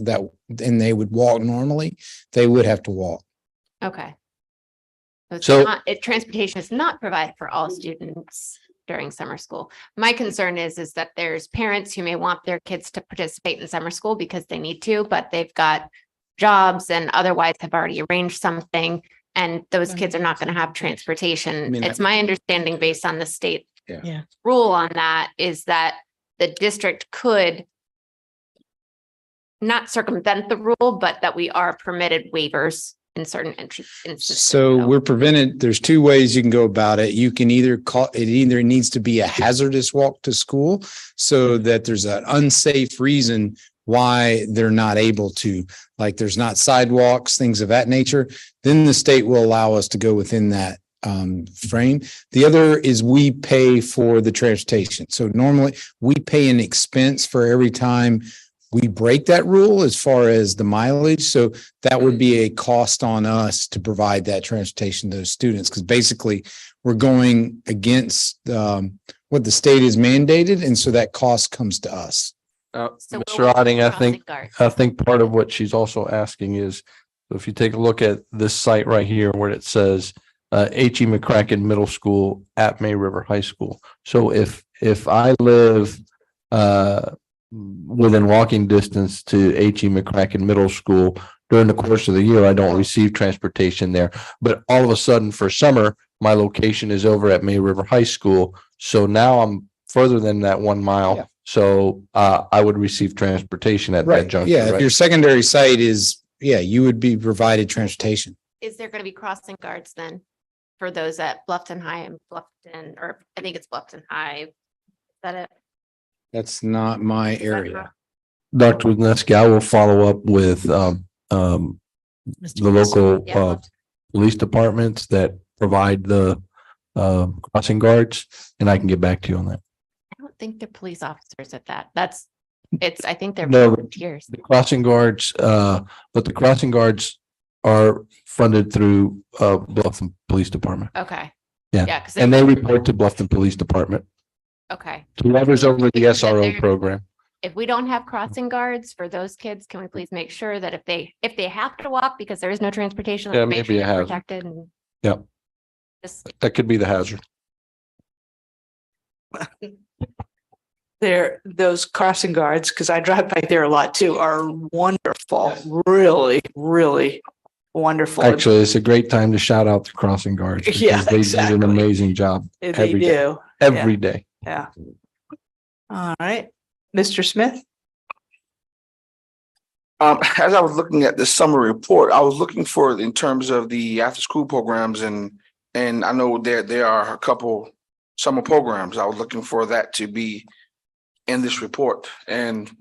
and they would walk normally, they would have to walk. Okay. So- Transportation is not provided for all students during summer school. My concern is that there's parents who may want their kids to participate in summer school because they need to, but they've got jobs and otherwise have already arranged something, and those kids are not going to have transportation. It's my understanding based on the state rule on that is that the district could not circumvent the rule, but that we are permitted waivers in certain instances. So we're prevented, there's 2 ways you can go about it. You can either it needs to be a hazardous walk to school so that there's an unsafe reason why they're not able to, like there's not sidewalks, things of that nature. Then the state will allow us to go within that frame. The other is we pay for the transportation. So normally we pay an expense for every time we break that rule as far as the mileage. So that would be a cost on us to provide that transportation to those students, because basically we're going against what the state is mandated. And so that cost comes to us. So Mr. Otting, I think part of what she's also asking is, if you take a look at this site right here where it says H.E. McCracken Middle School at May River High School. So if I live within walking distance to H.E. McCracken Middle School during the course of the year, I don't receive transportation there. But all of a sudden for summer, my location is over at May River High School. So now I'm further than that 1 mile. Yeah. So I would receive transportation at that junction. Yeah. If right? your secondary site is, you would be provided transportation. Is there going to be crossing guards then for those at Bluffton High and Bluffton, or I think it's Bluffton High? Is that it? That's not my area. Dr. Wisniewski, I will follow up with the local Yeah. police departments that provide the crossing guards, and I can get back to you on that. I don't think they're police officers at that. I think they're No, volunteers. the crossing guards, but the crossing guards are funded through Bluffton Police Department. Okay. Yeah, Yeah, 'cause and they report to Bluffton Police Department. Okay. Whoever's over the Because SRO they're- program. If we don't have crossing guards for those kids, can we please make sure that if they have to walk because there is no transportation, Yeah, let's make maybe sure a they're hazard. protected and Yep, just that could be the hazard. Those crossing guards, because I drive by there a lot too, are wonderful. Really, really wonderful. Actually, it's a great time to shout out the crossing guards. because Yeah, they do exactly. an amazing job. They every day. do. Every Yeah. day. Yeah. All right, Mr. Smith. As I was looking at the summary report, I was looking for in terms of the after school programs and I know there are a couple summer programs. I was looking for that to be in this report, and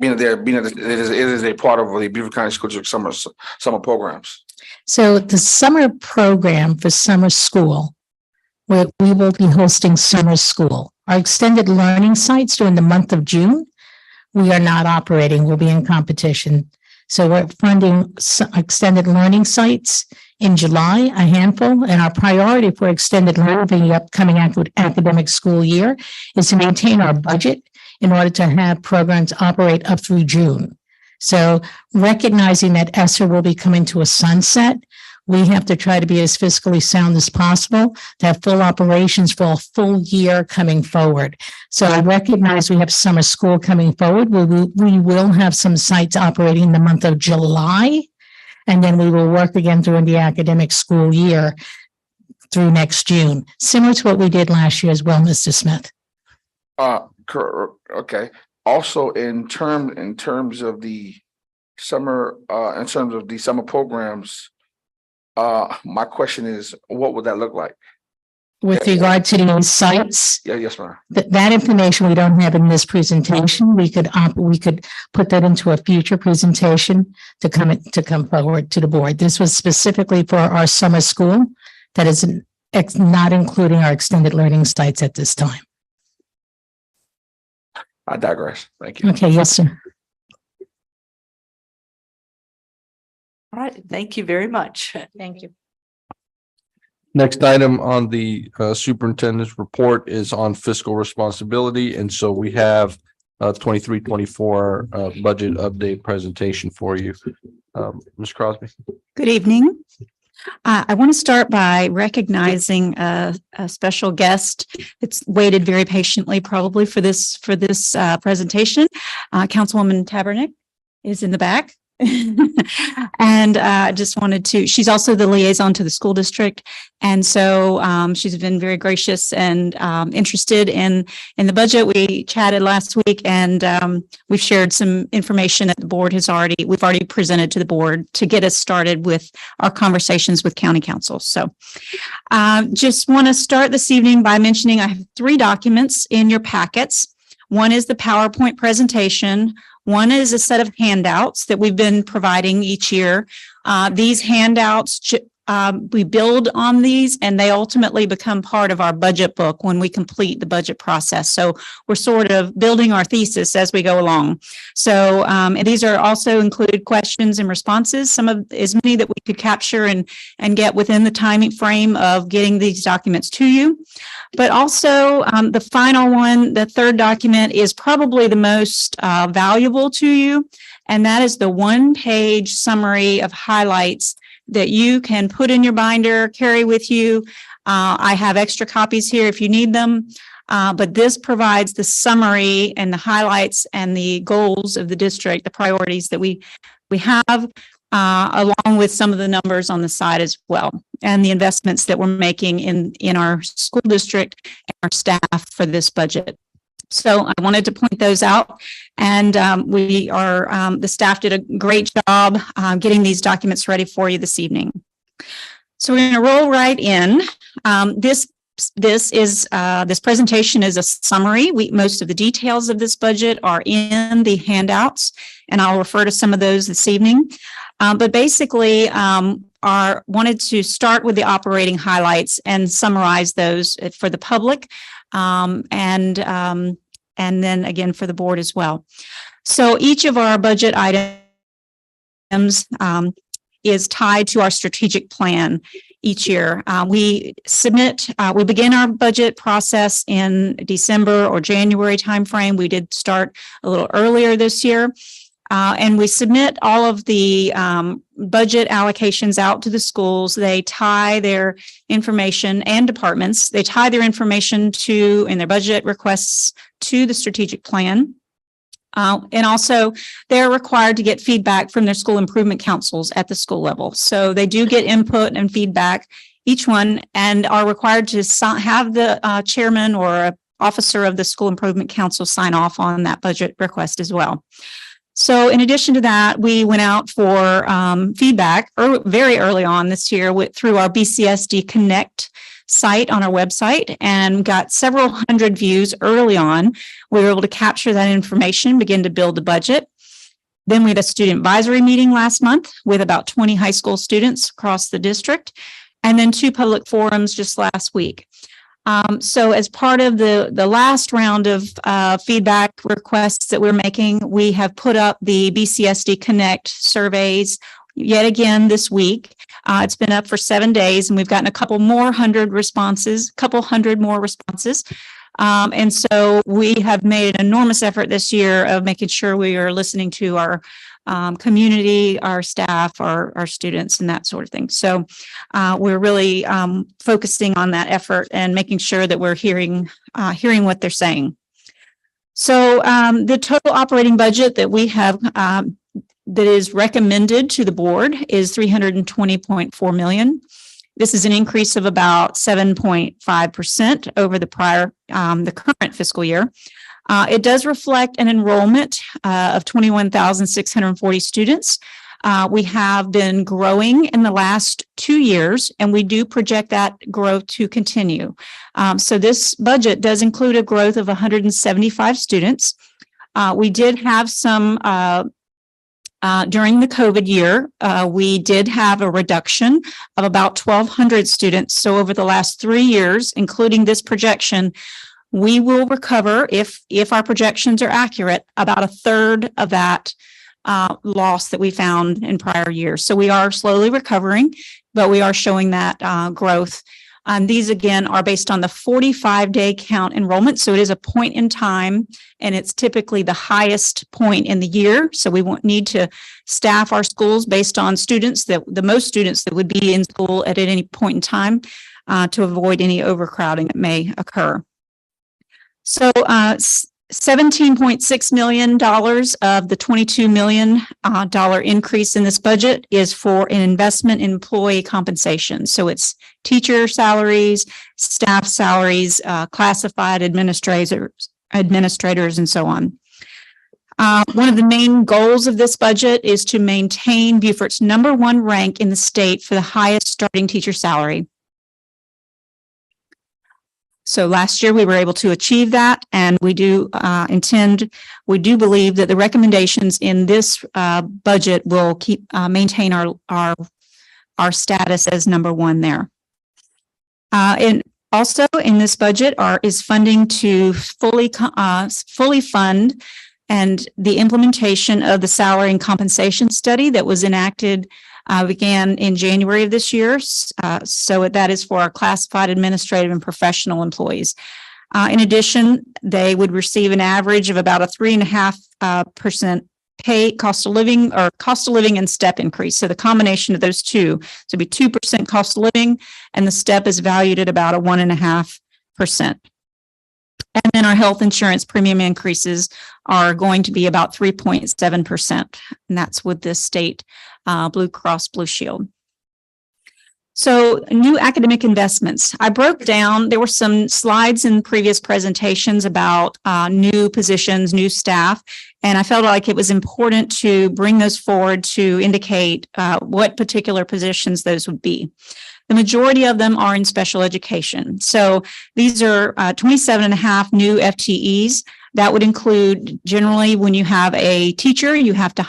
being it is a part of the Beaufort County School District summer programs. So the summer program for summer school, where we will be hosting summer school. Our extended learning sites during the month of June, we are not operating, we'll be in competition. So we're funding extended learning sites in July, a handful, and our priority for extended learning for the upcoming academic school year is to maintain our budget in order to have programs operate up through June. So recognizing that ESSER will be coming to a sunset, we have to try to be as fiscally sound as possible to have full operations for a full year coming forward. So I recognize we have summer school coming forward. We will have some sites operating in the month of July, and then we will work again during the academic school year through next June, similar to what we did last year as well, Mr. Smith. Okay. Also, in terms of the summer, programs, my question is, what would that look like? With regard to these sites, Yes, ma'am. that information we don't have in this presentation. We could put that into a future presentation to come forward to the board. This was specifically for our summer school. That is not including our extended learning sites at this time. I digress. Thank you. Okay, yes, sir. All right, thank you very much. thank you. Next item on the superintendent's report is on fiscal responsibility. And so we have 23-24 budget update presentation for you. Ms. Crosby. Good evening. I want to start by recognizing a special guest. It's waited very patiently probably for this presentation. Councilwoman Tabernick is in the back. And I just wanted to, she's also the liaison to the school district. And so she's been very gracious and interested in the budget. We chatted last week and we've shared some information that the board we've already presented to the board to get us started with our conversations with county council. So just want to start this evening by mentioning I have 3 documents in your packets. One is the PowerPoint presentation. One is a set of handouts that we've been providing each year. These handouts we build on these and they ultimately become part of our budget book when we complete the budget process. So we're sort of building our thesis as we go along. So and these are also include questions and responses, some of as many that we could capture and get within the timing frame of getting these documents to you. But also the final one, the third document, is probably the most valuable to you. And that is the one-page summary of highlights that you can put in your binder, carry with you. I have extra copies here if you need them. But this provides the summary and the highlights and the goals of the district, the priorities that we have, along with some of the numbers on the side as well, and the investments that we're making in our school district and our staff for this budget. So I wanted to point those out, and the staff did a great job getting these documents ready for you this evening. So we're going to roll right in. This presentation is a summary. Most of the details of this budget are in the handouts, and I'll refer to some of those this evening. But basically, wanted to start with the operating highlights and summarize those for the public, and then again for the board as well. So each of our budget items is tied to our strategic plan each year. We begin our budget process in December or January timeframe. We did start a little earlier this year. And we submit all of the budget allocations out to the schools. They tie their information, and departments, they tie their information to, in their budget requests, to the strategic plan. And also they're required to get feedback from their school improvement councils at the school level. So they do get input and feedback, each one, and are required to have the chairman or an officer of the school improvement council sign off on that budget request as well. So in addition to that, we went out for feedback very early on this year through our BCSD Connect site on our website, and got several hundred views early on. We were able to capture that information, begin to build the budget. Then we had a student advisory meeting last month with about 20 high school students across the district, and then 2 public forums just last week. So as part of the last round of feedback requests that we're making, we have put up the BCSD Connect surveys yet again this week. It's been up for 7 days, and we've gotten a couple hundred more responses. And so we have made an enormous effort this year of making sure we are listening to our community, our staff, our students, and that sort of thing. So we're really focusing on that effort and making sure that we're hearing what they're saying. So the total operating budget that we have that is recommended to the board is $320.4 million. This is an increase of about 7.5% over the current fiscal year. It does reflect an enrollment of 21,640 students. We have been growing in the last 2 years, and we do project that growth to continue. So this budget does include a growth of 175 students. We did have some during the COVID year, we did have a reduction of about 1,200 students. So over the last 3 years, including this projection, we will recover, if our projections are accurate, about a third of that loss that we found in prior years. So we are slowly recovering, but we are showing that growth. These, again, are based on the 45-day count enrollment. So it is a point in time, and it's typically the highest point in the year. So we won't need to staff our schools based on the most students that would be in school at any point in time to avoid any overcrowding that may occur. So $17.6 million of the $22 million increase in this budget is for an investment in employee compensation. So it's teacher salaries, staff salaries, classified administrators, and so on. One of the main goals of this budget is to maintain Beaufort's #1 rank in the state for the highest starting teacher salary. So last year we were able to achieve that, and we do believe that the recommendations in this budget will maintain our our status as number one there. And also in this budget is funding to fully fund and the implementation of the salary and compensation study that was enacted began in January of this year. So that is for our classified, administrative, and professional employees. In addition, they would receive an average of about a 3.5% pay cost of living and step increase. So the combination of those two, so it'd be 2% cost of living, and the step is valued at about a 1.5%. And then our health insurance premium increases are going to be about 3.7%. And that's with the state Blue Cross Blue Shield. So new academic investments. I broke down, there were some slides in previous presentations about new positions, new staff, and I felt like it was important to bring those forward to indicate what particular positions those would be. The majority of them are in special education. So these are 27.5 new FTEs. That would include generally when you have a teacher, you have to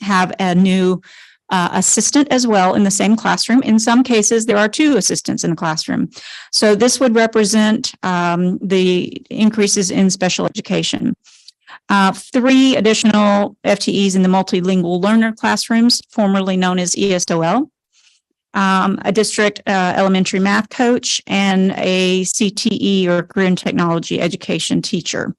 have a new assistant as well in the same classroom. In some cases, there are 2 assistants in the classroom. So this would represent the increases in special education. 3 additional FTEs in the multilingual learner classrooms, formerly known as ESOL. A district elementary math coach, and a CTE or career and technology education teacher.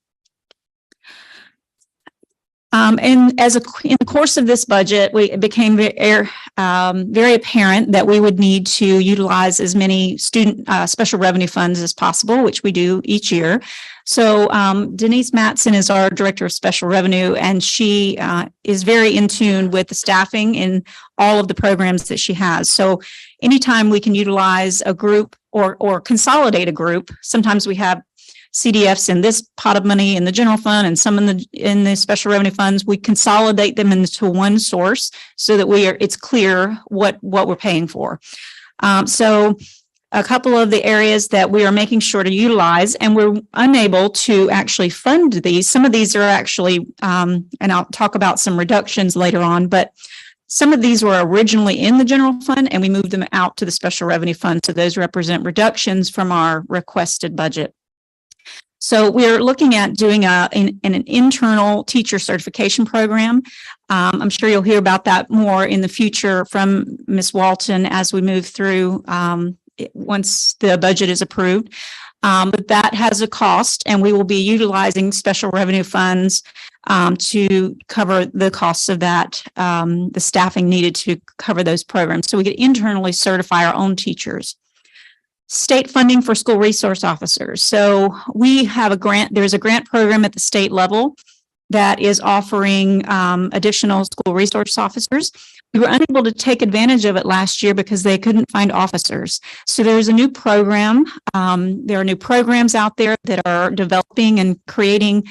And in the course of this budget, it became very apparent that we would need to utilize as many student special revenue funds as possible, which we do each year. So Denise Matson is our Director of Special Revenue, and she is very in tune with the staffing in all of the programs that she has. So anytime we can utilize a group or consolidate a group, sometimes we have CDFs in this pot of money in the general fund and some in the special revenue funds, we consolidate them into one source so that it's clear what we're paying for. So a couple of the areas that we are making sure to utilize, and we're unable to actually fund these. Some of these are actually, and I'll talk about some reductions later on, but some of these were originally in the general fund and we moved them out to the special revenue fund. So those represent reductions from our requested budget. So we're looking at doing an internal teacher certification program. I'm sure you'll hear about that more in the future from Ms. Walton as we move through once the budget is approved. But that has a cost, and we will be utilizing special revenue funds to cover the costs of that, the staffing needed to cover those programs. So we could internally certify our own teachers. State funding for school resource officers. So we have a grant, there's a grant program at the state level that is offering additional school resource officers. We were unable to take advantage of it last year because they couldn't find officers. So there's a new program. There are new programs out there that are developing and creating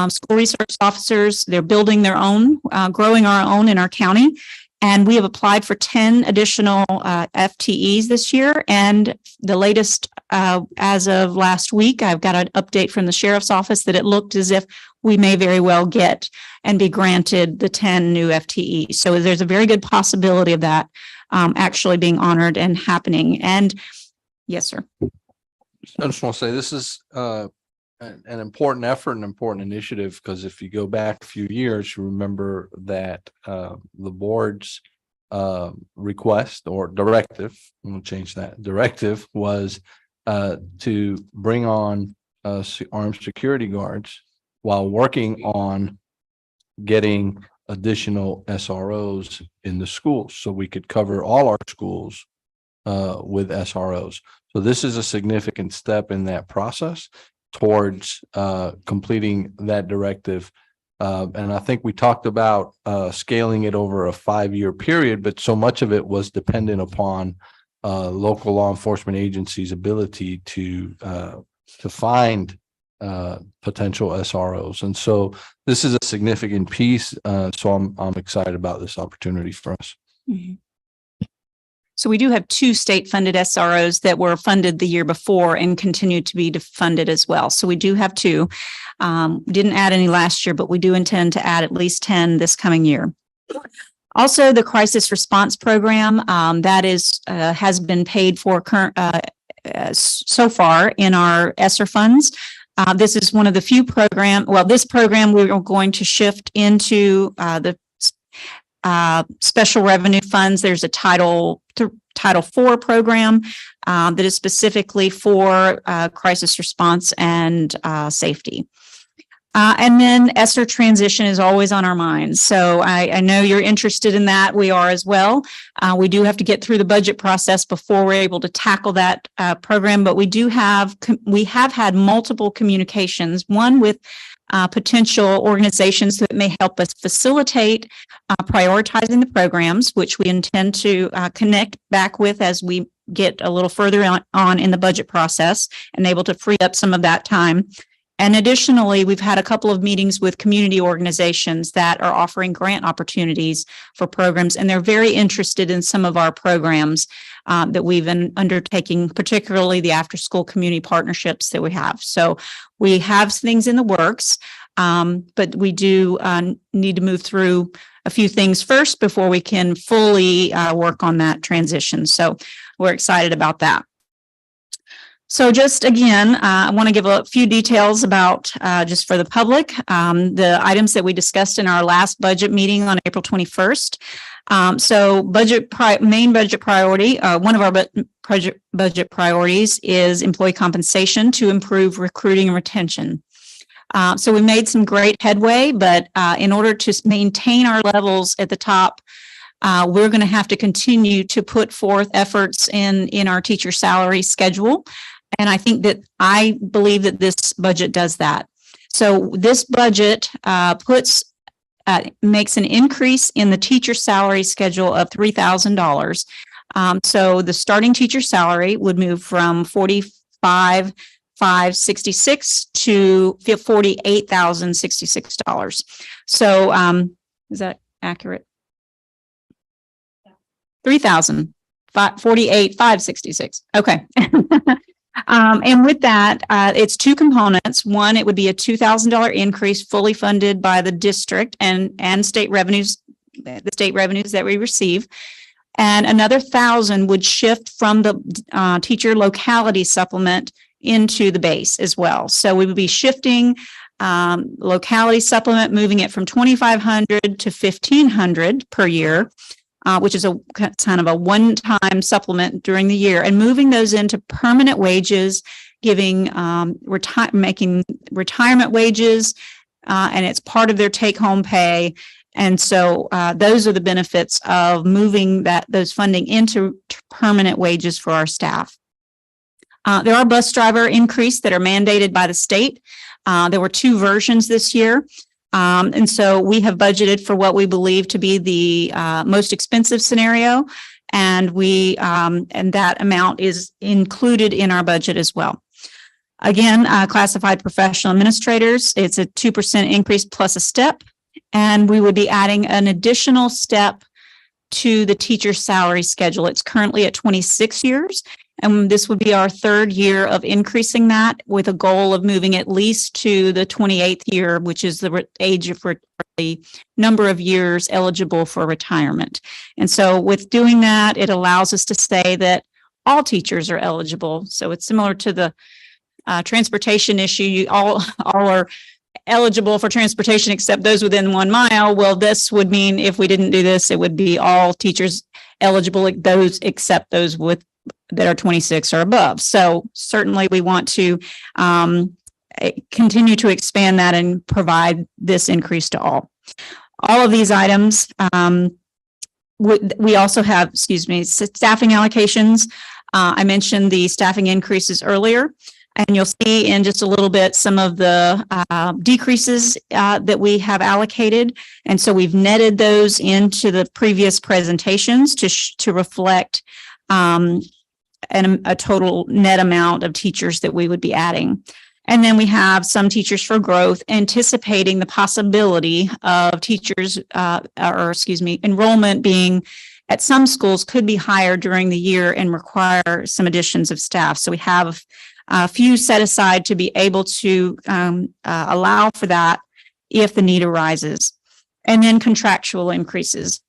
school resource officers. They're building their own, growing our own in our county. And we have applied for 10 additional FTEs this year. And the latest, as of last week, I've got an update from the sheriff's office that it looked as if we may very well get and be granted the 10 new FTEs. So there's a very good possibility of that actually being honored and happening. And yes, sir. I just want to say this is an important effort, an important initiative, because if you go back a few years, you remember that the board's request or directive, we'll change that, directive was to bring on armed security guards while working on getting additional SROs in the schools so we could cover all our schools with SROs. So this is a significant step in that process towards completing that directive. And I think we talked about scaling it over a 5-year period, but so much of it was dependent upon local law enforcement agencies' ability to find potential SROs. And so this is a significant piece. So I'm excited about this opportunity for us. Mm-hmm. So we do have 2 state-funded SROs that were funded the year before and continue to be funded as well. So we do have 2. Didn't add any last year, but we do intend to add at least 10 this coming year. Also, the crisis response program, that is, has been paid for so far in our ESSER funds. This is one of the few this program we are going to shift into the special revenue funds. There's a Title IV program that is specifically for crisis response and safety. And then ESSER transition is always on our minds. So I know you're interested in that. We are as well. We do have to get through the budget process before we're able to tackle that program, but we have had multiple communications, one with potential organizations that may help us facilitate prioritizing the programs, which we intend to connect back with as we get a little further on in the budget process and able to free up some of that time. And additionally, we've had a couple of meetings with community organizations that are offering grant opportunities for programs, and they're very interested in some of our programs that we've been undertaking, particularly the after-school community partnerships that we have. So we have things in the works, but we do need to move through a few things first before we can fully work on that transition. So we're excited about that. So just again, I want to give a few details about just for the public, the items that we discussed in our last budget meeting on April 21st. So main budget priority, one of our budget priorities is employee compensation to improve recruiting and retention. So we made some great headway, but in order to maintain our levels at the top, we're going to have to continue to put forth efforts in our teacher salary schedule. And I believe that this budget does that. So this budget makes an increase in the teacher salary schedule of $3,000. So the starting teacher salary would move from $45,566 to $48,066. So is that accurate? 48,566. Okay. And with that, it's two components. One, it would be a $2,000 increase fully funded by the district and state revenues, the state revenues that we receive. And another $1,000 would shift from the teacher locality supplement into the base as well. So we would be shifting locality supplement, moving it from $2,500 to $1,500 per year. Which is a kind of a one-time supplement during the year, and moving those into permanent wages, giving making retirement wages, and it's part of their take-home pay. And so those are the benefits of moving those funding into permanent wages for our staff. There are bus driver increase that are mandated by the state. There were two versions this year. And so we have budgeted for what we believe to be the most expensive scenario, and and that amount is included in our budget as well. Again, classified professional administrators, it's a 2% increase plus a step, and we would be adding an additional step to the teacher salary schedule. It's currently at 26 years. And this would be our third year of increasing that, with a goal of moving at least to the 28th year, which is the age of the number of years eligible for retirement. And so with doing that, it allows us to say that all teachers are eligible. So it's similar to the transportation issue. You all are eligible for transportation except those within 1 mile. Well, this would mean if we didn't do this, it would be all teachers eligible, except those that are 26 or above. So certainly we want to continue to expand that and provide this increase to all. All of these items, we also have, staffing allocations. I mentioned the staffing increases earlier, and you'll see in just a little bit some of the decreases that we have allocated. And so we've netted those into the previous presentations to reflect a total net amount of teachers that we would be adding. And then we have some teachers for growth, anticipating the possibility of teachers, enrollment being at some schools could be higher during the year and require some additions of staff. So we have a few set aside to be able to allow for that if the need arises. and then contractual increases.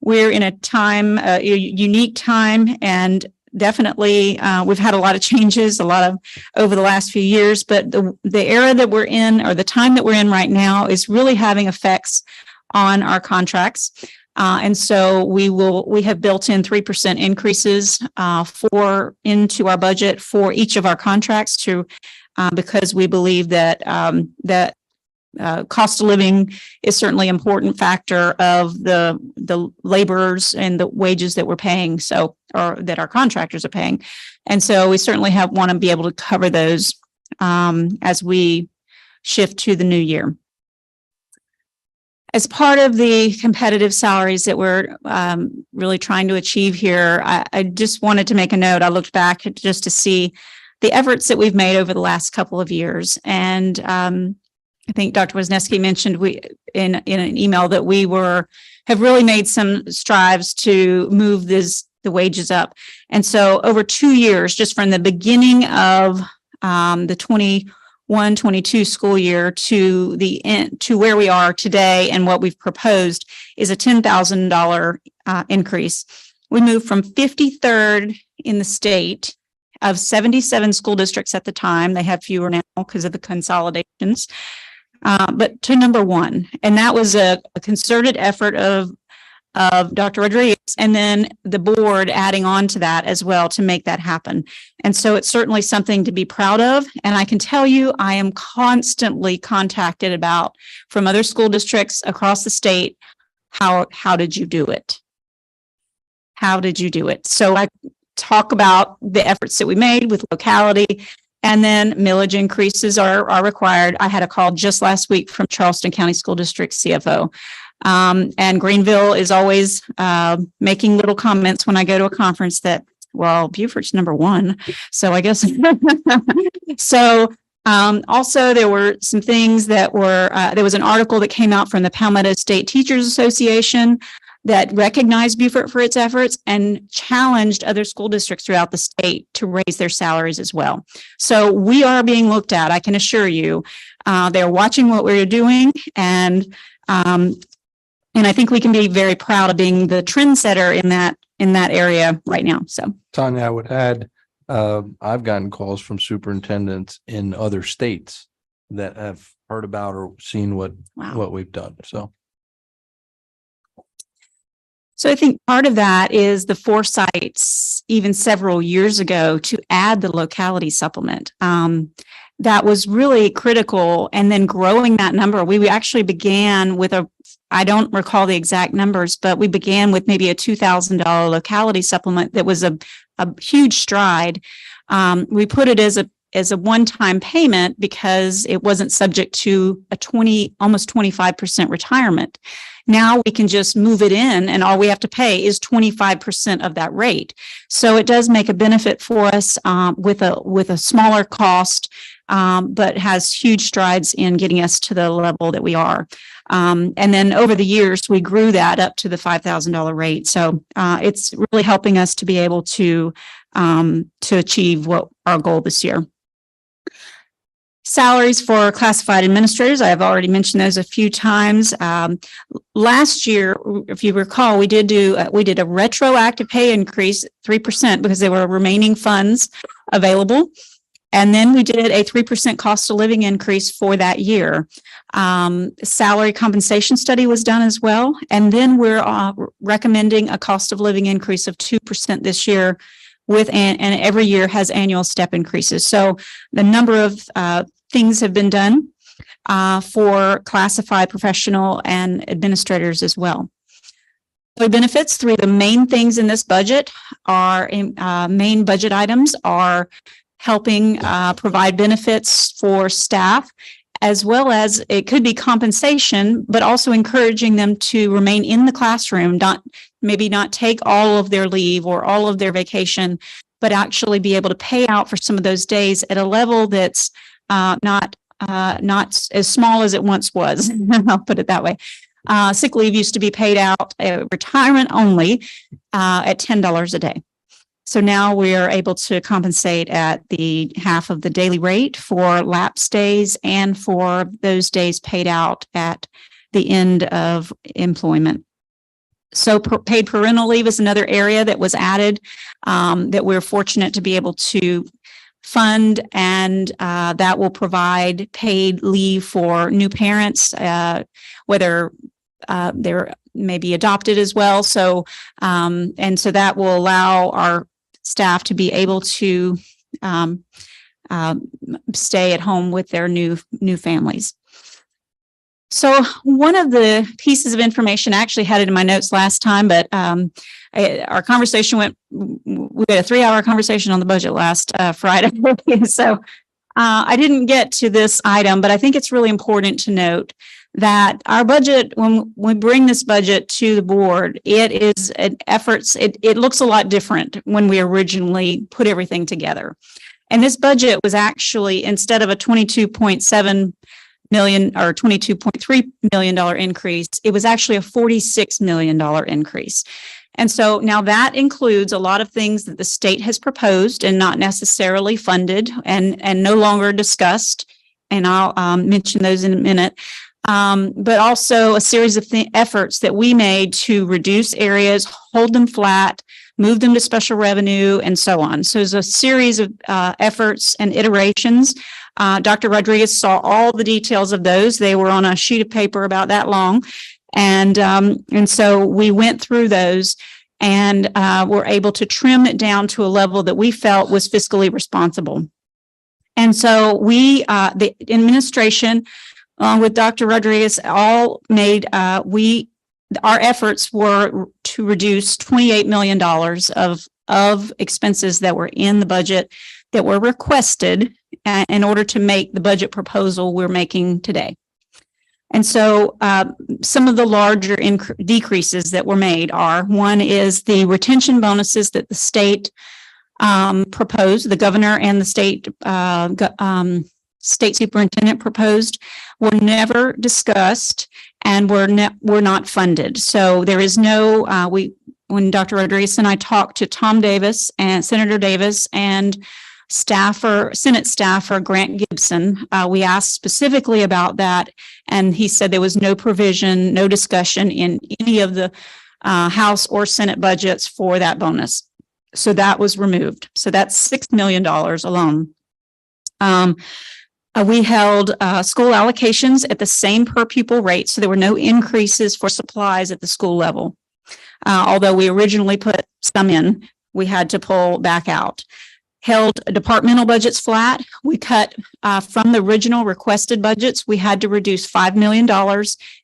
We're in a time, a unique time, and definitely we've had a lot of changes, over the last few years, but the era that we're in, or the time that we're in right now, is really having effects on our contracts. And so we have built in 3% increases into our budget for each of our contracts because we believe that cost of living is certainly an important factor of the laborers and the wages that we're paying, or that our contractors are paying. And so we certainly want to be able to cover those as we shift to the new year. As part of the competitive salaries that we're really trying to achieve here, I just wanted to make a note. I looked back just to see the efforts that we've made over the last couple of years. And I think Dr. Wisniewski mentioned in an email that we have really made some strides to move the wages up. And so over 2 years, just from the beginning of the 21-22 school year to the end, to where we are today, and what we've proposed is a $10,000 increase. We moved from 53rd in the state of 77 school districts at the time. They have fewer now because of the consolidations, but to number 1. And that was a concerted effort of Dr. Rodriguez, and then the board adding on to that as well to make that happen. And so it's certainly something to be proud of. And I can tell you, I am constantly contacted from other school districts across the state. How did you do it? How did you do it? So I talk about the efforts that we made with locality, and then millage increases are required. I had a call just last week from Charleston County School District CFO. And Greenville is always making little comments when I go to a conference that, well, Beaufort's number 1. So I guess, also there were some things that there was an article that came out from the Palmetto State Teachers Association that recognized Beaufort for its efforts and challenged other school districts throughout the state to raise their salaries as well. So we are being looked at, I can assure you. They're watching what we're doing, and I think we can be very proud of being the trendsetter in that area right now. So, Tanya, I would add, I've gotten calls from superintendents in other states that have heard about or seen what we've done. So I think part of that is the foresight, even several years ago, to add the locality supplement. That was really critical. And then growing that number, we actually began with I don't recall the exact numbers, but we began with maybe a $2,000 locality supplement that was a huge stride. We put it as a one-time payment because it wasn't subject to almost 25% retirement. Now we can just move it in, and all we have to pay is 25% of that rate. So it does make a benefit for us with a smaller cost, but has huge strides in getting us to the level that we are. And then over the years, we grew that up to the $5,000 rate. So it's really helping us to be able to achieve what our goal this year. Salaries for classified administrators, I have already mentioned those a few times. Last year, if you recall, we did a retroactive pay increase, 3%, because there were remaining funds available. And then we did a 3% cost of living increase for that year. Salary compensation study was done as well. And then we're recommending a cost of living increase of 2% this year, and every year has annual step increases. So the number of things have been done for classified professional and administrators as well. So benefits, 3 of the main things in this budget main budget items are helping provide benefits for staff, as well as it could be compensation, but also encouraging them to remain in the classroom, maybe not take all of their leave or all of their vacation, but actually be able to pay out for some of those days at a level that's not as small as it once was. I'll put it that way. Sick leave used to be paid out retirement only at $10 a day. So now we are able to compensate at the half of the daily rate for lapse days and for those days paid out at the end of employment. So paid parental leave is another area that was added, that we're fortunate to be able to fund, and that will provide paid leave for new parents, whether they're maybe adopted as well. So, and so that will allow our staff to be able to stay at home with their new families. So one of the pieces of information, I actually had it in my notes last time, but our conversation we had a 3-hour conversation on the budget last Friday. So I didn't get to this item, but I think it's really important to note that our budget, when we bring this budget to the board, it is an efforts. It looks a lot different when we originally put everything together. And this budget was actually, instead of a $22.7 million or $22.3 million increase, it was actually a $46 million increase. And so now that includes a lot of things that the state has proposed and not necessarily funded and no longer discussed. And I'll mention those in a minute. But also a series of efforts that we made to reduce areas, hold them flat, move them to special revenue, and so on. So there's a series of efforts and iterations. Dr. Rodriguez saw all the details of those. They were on a sheet of paper about that long. And so we went through those and were able to trim it down to a level that we felt was fiscally responsible. And so we, the administration, along with Dr. Rodriguez, all made, our efforts were to reduce $28 million of expenses that were in the budget that were requested in order to make the budget proposal we're making today. And so some of the larger decreases that were made are, one is the retention bonuses that the state proposed, the governor and the state superintendent proposed, were never discussed and were not funded. So there is no, when Dr. Rodriguez and I talked to Tom Davis and Senator Davis and Senate staffer Grant Gibson, we asked specifically about that, and he said there was no provision, no discussion in any of the House or Senate budgets for that bonus. So that was removed. So that's $6 million alone. We held school allocations at the same per pupil rate, so there were no increases for supplies at the school level. Although we originally put some in, we had to pull back out. Held departmental budgets flat. We cut from the original requested budgets. We had to reduce $5 million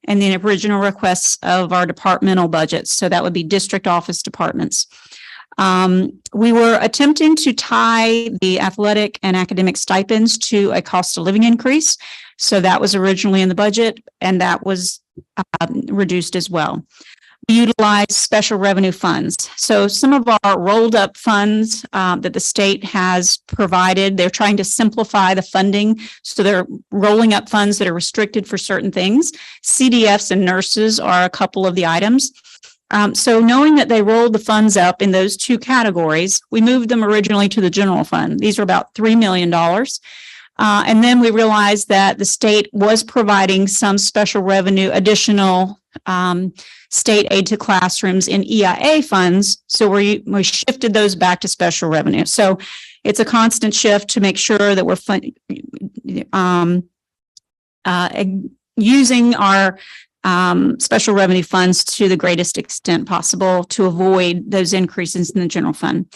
in the original requests of our departmental budgets. So that would be district office departments. We were attempting to tie the athletic and academic stipends to a cost of living increase. So that was originally in the budget, and that was reduced as well. We utilized special revenue funds. So some of our rolled up funds that the state has provided, they're trying to simplify the funding. So they're rolling up funds that are restricted for certain things. CDFs and nurses are a couple of the items. So knowing that they rolled the funds up in those two categories, we moved them originally to the general fund. These were about $3 million. And then we realized that the state was providing some special revenue, additional state aid to classrooms in EIA funds. So we shifted those back to special revenue. So it's a constant shift to make sure that we're using our special revenue funds to the greatest extent possible to avoid those increases in the general fund.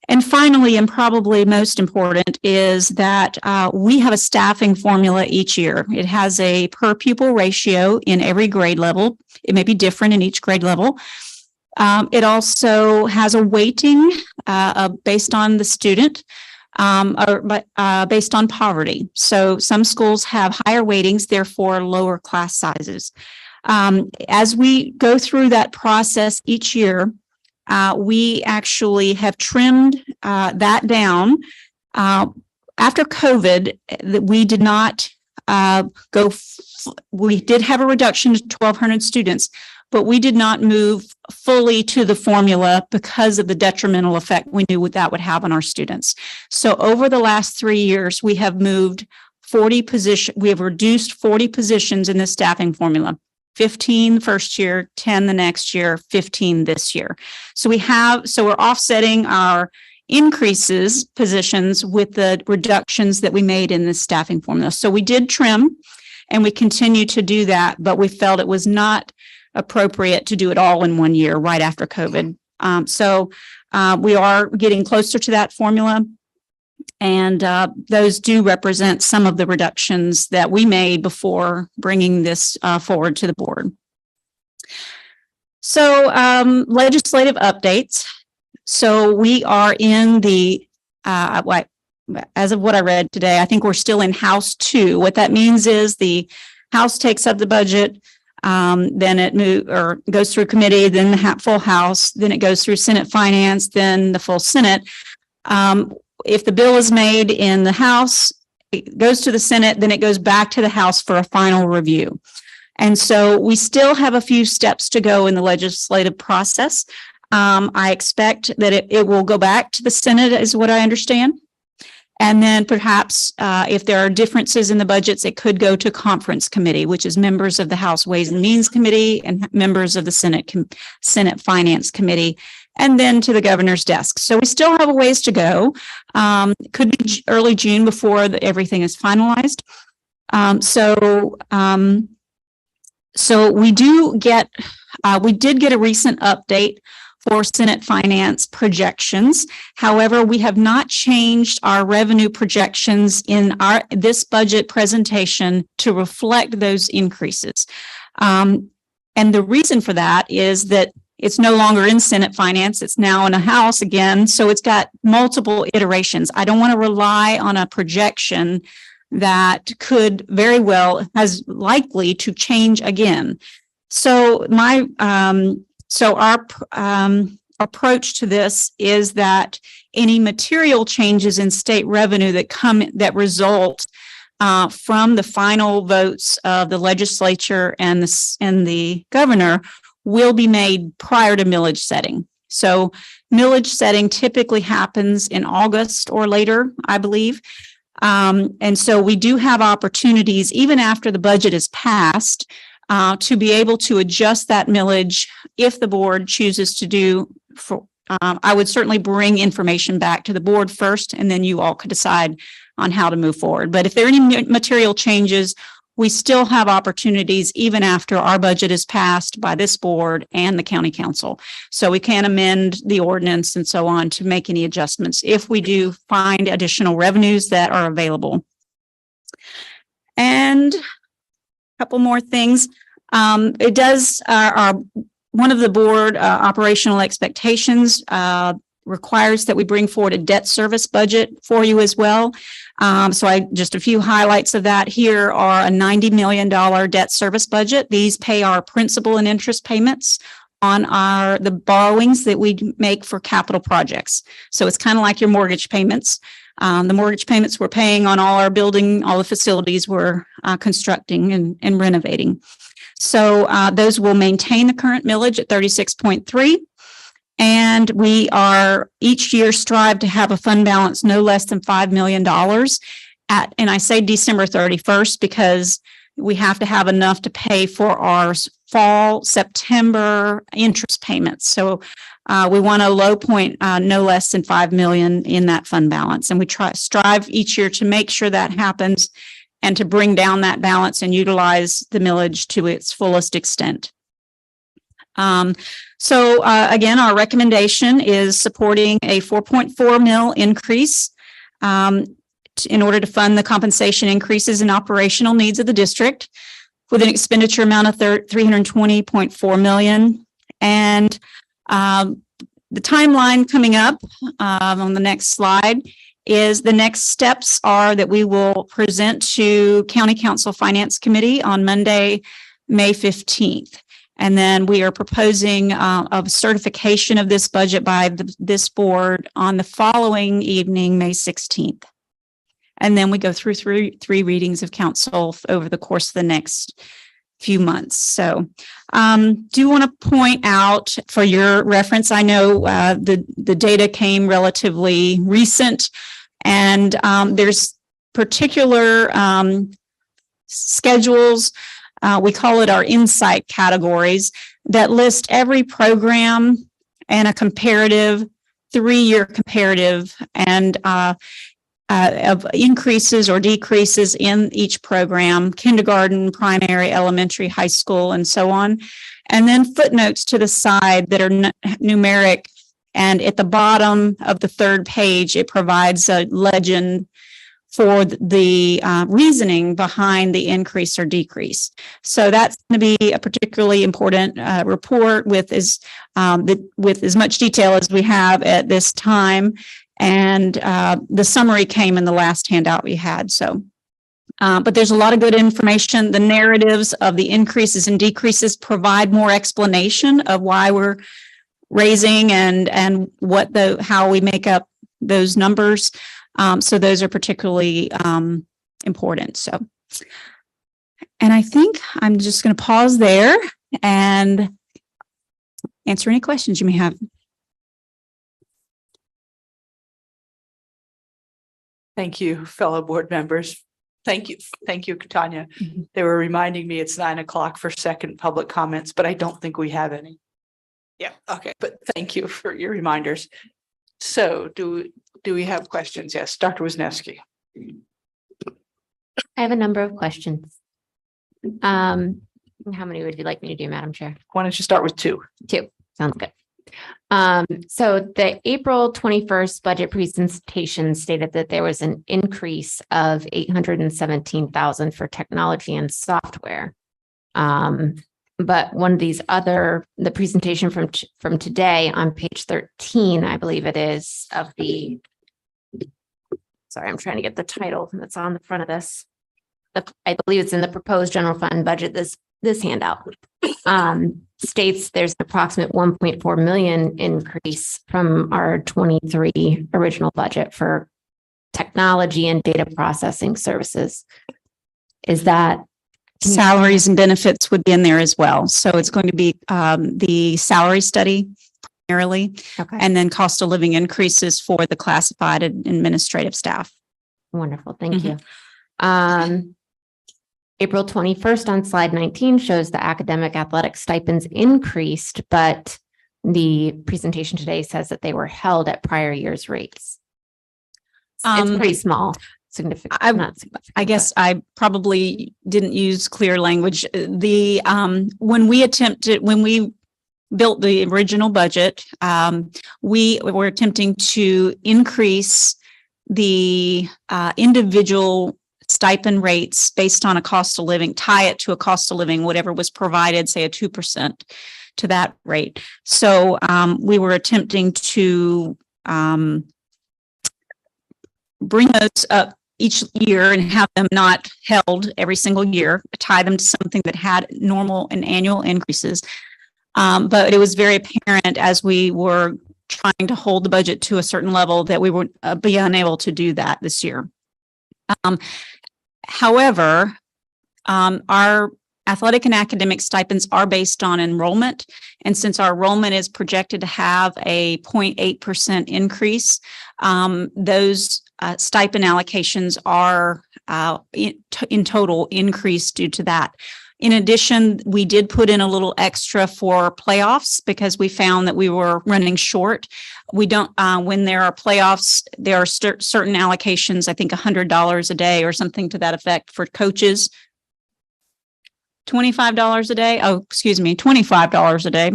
And finally, and probably most important, is that we have a staffing formula each year. It has a per pupil ratio in every grade level. It may be different in each grade level. It also has a weighting based on the student or based on poverty. So some schools have higher weightings, therefore lower class sizes. As we go through that process each year, we actually have trimmed that down. After COVID, we did not we did have a reduction to 1,200 students, but we did not move fully to the formula because of the detrimental effect we knew what that would have on our students. So over the last 3 years, we have moved 40 positions. We have reduced 40 positions in the staffing formula. 15 first year, 10 the next year, 15 this year. So we're offsetting our increases positions with the reductions that we made in the staffing formula. So we did trim and we continue to do that, but we felt it was not appropriate to do it all in 1 year right after COVID. We are getting closer to that formula. And those do represent some of the reductions that we made before bringing this forward to the board. So legislative updates. So we are in the, as of what I read today, I think we're still in House 2. What that means is the House takes up the budget, then it goes through committee, then the full House, then it goes through Senate Finance, then the full Senate. If the bill is made in the House, it goes to the Senate, then it goes back to the House for a final review. And so we still have a few steps to go in the legislative process. I expect that it will go back to the Senate, is what I understand. And then perhaps if there are differences in the budgets, it could go to conference committee, which is members of the House Ways and Means Committee and members of the Senate Finance Committee, and then to the governor's desk. So we still have a ways to go. It could be early June before everything is finalized. So we did get a recent update for Senate Finance projections. However, we have not changed our revenue projections in this budget presentation to reflect those increases. And the reason for that is that it's no longer in Senate Finance. It's now in a House again. So it's got multiple iterations. I don't want to rely on a projection that could very well, has likely to change again. So our approach to this is that any material changes in state revenue that result from the final votes of the legislature and the governor will be made prior to millage setting. So millage setting typically happens in August or later, I believe. And so we do have opportunities, even after the budget is passed, to be able to adjust that millage if the board chooses to do. I would certainly bring information back to the board first, and then you all could decide on how to move forward. But if there are any material changes, we still have opportunities even after our budget is passed by this board and the county council. So we can amend the ordinance and so on to make any adjustments if we do find additional revenues that are available. And a couple more things. It does, one of the board operational expectations requires that we bring forward a debt service budget for you as well. Just a few highlights of that here are a $90 million debt service budget. These pay our principal and interest payments on the borrowings that we make for capital projects. So it's kind of like your mortgage payments. The mortgage payments we're paying on all our building, all the facilities we're constructing and renovating. So those will maintain the current millage at 36.3. And we are each year strive to have a fund balance no less than $5 million and I say December 31st because we have to have enough to pay for our fall, September interest payments. So we want a low point, no less than 5 million in that fund balance. And we strive each year to make sure that happens and to bring down that balance and utilize the millage to its fullest extent. Again, our recommendation is supporting a 4.4 mil increase in order to fund the compensation increases and operational needs of the district with an expenditure amount of $320.4 million. And the timeline coming up on the next slide is the next steps are that we will present to County Council Finance Committee on Monday, May 15th. And then we are proposing a certification of this budget by this board on the following evening, May 16th. And then we go through three readings of council over the course of the next few months. So do want to point out for your reference, I know the data came relatively recent and there's particular schedules we call it our insight categories that list every program and a comparative, 3-year comparative and of increases or decreases in each program, kindergarten, primary, elementary, high school, and so on. And then footnotes to the side that are numeric. And at the bottom of the 3rd page, it provides a legend for the reasoning behind the increase or decrease. So that's going to be a particularly important report with as much detail as we have at this time. And the summary came in the last handout we had. So, but there's a lot of good information. The narratives of the increases and decreases provide more explanation of why we're raising and how we make up those numbers. So those are particularly important. So, and I think I'm just going to pause there and answer any questions you may have. Thank you, fellow board members. Thank you, Tanya. They were reminding me it's 9 o'clock for second public comments, but I don't think we have any. Yeah, okay, but thank you for your reminders. So do we have questions? Yes, Dr. Wisniewski. I have a number of questions. How many would you like me to do, Madam Chair? Why don't you start with 2? 2, sounds good. So the April 21st budget presentation stated that there was an increase of 817,000 for technology and software. But one of these the presentation from today on page 13, I believe it is, of the, sorry, I'm trying to get the title that's on the front of this. I believe it's in the proposed general fund budget, this handout, states there's an approximate 1.4 million increase from our 23 original budget for technology and data processing services. Is that Salaries and benefits would be in there as well. So it's going to be the salary study primarily, okay? And then cost of living increases for the classified and administrative staff. Wonderful, thank you. April 21st on slide 19 shows the academic athletic stipends increased, but the presentation today says that they were held at prior year's rates. It's pretty small. Significant, not significant. I guess I probably didn't use clear language. When we built the original budget, we were attempting to increase the individual stipend rates based on a cost of living, tie it to a cost of living, whatever was provided, say a 2% to that rate. So we were attempting to bring those up each year and have them not held every single year, tie them to something that had normal and annual increases. But it was very apparent as we were trying to hold the budget to a certain level that we would be unable to do that this year. However, our athletic and academic stipends are based on enrollment. And since our enrollment is projected to have a 0.8% increase, those stipend allocations are in total increased due to that. In addition, we did put in a little extra for playoffs because we found that we were running short. We don't, when there are playoffs, there are certain allocations, I think $100 a day or something to that effect for coaches. $25 a day. Oh, excuse me, $25 a day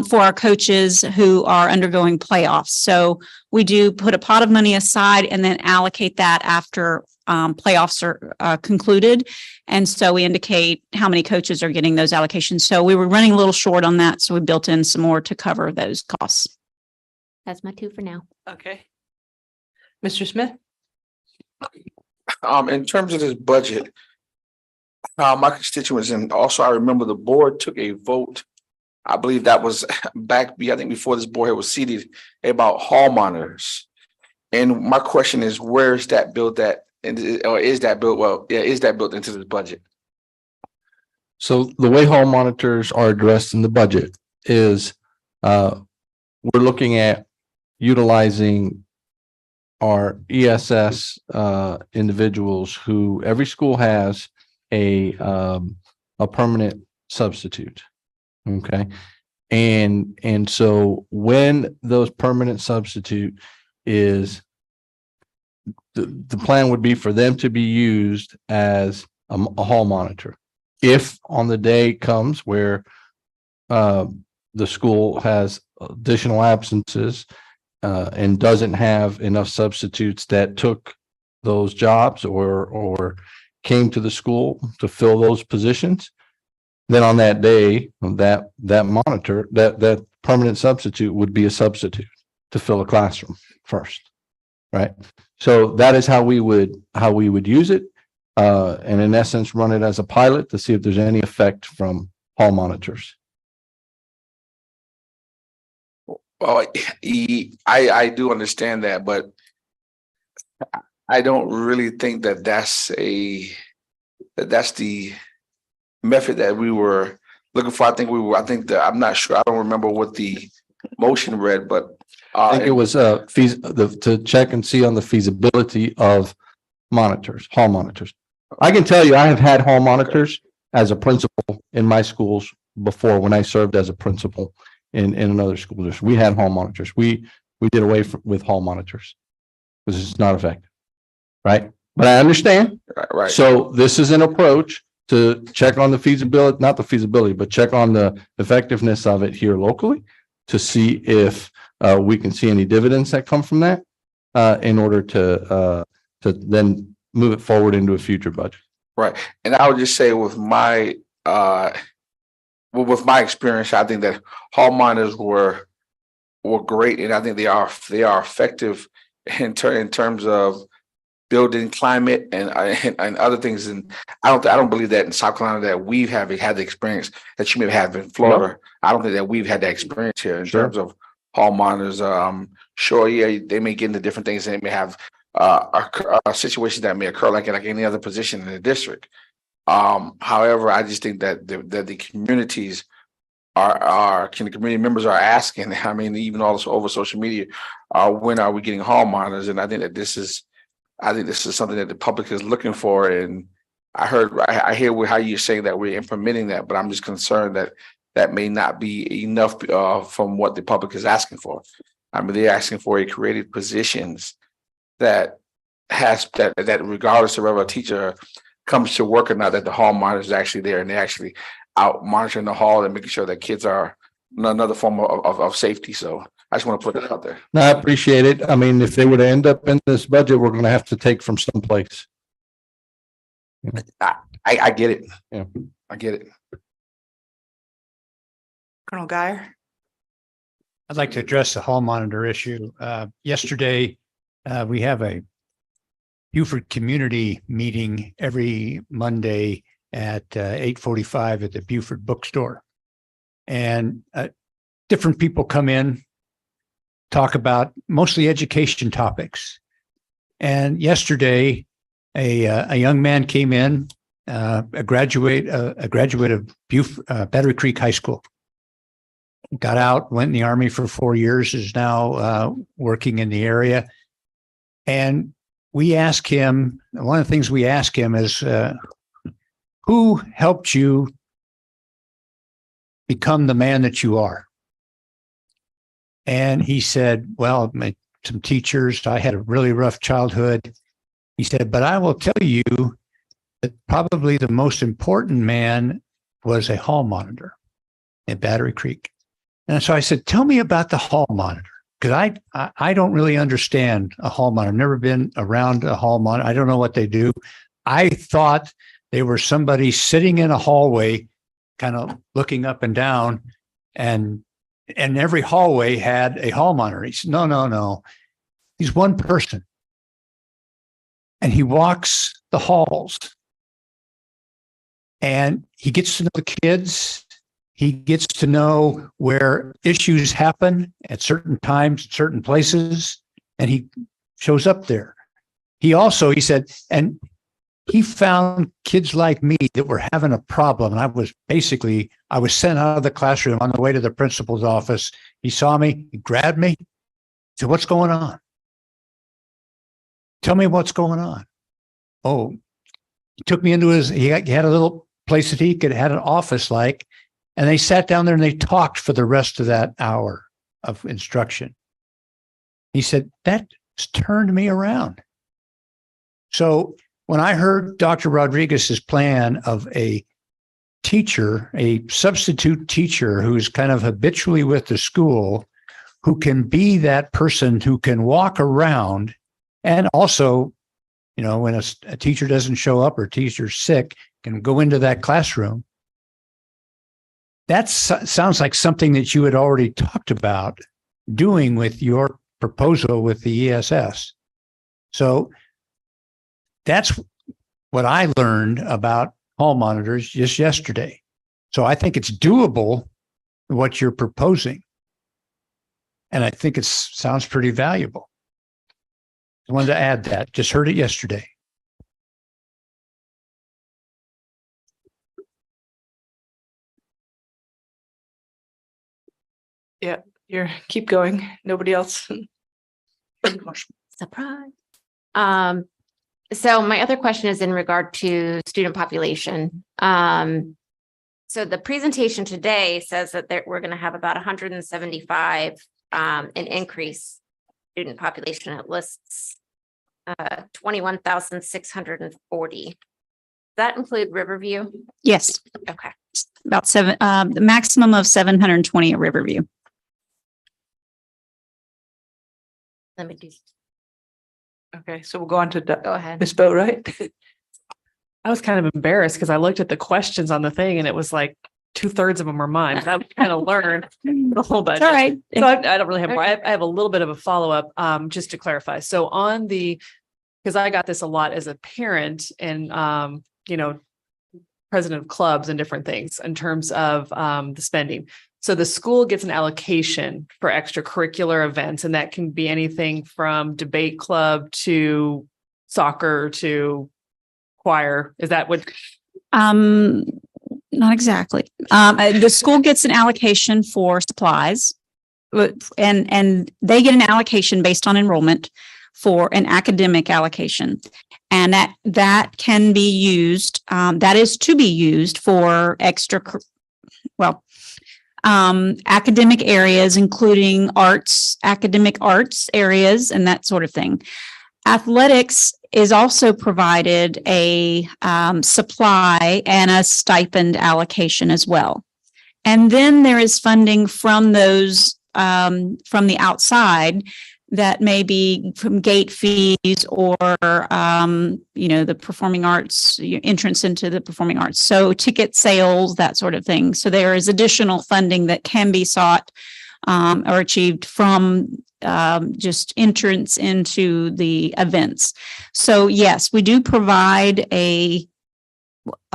for our coaches who are undergoing playoffs. So we do put a pot of money aside and then allocate that after playoffs are concluded. And so we indicate how many coaches are getting those allocations. So we were running a little short on that. So we built in some more to cover those costs. That's my 2 for now. Okay. Mr. Smith? In terms of this budget, my constituents, and also I remember the board took a vote. I believe that was back, I think before this board was seated, about hall monitors. And my question is, where is that built at? Or is that built? Well, yeah, is that built into this budget? So the way hall monitors are addressed in the budget is we're looking at utilizing our ESS individuals who every school has, a permanent substitute. Okay. And so when those permanent substitute is the plan would be for them to be used as a hall monitor. If on the day comes where the school has additional absences and doesn't have enough substitutes that took those jobs or came to the school to fill those positions, then on that day, that monitor, that permanent substitute would be a substitute to fill a classroom first, right? So that is how we would use it, and in essence, run it as a pilot to see if there's any effect from hall monitors. Well, I do understand that, but I don't really think that that's the method that we were looking for. I'm not sure. I don't remember what the motion read, but I think it was to check and see on the feasibility of monitors, hall monitors. I can tell you, I have had hall monitors as a principal in my schools before when I served as a principal in another school district. We had hall monitors. We did away with hall monitors because it's not effective, right? But I understand. Right. So this is an approach to check on the feasibility, not the feasibility, but check on the effectiveness of it here locally to see if we can see any dividends that come from that in order to then move it forward into a future budget. Right. And I would just say with my experience, I think that hall monitors were great, and I think they are effective in terms of building climate and other things. And I don't believe that in South Carolina that we've had the experience that you may have in Florida. No. I don't think that we've had that experience here in terms of hall monitors. Sure, yeah, they may get into different things, and they may have a situation that may occur like any other position in the district. However, I just think that the communities the community members are asking. I mean, even also over social media, when are we getting hall monitors? And I think this is something that the public is looking for. And I hear how you're saying that we're implementing that, but I'm just concerned that may not be enough from what the public is asking for. I mean, they're asking for a created positions that regardless of whether a teacher comes to work or not, that the hall monitor is actually there and they're actually out monitoring the hall and making sure that kids are another form of safety. So I just want to put that out there. No, I appreciate it. I mean, if they were to end up in this budget, we're going to have to take from someplace. I get it. Yeah, I get it. Colonel Guyer. I'd like to address the hall monitor issue. Yesterday, we have a Beaufort community meeting every Monday at 8:45 at the Beaufort bookstore. And different people come in, talk about mostly education topics. And yesterday, a young man came in, a graduate of Battery Creek High School. Got out, went in the Army for 4 years, is now working in the area. And we ask him, one of the things we ask him is, who helped you become the man that you are? And he said, well, some teachers, I had a really rough childhood. He said, but I will tell you that probably the most important man was a hall monitor at Battery Creek. And so I said, tell me about the hall monitor. Because I don't really understand a hall monitor. I've never been around a hall monitor. I don't know what they do. I thought they were somebody sitting in a hallway, kind of looking up and down, and every hallway had a hall monitor. He said, no. He's one person. And he walks the halls. And he gets to know the kids. He gets to know where issues happen at certain times, certain places, and he shows up there. He said, and he found kids like me that were having a problem. And I was sent out of the classroom on the way to the principal's office. He saw me, he grabbed me, said, what's going on? Tell me what's going on. Oh, He took me into he had a little place that he could had an office like, and they sat down there and they talked for the rest of that hour of instruction. He said, that turned me around. So when I heard Dr. Rodriguez's plan of a teacher, a substitute teacher who's kind of habitually with the school, who can be that person who can walk around and also, you know, when a teacher doesn't show up or teacher's sick, can go into that classroom. That sounds like something that you had already talked about doing with your proposal with the ESS. So that's what I learned about hall monitors just yesterday. So I think it's doable, what you're proposing. And I think it sounds pretty valuable. I wanted to add that. Just heard it yesterday. Yeah, keep going. Nobody else. Surprise. So my other question is in regard to student population. So the presentation today says that we're going to have about 175 an increase student population. It lists 21,640. Does that include Riverview? Yes, Okay. about the maximum of 720 at Riverview. Let me do. Okay, so we'll go on to Go ahead. Ms. Boatright. I was kind of embarrassed because I looked at the questions on the thing and it was like 2/3 of them are mine. I kind of learned the whole budget. All right. So I don't really have, I have a little bit of a follow-up, just to clarify. So on because I got this a lot as a parent and, you know, president of clubs and different things in terms of the spending. So the school gets an allocation for extracurricular events, and that can be anything from debate club to soccer to choir. Is that what? Not exactly. The school gets an allocation for supplies, and they get an allocation based on enrollment for an academic allocation. And that can be used, that is to be used for academic areas, including academic arts areas, and that sort of thing. Athletics is also provided a supply and a stipend allocation as well. And then there is funding from those from the outside that may be from gate fees or, the performing arts, entrance into the performing arts. So ticket sales, that sort of thing. So there is additional funding that can be sought or achieved from just entrance into the events. So yes, we do provide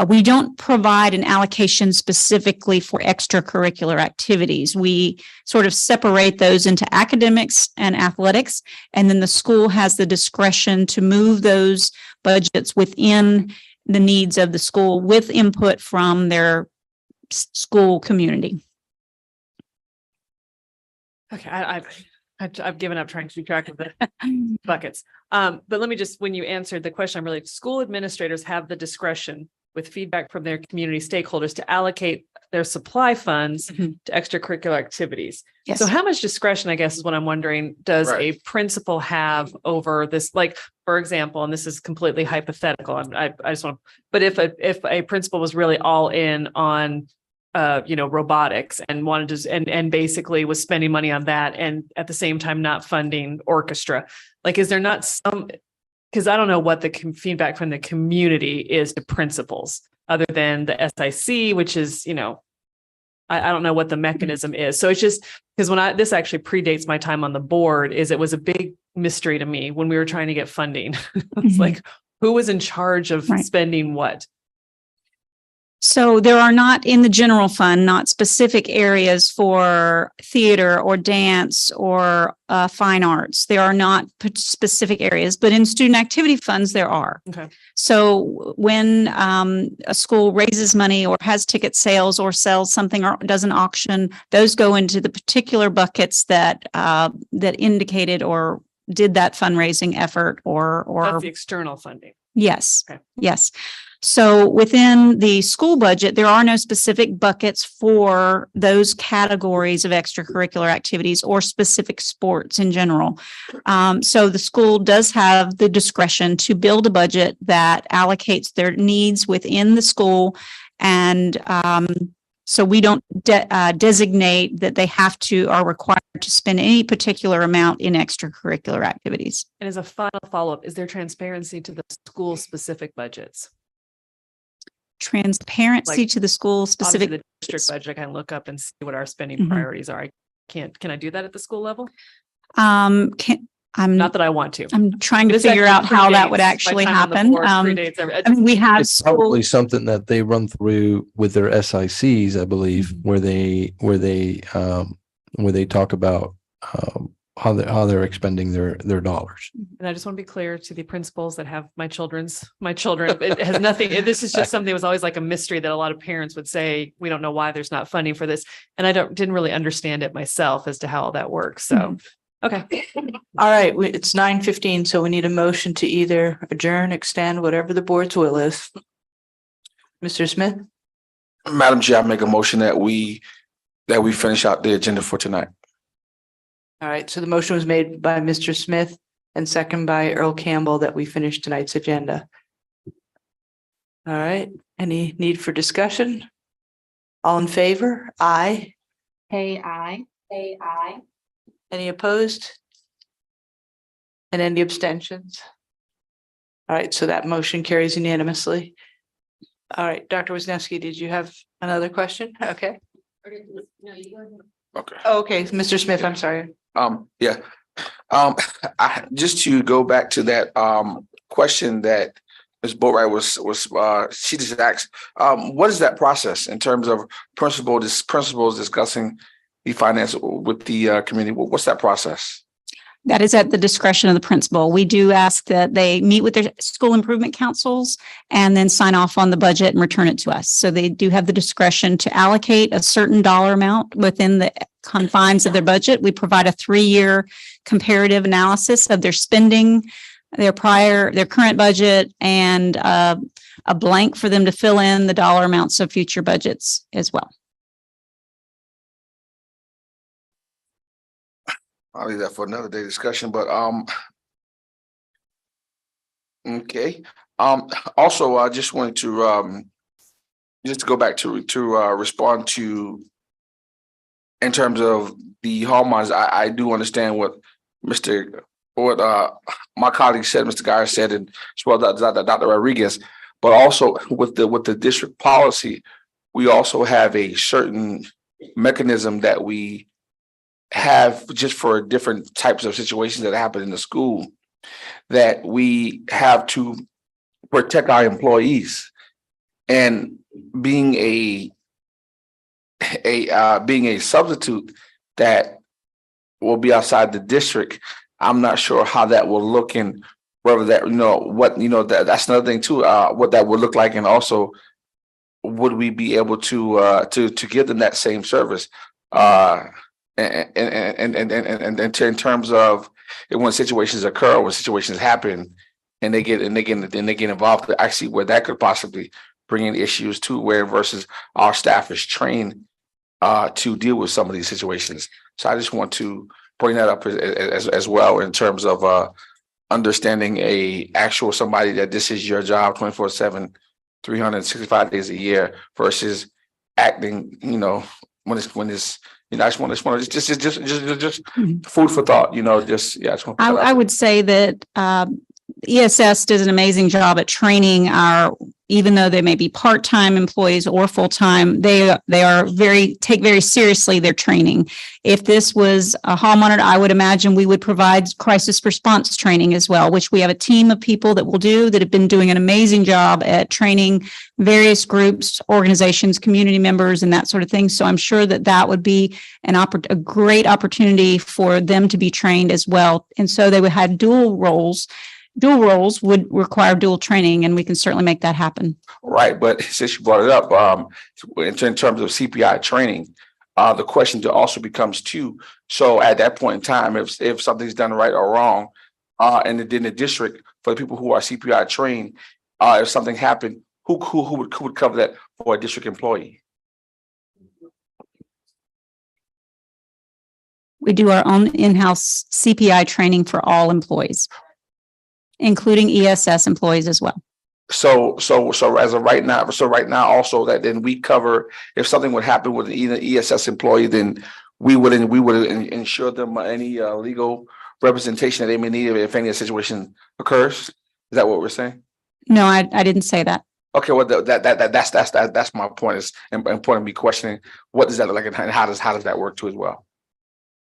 we don't provide an allocation specifically for extracurricular activities. We sort of separate those into academics and athletics, and then the school has the discretion to move those budgets within the needs of the school with input from their school community. Okay, I've given up trying to keep track of the buckets. But let me just, when you answered the question, I'm really, school administrators have the discretion with feedback from their community stakeholders to allocate their supply funds to extracurricular activities. Yes. So how much discretion, I guess, is what I'm wondering, does a principal have over this? Like, for example, and this is completely hypothetical. I just want, but if a principal was really all in on robotics and wanted to, and basically was spending money on that and at the same time not funding orchestra, like, is there not some, because I don't know what the feedback from the community is to principals other than the SIC, which is, I don't know what the mechanism is. So it's just because this actually predates my time on the board, it was a big mystery to me when we were trying to get funding. It's like, who was in charge of spending what? So there are not in the general fund, not specific areas for theater or dance or fine arts. There are not specific areas, but in student activity funds, there are. Okay. So when a school raises money or has ticket sales or sells something or does an auction, those go into the particular buckets that indicated or did that fundraising effort or That's the external funding. Yes. Okay. Yes. So within the school budget, there are no specific buckets for those categories of extracurricular activities or specific sports in general. So the school does have the discretion to build a budget that allocates their needs within the school. And so we don't designate that they are required to spend any particular amount in extracurricular activities. And as a final follow-up, is there transparency to the school specific budgets? Transparency Like, to the school specific. Obviously, the district budget, I can look up and see what our spending Mhm. priorities are. Can I do that at the school level? I'm Not that I want to. I'm trying to This figure actually out how that would predates my actually time on the happen. board, predates every- I mean, we have It's school, probably something that they run through with their SICs, I believe, where they talk about how they're expending their dollars. And I just want to be clear to the principals that have my children. It has nothing, this is just something that was always like a mystery that a lot of parents would say, we don't know why there's not funding for this. And I didn't really understand it myself as to how all that works. So, okay. All right, it's 9:15, so we need a motion to either adjourn, extend, whatever the board's will is. Mr. Smith? Madam Chair, I make a motion that we finish out the agenda for tonight. All right, so the motion was made by Mr. Smith and second by Earl Campbell that we finish tonight's agenda. All right, any need for discussion? All in favor? Aye. Hey, I. Any opposed? And any abstentions? All right, so that motion carries unanimously. All right, Dr. Wisniewski, did you have another question? Okay. Okay. Okay, Mr. Smith, I'm sorry. Yeah. Just to go back to that question that Ms. Boatwright she just asked, what is that process in terms of principals discussing the finance with the committee? What's that process? that is at the discretion of the principal. We do ask that they meet with their school improvement councils and then sign off on the budget and return it to us. So they do have the discretion to allocate a certain dollar amount within the confines of their budget. We provide a 3-year comparative analysis of their spending, their current budget, and a blank for them to fill in the dollar amounts of future budgets as well. I'll leave that for another day discussion, but okay. Also, I just wanted to just to go back to respond to in terms of the hallmarks. I do understand what my colleague said, Mr. Geyer said, and as well as Dr. Rodriguez, but also with the district policy, we also have a certain mechanism that we have just for different types of situations that happen in the school, that we have to protect our employees. And being a substitute that will be outside the district, I'm not sure how that will look, and whether that that's another thing too, what that would look like, and also would we be able to give them that same service, and in terms of when situations occur, when situations happen, and they get involved, I see where that could possibly bring in issues too, where versus our staff is trained to deal with some of these situations. So I just want to bring that up as well in terms of understanding somebody that this is your job 24/7, 365 days a year versus acting, when it's I just want to just food for thought, I would say that ESS does an amazing job at training even though they may be part-time employees or full-time, they take very seriously their training. If this was a hall monitor, I would imagine we would provide crisis response training as well, which we have a team of people that have been doing an amazing job at training various groups, organizations, community members, and that sort of thing. So I'm sure that would be a great opportunity for them to be trained as well. And so they would have dual roles. Dual roles would require dual training, and we can certainly make that happen. Right, but since you brought it up, in terms of CPI training, the question also becomes too. So at that point in time, if something's done right or wrong, and in the district, for the people who are CPI trained, if something happened, who would cover that for a district employee? We do our own in-house CPI training for all employees, including ESS employees as well. So as of right now, also that then we cover, if something would happen with either ESS employee, then we would ensure them any legal representation that they may need if any situation occurs. Is that what we're saying? No, I didn't say that. Okay, well, that's my point. Is important to be questioning what does that look like and how does that work too as well.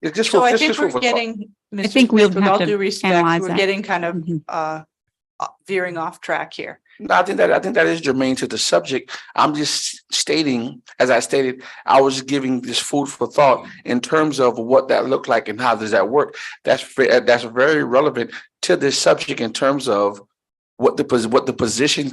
It's just So for, I just, think just we're for- getting, I Mr. think we'll Smith, with have all to due respect, analyze we're that. getting kind of veering off track here. No, I think that is germane to the subject. I'm just stating, as I stated, I was giving this food for thought in terms of what that looked like and how does that work. That's very relevant to this subject in terms of what the position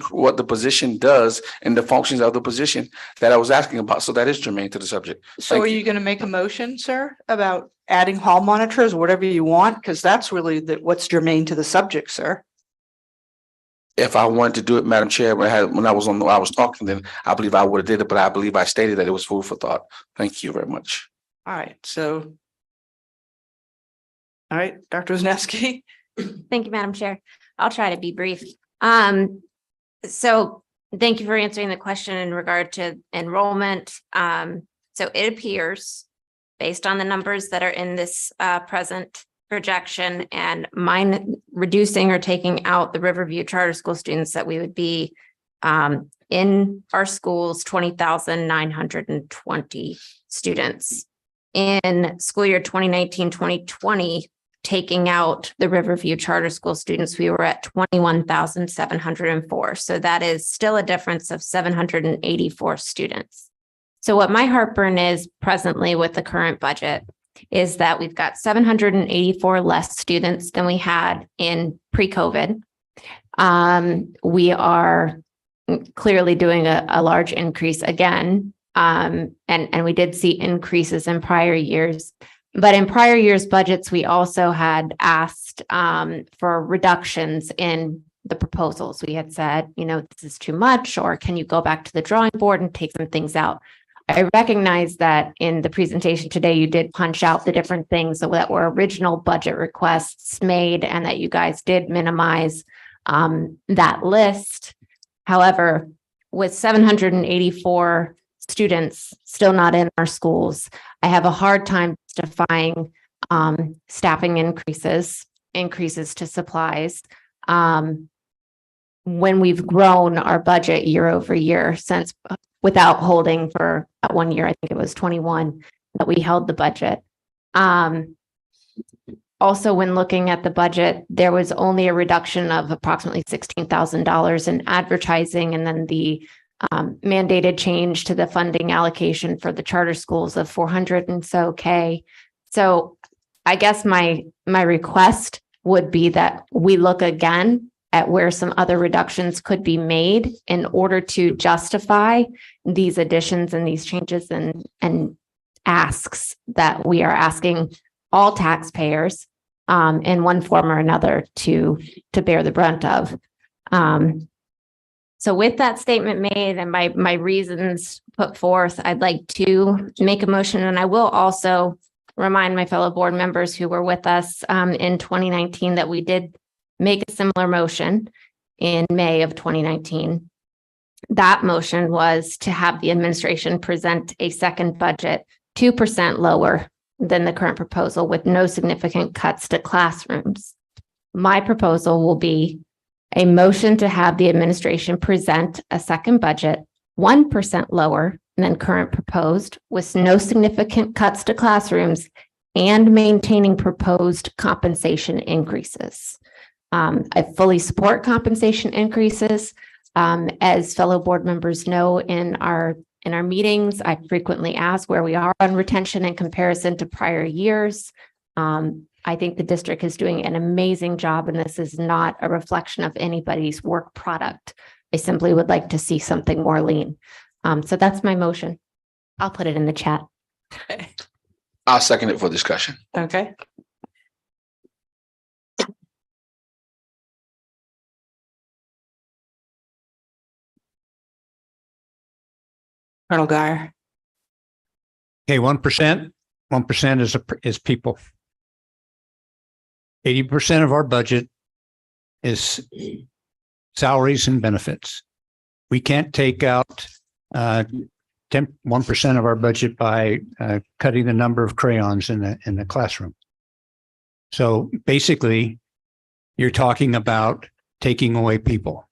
does and the functions of the position that I was asking about. So that is germane to the subject. So Thank are you going to make a motion, sir, about adding hall monitors, whatever you want? Because that's really what's germane to the subject, sir. If I wanted to do it, Madam Chair, when I was talking, then I believe I would have did it, but I believe I stated that it was food for thought. Thank you very much. All right, so. All right, Dr. Wisniewski. Thank you, Madam Chair. I'll try to be brief. So thank you for answering the question in regard to enrollment. So it appears, based on the numbers that are in this present projection and mine reducing or taking out the Riverview Charter School students, that we would be in our schools 20,920 students. In school year 2019-2020, taking out the Riverview Charter School students, we were at 21,704. So that is still a difference of 784 students. So what my heartburn is presently with the current budget is that we've got 784 less students than we had in pre-COVID. We are clearly doing a large increase again. And we did see increases in prior years. But in prior years' budgets, we also had asked for reductions in the proposals. We had said, this is too much, or can you go back to the drawing board and take some things out? I recognize that in the presentation today, you did punch out the different things that were original budget requests made and that you guys did minimize that list. However, with 784 students still not in our schools, I have a hard time justifying staffing increases to supplies when we've grown our budget year over year since, without holding for 1 year, I think it was 21 that we held the budget. Also, when looking at the budget, there was only a reduction of approximately $16,000 in advertising, and then the mandated change to the funding allocation for the charter schools of 400 and so K. So I guess my request would be that we look again at where some other reductions could be made in order to justify these additions and these changes and asks that we are asking all taxpayers in one form or another to bear the brunt of. So with that statement made and my reasons put forth, I'd like to make a motion, and I will also remind my fellow board members who were with us in 2019 that we did make a similar motion in May of 2019. That motion was to have the administration present a second budget 2% lower than the current proposal with no significant cuts to classrooms. My proposal will be a motion to have the administration present a second budget 1% lower than current proposed with no significant cuts to classrooms and maintaining proposed compensation increases. I fully support compensation increases. As fellow board members know, in our meetings, I frequently ask where we are on retention in comparison to prior years. I think the district is doing an amazing job, and this is not a reflection of anybody's work product. I simply would like to see something more lean. So that's my motion. I'll put it in the chat. I'll second it for discussion. Okay. Colonel Guyer. Okay, 1% is people. 80% of our budget is salaries and benefits. We can't take out 1% of our budget by cutting the number of crayons in the classroom. So basically, you're talking about taking away people.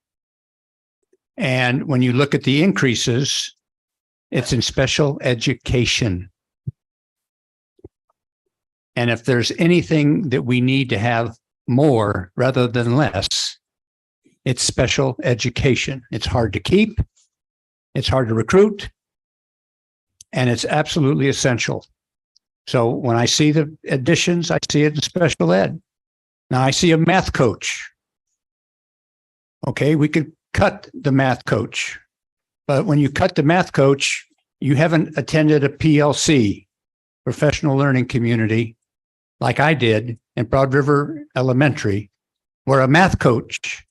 And when you look at the increases, it's in special education. And if there's anything that we need to have more rather than less, it's special education. It's hard to keep, it's hard to recruit, and it's absolutely essential. So when I see the additions, I see it in special ed. Now I see a math coach. Okay, we could cut the math coach, but when you cut the math coach, you haven't attended a PLC, professional learning community, like I did in Broad River Elementary, where a math coach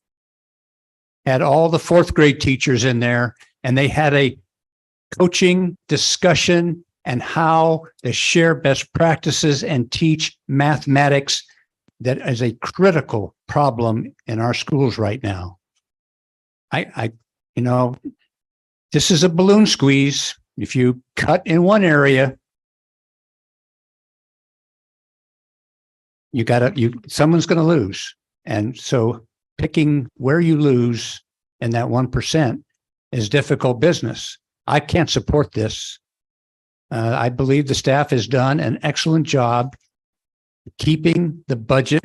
had all the fourth grade teachers in there, and they had a coaching discussion and how to share best practices and teach mathematics. That is a critical problem in our schools right now. This is a balloon squeeze. If you cut in one area, someone's going to lose. And so picking where you lose in that 1% is difficult business. I can't support this. I believe the staff has done an excellent job keeping the budget.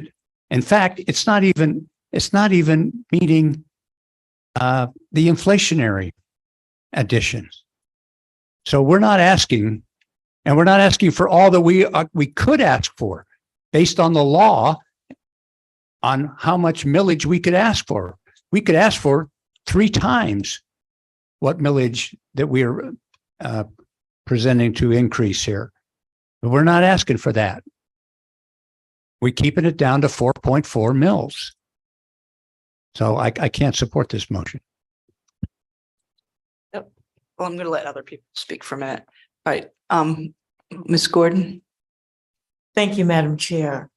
In fact, it's not even meeting the inflationary additions. So we're not asking for all that we could ask for based on the law on how much millage we could ask for. We could ask for 3 times what millage that we are presenting to increase here. But we're not asking for that. We're keeping it down to 4.4 mils. So I can't support this motion. Well, I'm going to let other people speak for a minute. All right. Ms. Gordon. Thank you, Madam Chair.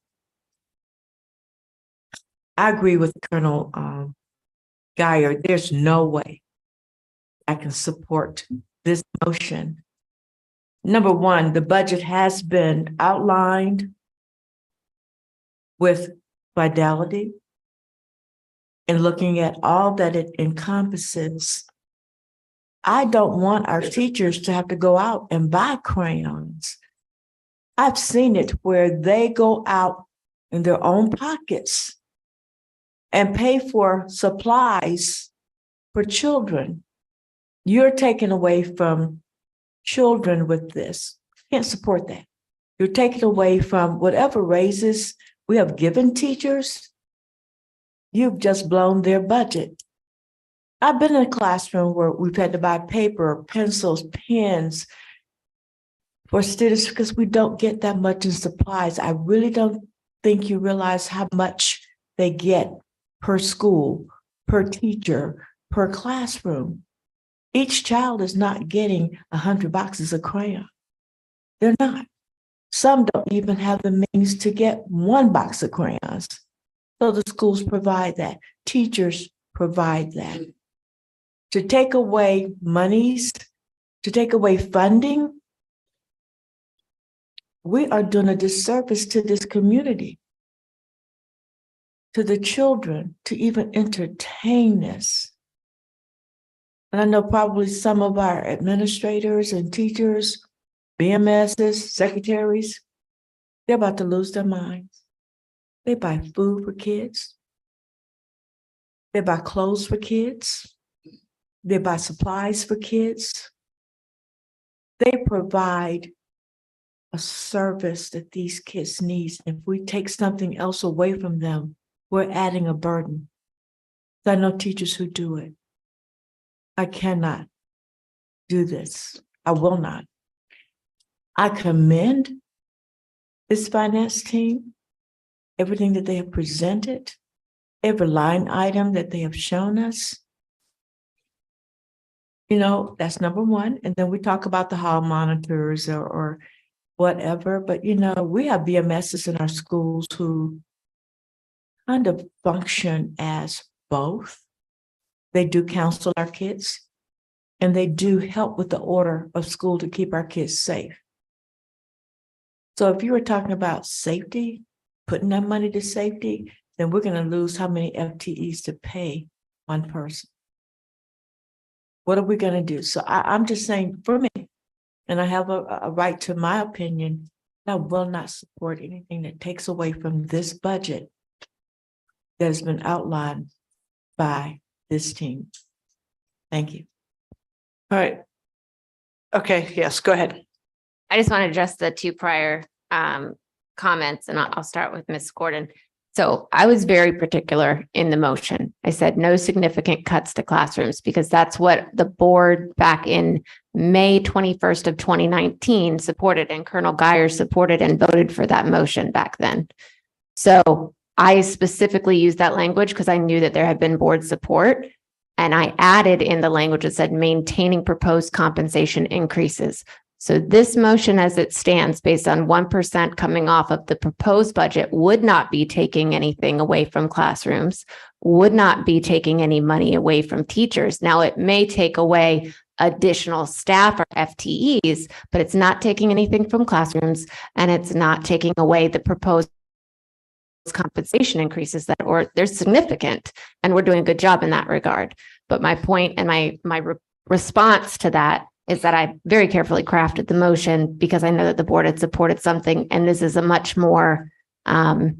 I agree with Colonel Guyer. There's no way I can support this motion. Number one, the budget has been outlined with fidelity and looking at all that it encompasses. I don't want our teachers to have to go out and buy crayons. I've seen it where they go out in their own pockets and pay for supplies for children. You're taking away from children with this. Can't support that. You're taking away from whatever raises we have given teachers. You've just blown their budget. I've been in a classroom where we've had to buy paper, pencils, pens for students because we don't get that much in supplies. I really don't think you realize how much they get per school, per teacher, per classroom. Each child is not getting 100 boxes of crayon. They're not. Some don't even have the means to get 1 box of crayons. So the schools provide that. Teachers provide that. To take away monies, to take away funding, we are doing a disservice to this community, to the children, to even entertain this. And I know probably some of our administrators and teachers, BMSs, secretaries, they're about to lose their minds. They buy food for kids. They buy clothes for kids. They buy supplies for kids. They provide a service that these kids need. If we take something else away from them, we're adding a burden. I know teachers who do it. I cannot do this. I will not. I commend this finance team, everything that they have presented, every line item that they have shown us. That's number one. And then we talk about the hall monitors or whatever, but we have BMSs in our schools who kind of function as both. They do counsel our kids and they do help with the order of school to keep our kids safe. So if you were talking about safety, putting that money to safety, then we're going to lose how many FTEs to pay one person. What are we going to do? So I'm just saying, for me, and I have a right to my opinion, I will not support anything that takes away from this budget that has been outlined by this team. Thank you. All right. Okay, yes, go ahead. I just want to address the two prior comments, and I'll start with Ms. Gordon. So I was very particular in the motion. I said no significant cuts to classrooms because that's what the board back in May 21st of 2019 supported, and Colonel Geyer supported and voted for that motion back then. So I specifically used that language because I knew that there had been board support, and I added in the language that said maintaining proposed compensation increases. So this motion as it stands, based on 1% coming off of the proposed budget, would not be taking anything away from classrooms, would not be taking any money away from teachers. Now, it may take away additional staff or FTEs, but it's not taking anything from classrooms, and it's not taking away the proposed compensation increases that, or they're significant, and we're doing a good job in that regard. But my point and my response to that is that I very carefully crafted the motion because I know that the board had supported something, and this is a much more, I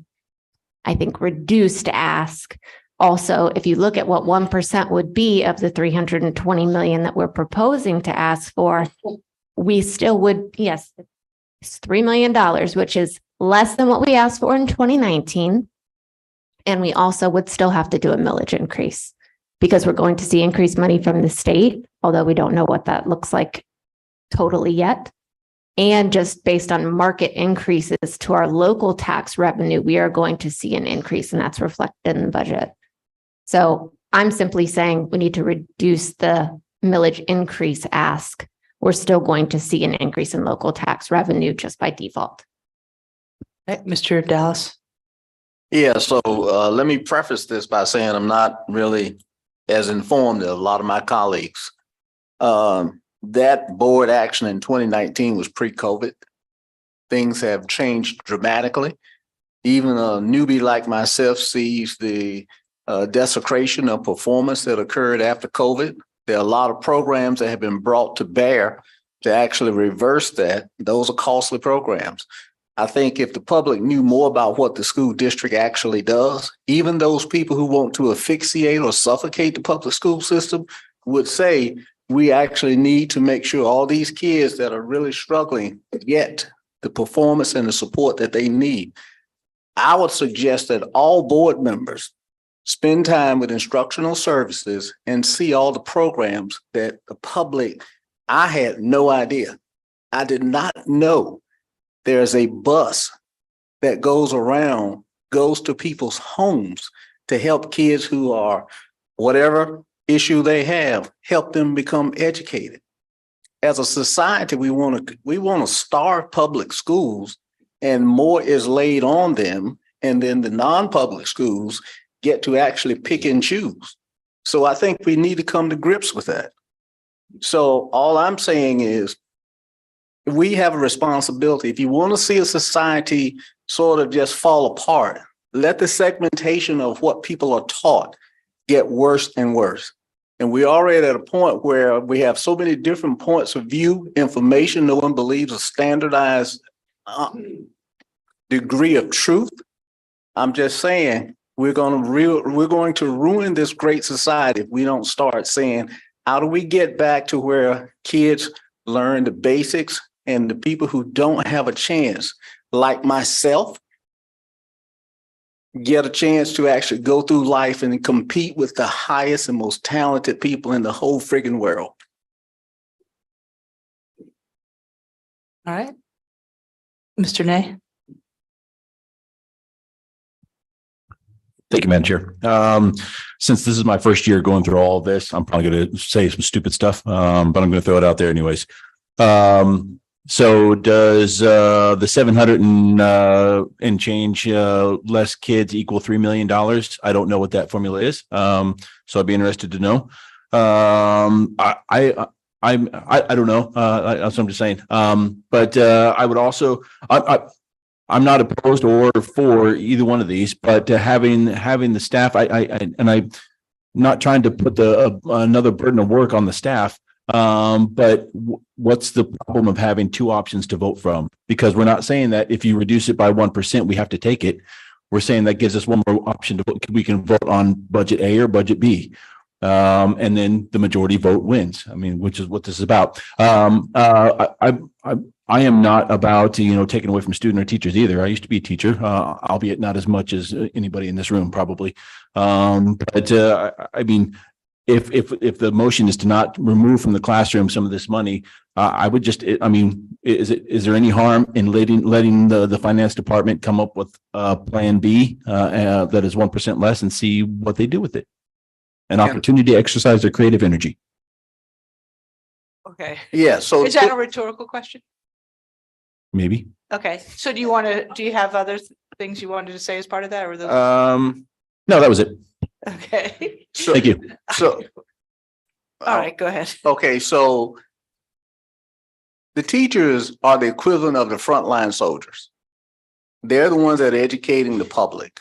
think, reduced ask. Also, if you look at what 1% would be of the 320 million that we're proposing to ask for, we still would, yes, it's $3 million, which is less than what we asked for in 2019. And we also would still have to do a millage increase because we're going to see increased money from the state, although we don't know what that looks like totally yet. And just based on market increases to our local tax revenue, we are going to see an increase, and that's reflected in the budget. So I'm simply saying we need to reduce the millage increase ask. We're still going to see an increase in local tax revenue just by default. Okay, Mr. Dallas. Yeah, so let me preface this by saying I'm not really as informed as a lot of my colleagues. That board action in 2019 was pre-COVID. Things have changed dramatically. Even a newbie like myself sees the desecration of performance that occurred after COVID. There are a lot of programs that have been brought to bear to actually reverse that. Those are costly programs. I think if the public knew more about what the school district actually does, even those people who want to asphyxiate or suffocate the public school system would say, we actually need to make sure all these kids that are really struggling get the performance and the support that they need. I would suggest that all board members spend time with instructional services and see all the programs that the public, I had no idea. I did not know there's a bus that goes around, goes to people's homes to help kids who are, whatever issue they have, help them become educated. As a society, we want to starve public schools, and more is laid on them, and then the non-public schools get to actually pick and choose. So I think we need to come to grips with that. So all I'm saying is, we have a responsibility. If you want to see a society sort of just fall apart, let the segmentation of what people are taught get worse and worse. And we're already at a point where we have so many different points of view, information. No one believes a standardized degree of truth. I'm just saying we're going to ruin this great society if we don't start saying, how do we get back to where kids learn the basics, and the people who don't have a chance, like myself, get a chance to actually go through life and compete with the highest and most talented people in the whole friggin' world. All right. Mr. Nay. Thank you, Madam Chair. Since this is my first year going through all of this, I'm probably going to say some stupid stuff, but I'm going to throw it out there anyways. So does the 700 and change less kids equal $3 million? I don't know what that formula is. So I'd be interested to know. I don't know. That's what I'm just saying. But I would also I'm not opposed or for either one of these, but having the staff, I'm not trying to put another burden of work on the staff. But what's the problem of having two options to vote from? Because we're not saying that if you reduce it by 1%, we have to take it. We're saying that gives us one more option to vote. We can vote on budget A or budget B. And then the majority vote wins. I mean, which is what this is about. I am not about, taking away from student or teachers either. I used to be a teacher, albeit not as much as anybody in this room probably. But I mean, if the motion is to not remove from the classroom some of this money, I would just, is there any harm in letting the finance department come up with plan B that is 1% less and see what they do with it? An opportunity to exercise their creative energy. Okay. Yeah, so Is that a rhetorical question? Maybe. Okay, so do you have other things you wanted to say as part of that, or those? No, that was it. Okay. So, Thank you. So, All right, go ahead. okay, so the teachers are the equivalent of the frontline soldiers. They're the ones that are educating the public.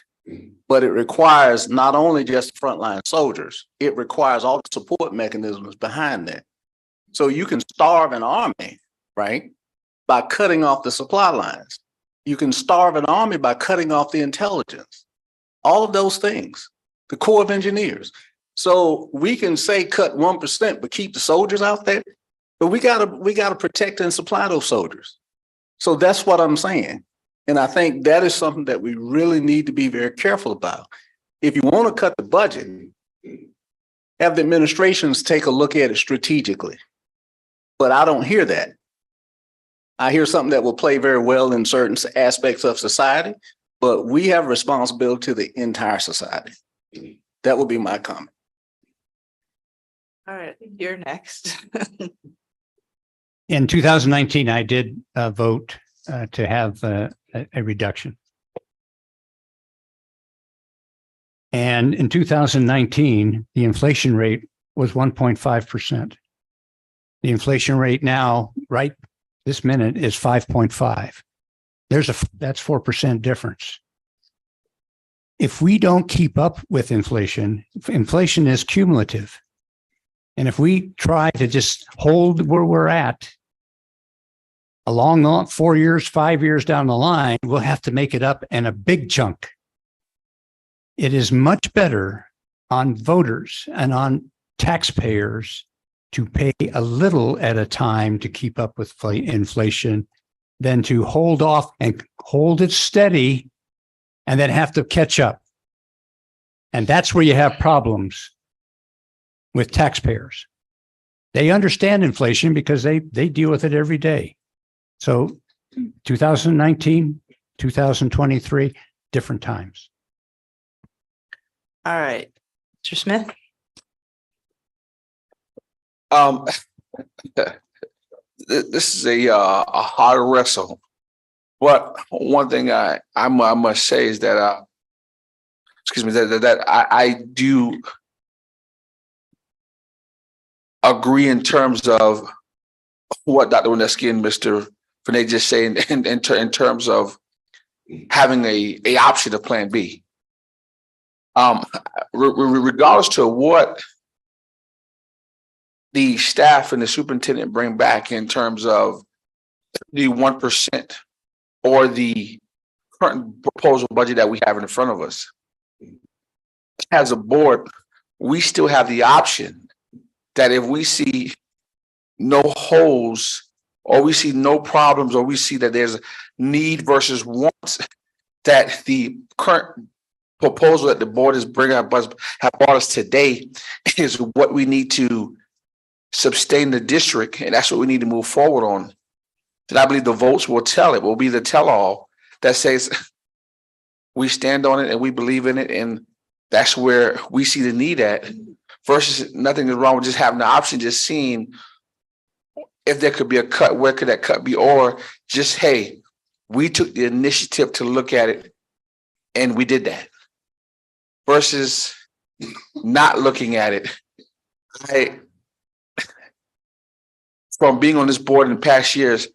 But it requires not only just frontline soldiers, it requires all the support mechanisms behind that. So you can starve an army, right, by cutting off the supply lines. You can starve an army by cutting off the intelligence. All of those things, the Corps of Engineers. So we can say cut 1%, but keep the soldiers out there. But we gotta protect and supply those soldiers. So that's what I'm saying. And I think that is something that we really need to be very careful about. If you want to cut the budget, have the administrations take a look at it strategically. But I don't hear that. I hear something that will play very well in certain aspects of society, but we have a responsibility to the entire society. That would be my comment. All right, you're next. In 2019, I did vote to have a reduction. And in 2019, the inflation rate was 1.5%. The inflation rate now, right this minute, is 5.5. That's 4% difference. If we don't keep up with inflation, inflation is cumulative. And if we try to just hold where we're at, along 4 years, 5 years down the line, we'll have to make it up in a big chunk. It is much better on voters and on taxpayers to pay a little at a time to keep up with inflation than to hold off and hold it steady and then have to catch up. And that's where you have problems with taxpayers. They understand inflation because they deal with it every day. So 2019, 2023, different times. All right, Mr. Smith. This is a hard wrestle, but one thing I must say is that that I do agree in terms of what Dr. Wineski and Mr. Finet just saying in terms of having a option of Plan B. Regardless to what the staff and the superintendent bring back in terms of the 1% or the current proposal budget that we have in front of us, as a board, we still have the option that if we see no holes or we see no problems or we see that there's need versus wants, that the current proposal that the board is bringing up have brought us today is what we need to sustain the district, and that's what we need to move forward on. And I believe the votes will tell it, will be the tell-all that says we stand on it and we believe in it, and That's where we see the need at versus nothing is wrong with just having the option, just seeing if there could be a cut, where could that cut be? Or just, hey, we took the initiative to look at it and we did that versus not looking at it. From being on this board in the past years,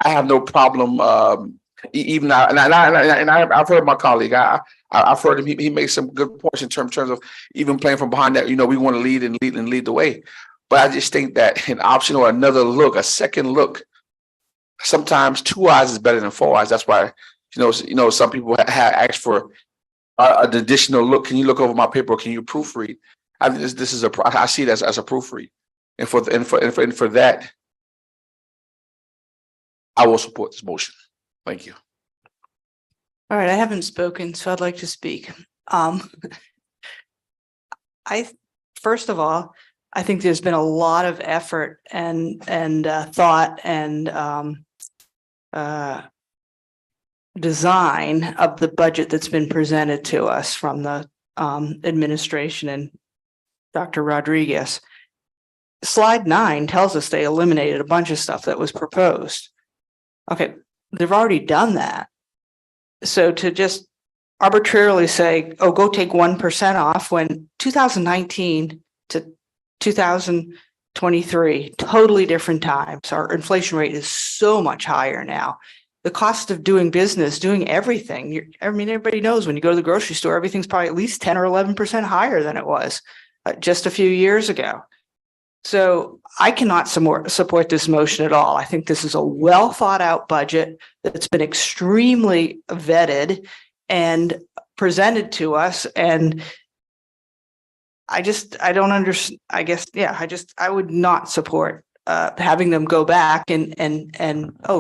I have no problem. Even now, and I've heard my colleague. I've heard him. He makes some good points in terms of even playing from behind that. We want to lead the way. But I just think that an option or another look, a second look, sometimes 2 eyes is better than 4 eyes. That's why some people have asked for an additional look. Can you look over my paper? Or can you proofread? I see it as a proofread, and for that, I will support this motion. Thank you. All right, I haven't spoken, so I'd like to speak. First of all, I think there's been a lot of effort and thought and design of the budget that's been presented to us from the administration and Dr. Rodriguez. Slide 9 tells us they eliminated a bunch of stuff that was proposed. Okay, they've already done that. So to just arbitrarily say, oh, go take 1% off when 2019 to 2023, totally different times. Our inflation rate is so much higher now. The cost of doing business, doing everything. Everybody knows when you go to the grocery store, everything's probably at least 10 or 11% higher than it was just a few years ago. So I cannot support this motion at all. I think this is a well thought out budget that's been extremely vetted and presented to us. And I don't understand. I would not support having them go back and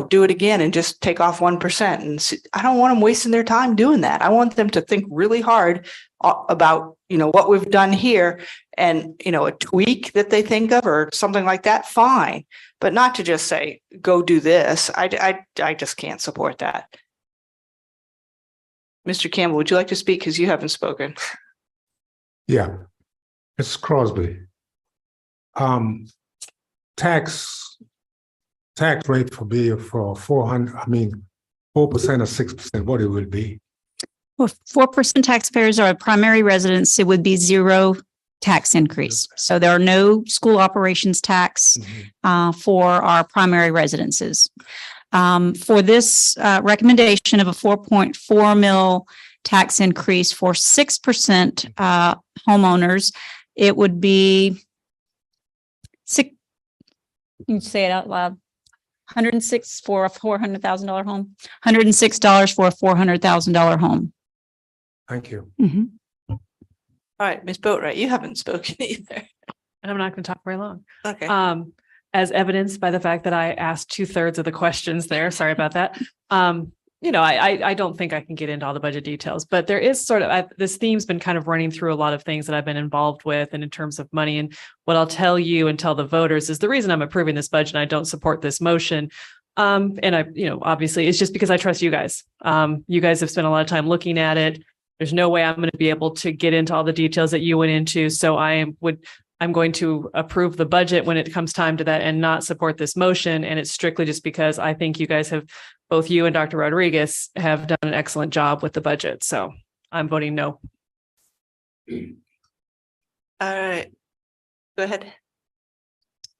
do it again and just take off 1%. And I don't want them wasting their time doing that. I want them to think really hard about, what we've done here and, a tweak that they think of or something like that. Fine. But not to just say, go do this. I just can't support that. Mr. Campbell, would you like to speak? Because you haven't spoken. Yeah. Mrs. Crosby. Tax rate for 400, 4% or 6%, what it would be. Well, 4% taxpayers are a primary residence, it would be zero tax increase. So there are no school operations tax for our primary residences. For this recommendation of a 4.4 mil tax increase for 6% homeowners, it would be you say it out loud. $106 for a $400,000 home. $106 for a $400,000 home. Thank you. All right, Ms. Boatwright, you haven't spoken either. And I'm not going to talk very long. Okay. As evidenced by the fact that I asked 2/3 of the questions there. Sorry about that. I don't think I can get into all the budget details, but there is this theme's been kind of running through a lot of things that I've been involved with and in terms of money. And what I'll tell you and tell the voters is the reason I'm approving this budget and I don't support this motion. Obviously it's just because I trust you guys. You guys have spent a lot of time looking at it. There's no way I'm going to be able to get into all the details that you went into. So I'm going to approve the budget when it comes time to that and not support this motion. And it's strictly just because I think you guys have, both you and Dr. Rodriguez have done an excellent job with the budget. So I'm voting no. All right. Go ahead.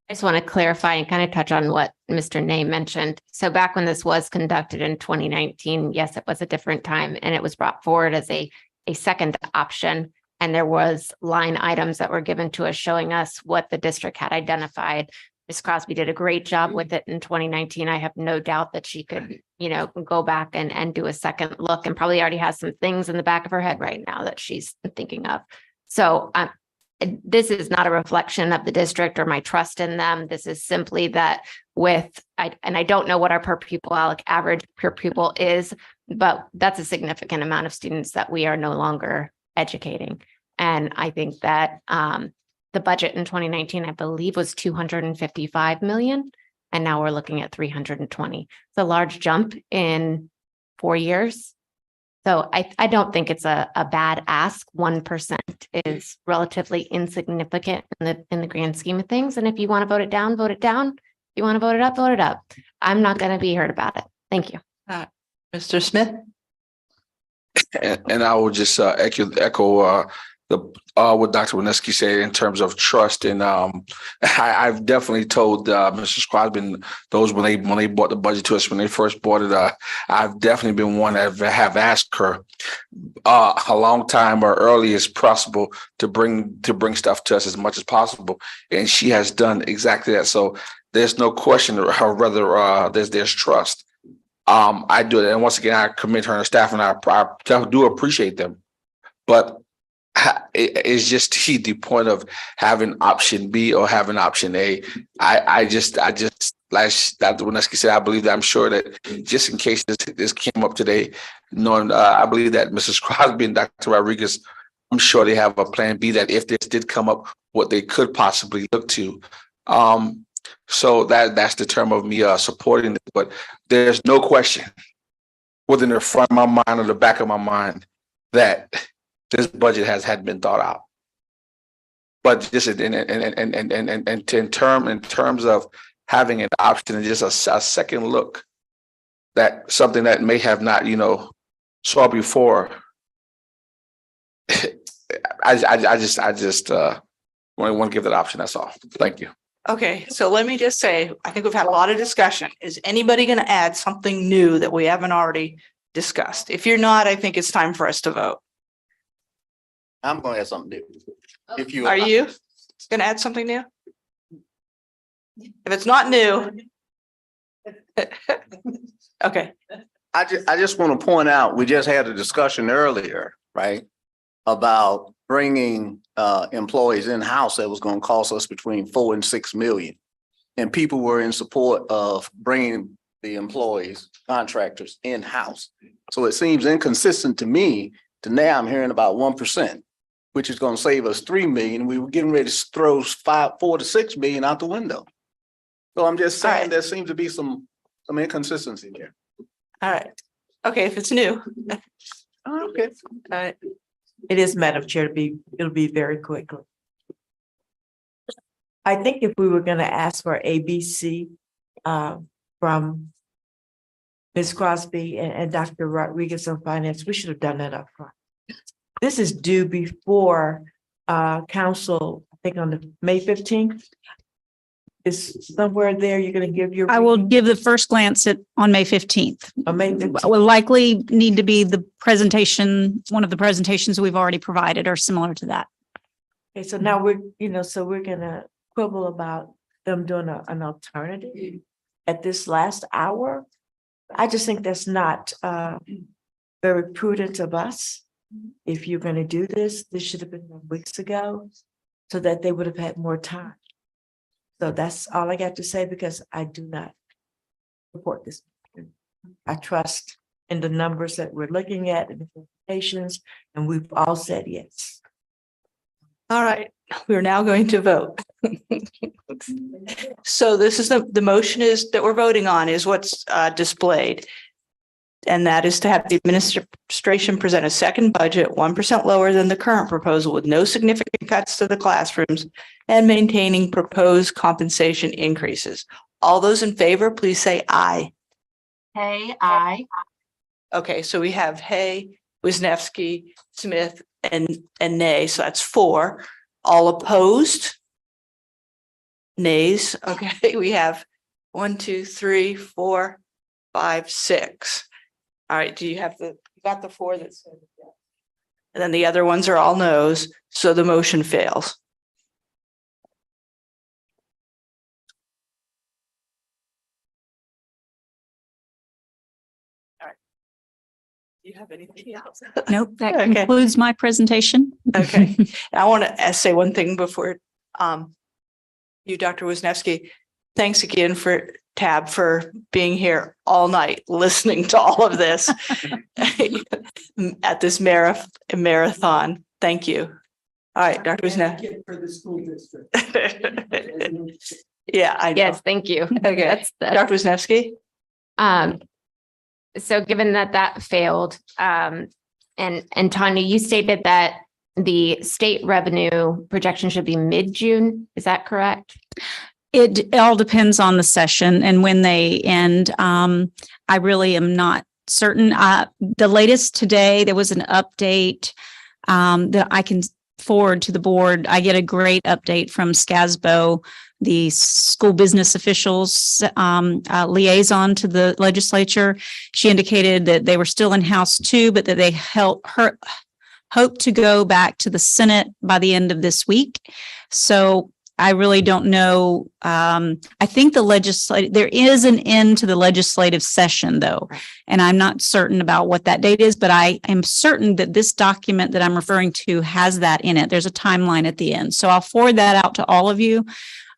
I just want to clarify and kind of touch on what Mr. Ney mentioned. So back when this was conducted in 2019, yes, it was a different time and it was brought forward as a second option. And there was line items that were given to us showing us what the district had identified. Ms. Crosby did a great job with it in 2019. I have no doubt that she could, go back and do a second look and probably already has some things in the back of her head right now that she's thinking of. So this is not a reflection of the district or my trust in them. This is simply that I don't know what our average per pupil is, but that's a significant amount of students that we are no longer educating. And I think that the budget in 2019, I believe, was 255 million. And now we're looking at 320. It's a large jump in 4 years. So I don't think it's a bad ask. 1% is relatively insignificant in the grand scheme of things. And if you want to vote it down, vote it down. If you want to vote it up, vote it up. I'm not going to be hurt about it. Thank you. Mr. Smith? And I will just echo what Dr. Wineski said in terms of trust. And I've definitely told Mrs. Crosby those when they brought the budget to us when they first brought it. I've definitely been one that have asked her a long time or early as possible to bring stuff to us as much as possible, and she has done exactly that. So there's no question, or rather, there's trust. I do it, and once again, I commend her and her staff, and I do appreciate them. But it's just the point of having option B or having option A. I just like Dr. Wineski said, I believe that I'm sure that just in case this came up today, knowing I believe that Mrs. Crosby and Dr. Rodriguez, I'm sure they have a plan B that if this did come up, what they could possibly look to. So that's the term of me supporting it. But there's no question within the front of my mind or the back of my mind that this budget hadn't been thought out. But just in terms of having an option and just a second look, that something that may have not, saw before. I just want to give that option. That's all. Thank you. Okay, so let me just say, I think we've had a lot of discussion. Is anybody going to add something new that we haven't already discussed? If you're not, I think it's time for us to vote. I'm going to add something new. If you Are you going to add something new? If it's not new. Okay. I just want to point out, we just had a discussion earlier, right? About bringing employees in-house that was going to cost us between 4 and 6 million. And people were in support of bringing the employees, contractors in-house. So it seems inconsistent to me to now I'm hearing about 1%, which is going to save us 3 million. We were getting ready to throw 4 to 6 million out the window. So I'm just saying there seems to be some inconsistency there. All right. Okay, if it's new. Okay. All right. It is, Madam Chair, it'll be very quickly. I think if we were gonna ask for ABC from Ms. Crosby and Dr. Rodriguez on finance, we should have done that up front. This is due before council, I think on the May 15th. Is somewhere there you're gonna give your. I will give the first glance on May 15th. May 15th. Will likely need to be the presentation, one of the presentations we've already provided or similar to that. Okay, so now we're gonna quibble about them doing an alternative at this last hour. I just think that's not very prudent of us. If you're gonna do this should have been weeks ago so that they would have had more time. So that's all I got to say because I do not support this. I trust in the numbers that we're looking at and the presentations, and we've all said yes. All right, we're now going to vote. So this is the motion is that we're voting on is what's displayed. And that is to have the administration present a second budget 1% lower than the current proposal with no significant cuts to the classrooms and maintaining proposed compensation increases. All those in favor, please say aye. Hey, aye. Okay, so we have Hay, Wisniewski, Smith, and nay. So that's 4. All opposed? Nays. Okay, we have 1, 2, 3, 4, 5, 6. All right, do you have you got the 4 that said yes? And then the other ones are all no's, so the motion fails. All right. Do you have anything else? Nope, that Okay. concludes my presentation. Okay. I want to say one thing before you, Dr. Wisniewski. Thanks again for being here all night, listening to all of this at this marathon. Thank you. All right, Dr. Wisniewski. For the school district. Yeah, I know. Yes, thank you. Okay, Dr. Wisniewski. So given that that failed, and Tanya, you stated that the state revenue projection should be mid-June. Is that correct? It all depends on the session and when they end. I really am not certain. The latest today, there was an update that I can forward to the board. I get a great update from SCASBO, the school business officials liaison to the legislature. She indicated that they were still in House 2, but that they hope to go back to the Senate by the end of this week. So I really don't know. I think there is an end to the legislative session though. And I'm not certain about what that date is, but I am certain that this document that I'm referring to has that in it. There's a timeline at the end. So I'll forward that out to all of you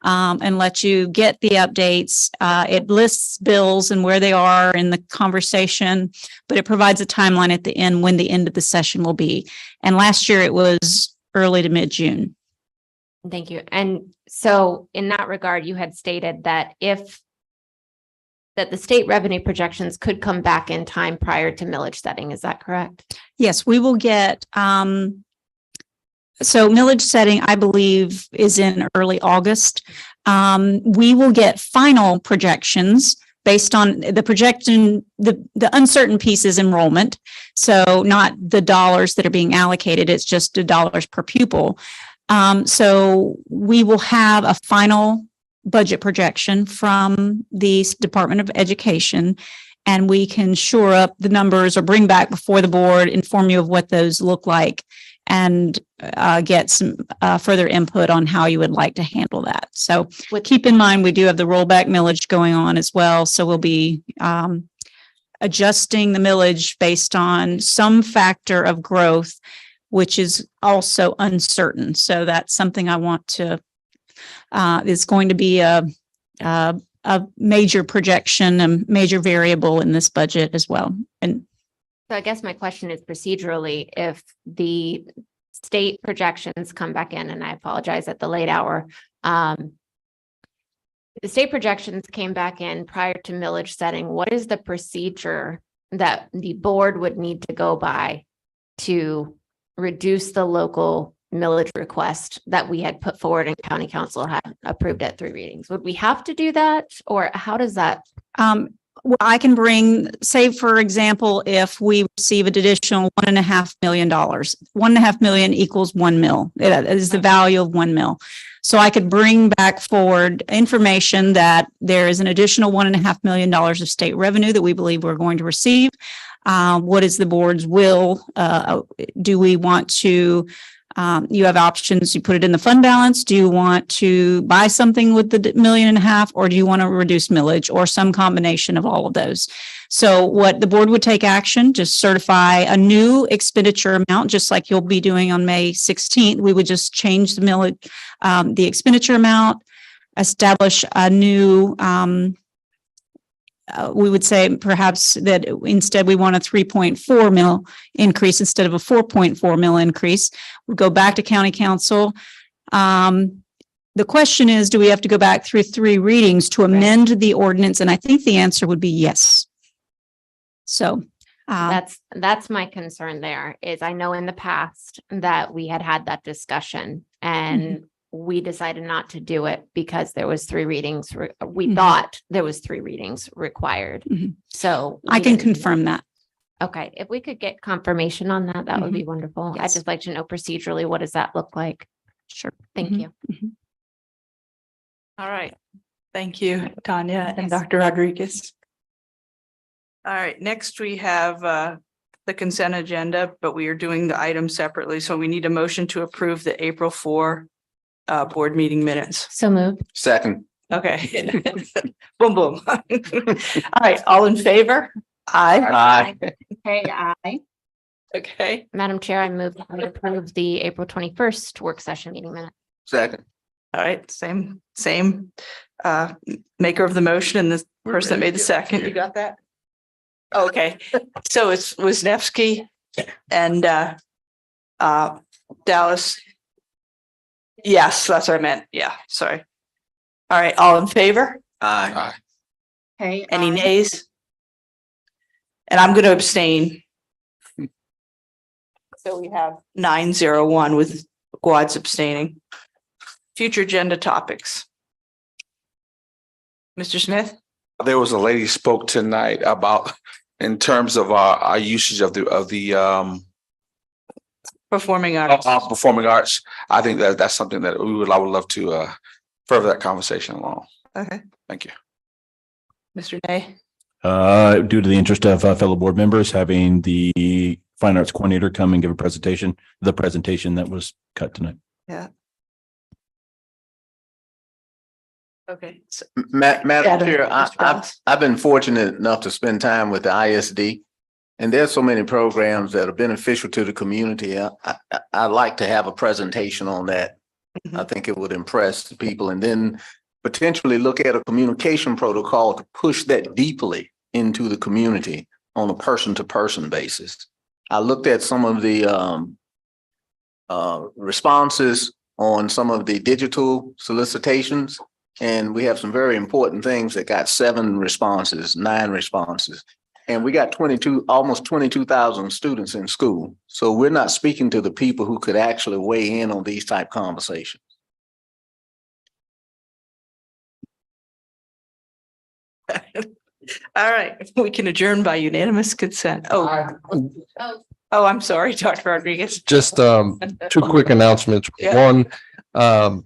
and let you get the updates. It lists bills and where they are in the conversation, but it provides a timeline at the end when the end of the session will be. And last year it was early to mid-June. Thank you. And so in that regard, you had stated that that the state revenue projections could come back in time prior to millage setting. Is that correct? Yes, we will get, so millage setting, I believe, is in early August. We will get final projections based on the projection, the uncertain piece is enrollment. So not the dollars that are being allocated, it's just the dollars per pupil. So we will have a final budget projection from the Department of Education, and we can shore up the numbers or bring back before the board, inform you of what those look like, and get some further input on how you would like to handle that. So keep in mind, we do have the rollback millage going on as well. So we'll be adjusting the millage based on some factor of growth, which is also uncertain. So that's something I want to, is going to be a major projection, a major variable in this budget as well. And so I guess my question is procedurally, if the state projections come back in, and I apologize at the late hour, the state projections came back in prior to millage setting, what is the procedure that the board would need to go by to reduce the local millage request that we had put forward and county council had approved at 3 readings? Would we have to do that, or how does that? Well, I can bring, say, for example, if we receive an additional $1.5 million, $1.5 million equals 1 mil. That is the value of 1 mil. So I could bring back forward information that there is an additional $1.5 million of state revenue that we believe we're going to receive. What is the board's will? Do we want to, you have options, you put it in the fund balance. Do you want to buy something with the $1.5 million, or do you want to reduce millage, or some combination of all of those? So what the board would take action, just certify a new expenditure amount, just like you'll be doing on May 16th. We would just change the millage, the expenditure amount, establish a new, we would say perhaps that instead we want a 3.4 mil increase instead of a 4.4 mil increase. We'll go back to county council. The question is, do we have to go back through 3 readings to amend the ordinance? And I think the answer would be yes. So that's my concern there is I know in the past that we had that discussion and we decided not to do it because there was 3 readings. We thought there was 3 readings required. So I can confirm that. Okay. If we could get confirmation on that, that would be wonderful. Yes. I'd just like to know procedurally, what does that look like? Sure. Thank you. All right. Thank you, Tanya and Dr. Rodriguez. All right, next we have the consent agenda, but we are doing the items separately. So we need a motion to approve the April 4 board meeting minutes. So moved. Second. Okay. Boom, boom. All right, all in favor? Aye. Aye. Okay, aye. Okay. Madam Chair, I move that we approve the April 21st work session meeting minutes. Second. All right, same maker of the motion and the person that made the second. You got that? Okay, so it's Wisniewski and Dallas. Yes, that's what I meant. Yeah, sorry. All right, all in favor? Aye. Okay. Any aye. nays? And I'm going to abstain. So we have 901 with Guad's abstaining. Future agenda topics. Mr. Smith? There was a lady spoke tonight about in terms of our usage of the Performing arts. performing arts. I think that's something that I would love to further that conversation along. Okay. Thank you. Mr. Day? Due to the interest of fellow board members, having the fine arts coordinator come and give a presentation, the presentation that was cut tonight. Yeah. Okay. So, Madam Adam, Chair, Mr. Dallas. I've been fortunate enough to spend time with the ISD. And there's so many programs that are beneficial to the community. I'd like to have a presentation on that. Mhm. I think it would impress the people, and then potentially look at a communication protocol to push that deeply into the community on a person-to-person basis. I looked at some of the responses on some of the digital solicitations, and we have some very important things that got 7 responses, 9 responses. And we got almost 22,000 students in school. So we're not speaking to the people who could actually weigh in on these type conversations. All right, we can adjourn by unanimous consent. Oh, I'm sorry, Dr. Rodriguez. Just two quick announcements. Yeah. One,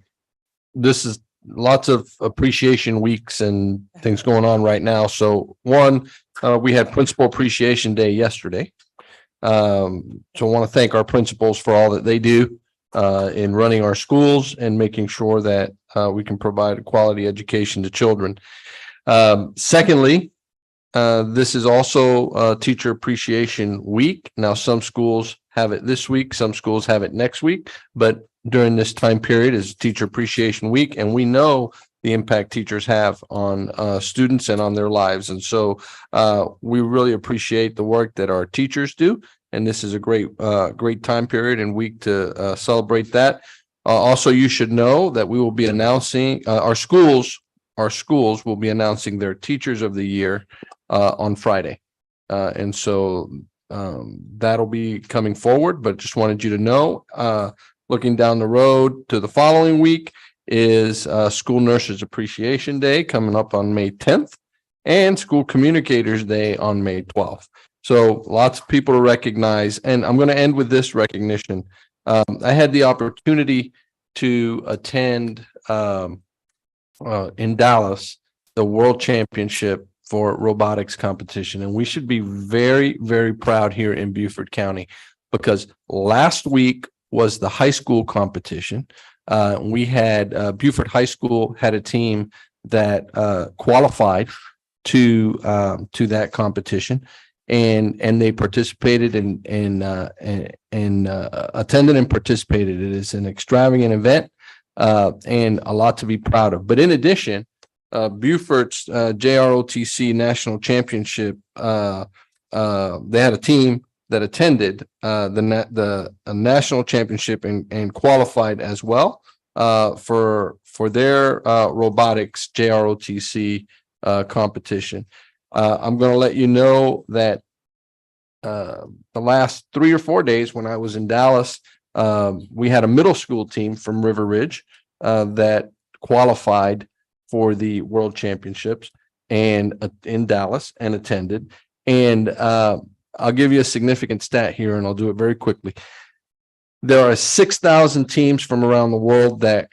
this is lots of appreciation weeks and things going on right now. So one, we had Principal Appreciation Day yesterday. So I want to thank our principals for all that they do in running our schools and making sure that we can provide a quality education to children. Secondly, this is also Teacher Appreciation Week. Now, some schools have it this week, some schools have it next week, but during this time period is Teacher Appreciation Week, and we know the impact teachers have on students and on their lives. And so we really appreciate the work that our teachers do. And this is a great time period and week to celebrate that. Also, you should know that we will be announcing our schools will be announcing their Teachers of the Year on Friday. And so that'll be coming forward, but just wanted you to know, looking down the road to the following week is School Nurses Appreciation Day coming up on May 10th and School Communicators Day on May 12th. So lots of people to recognize. And I'm going to end with this recognition. I had the opportunity to attend in Dallas, the World Championship for robotics competition. And we should be very, very proud here in Beaufort County, because last week was the high school competition. We had Beaufort High School had a team that qualified to that competition, and they participated and attended and participated. It is an extravagant event and a lot to be proud of. But in addition, Beaufort's JROTC National Championship, they had a team that attended the national championship and qualified as well for their robotics JROTC competition. I'm going to let you know that the last 3 or 4 days when I was in Dallas, we had a middle school team from River Ridge that qualified for the World Championships and in Dallas and attended. And I'll give you a significant stat here, and I'll do it very quickly. There are 6,000 teams from around the world that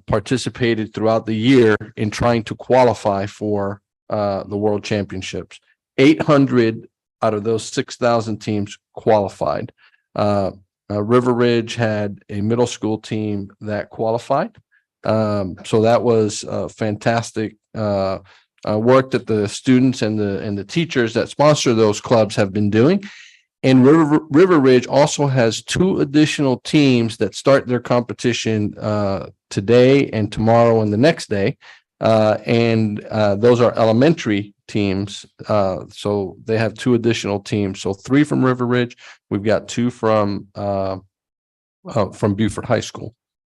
participated throughout the year in trying to qualify for the World Championships. 800 out of those 6,000 teams qualified. River Ridge had a middle school team that qualified. So that was fantastic work that the students and the teachers that sponsor those clubs have been doing. And River Ridge also has 2 additional teams that start their competition today and tomorrow and the next day. And those are elementary teams. So they have 2 additional teams. So 3 from River Ridge. We've got 2 from Beaufort High School.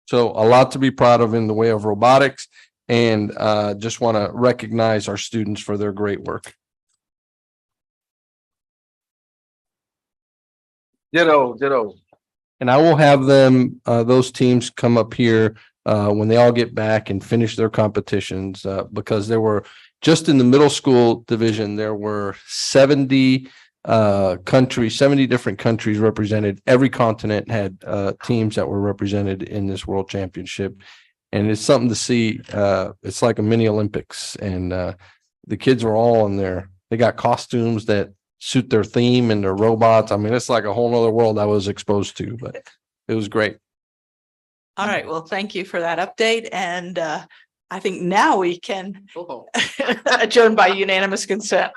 So a lot to be proud of in the way of robotics, and just want to recognize our students for their great work. Ditto. And I will have them, those teams come up here when they all get back and finish their competitions, because there were, just in the middle school division, there were 70 countries, 70 different countries represented. Every continent had teams that were represented in this world championship. And it's something to see. It's like a mini Olympics, and the kids were all in there. They got costumes that suit their theme and their robots. I mean, it's like a whole nother world I was exposed to, but it was great. All right, well, thank you for that update. And I think now we can adjourn by unanimous consent.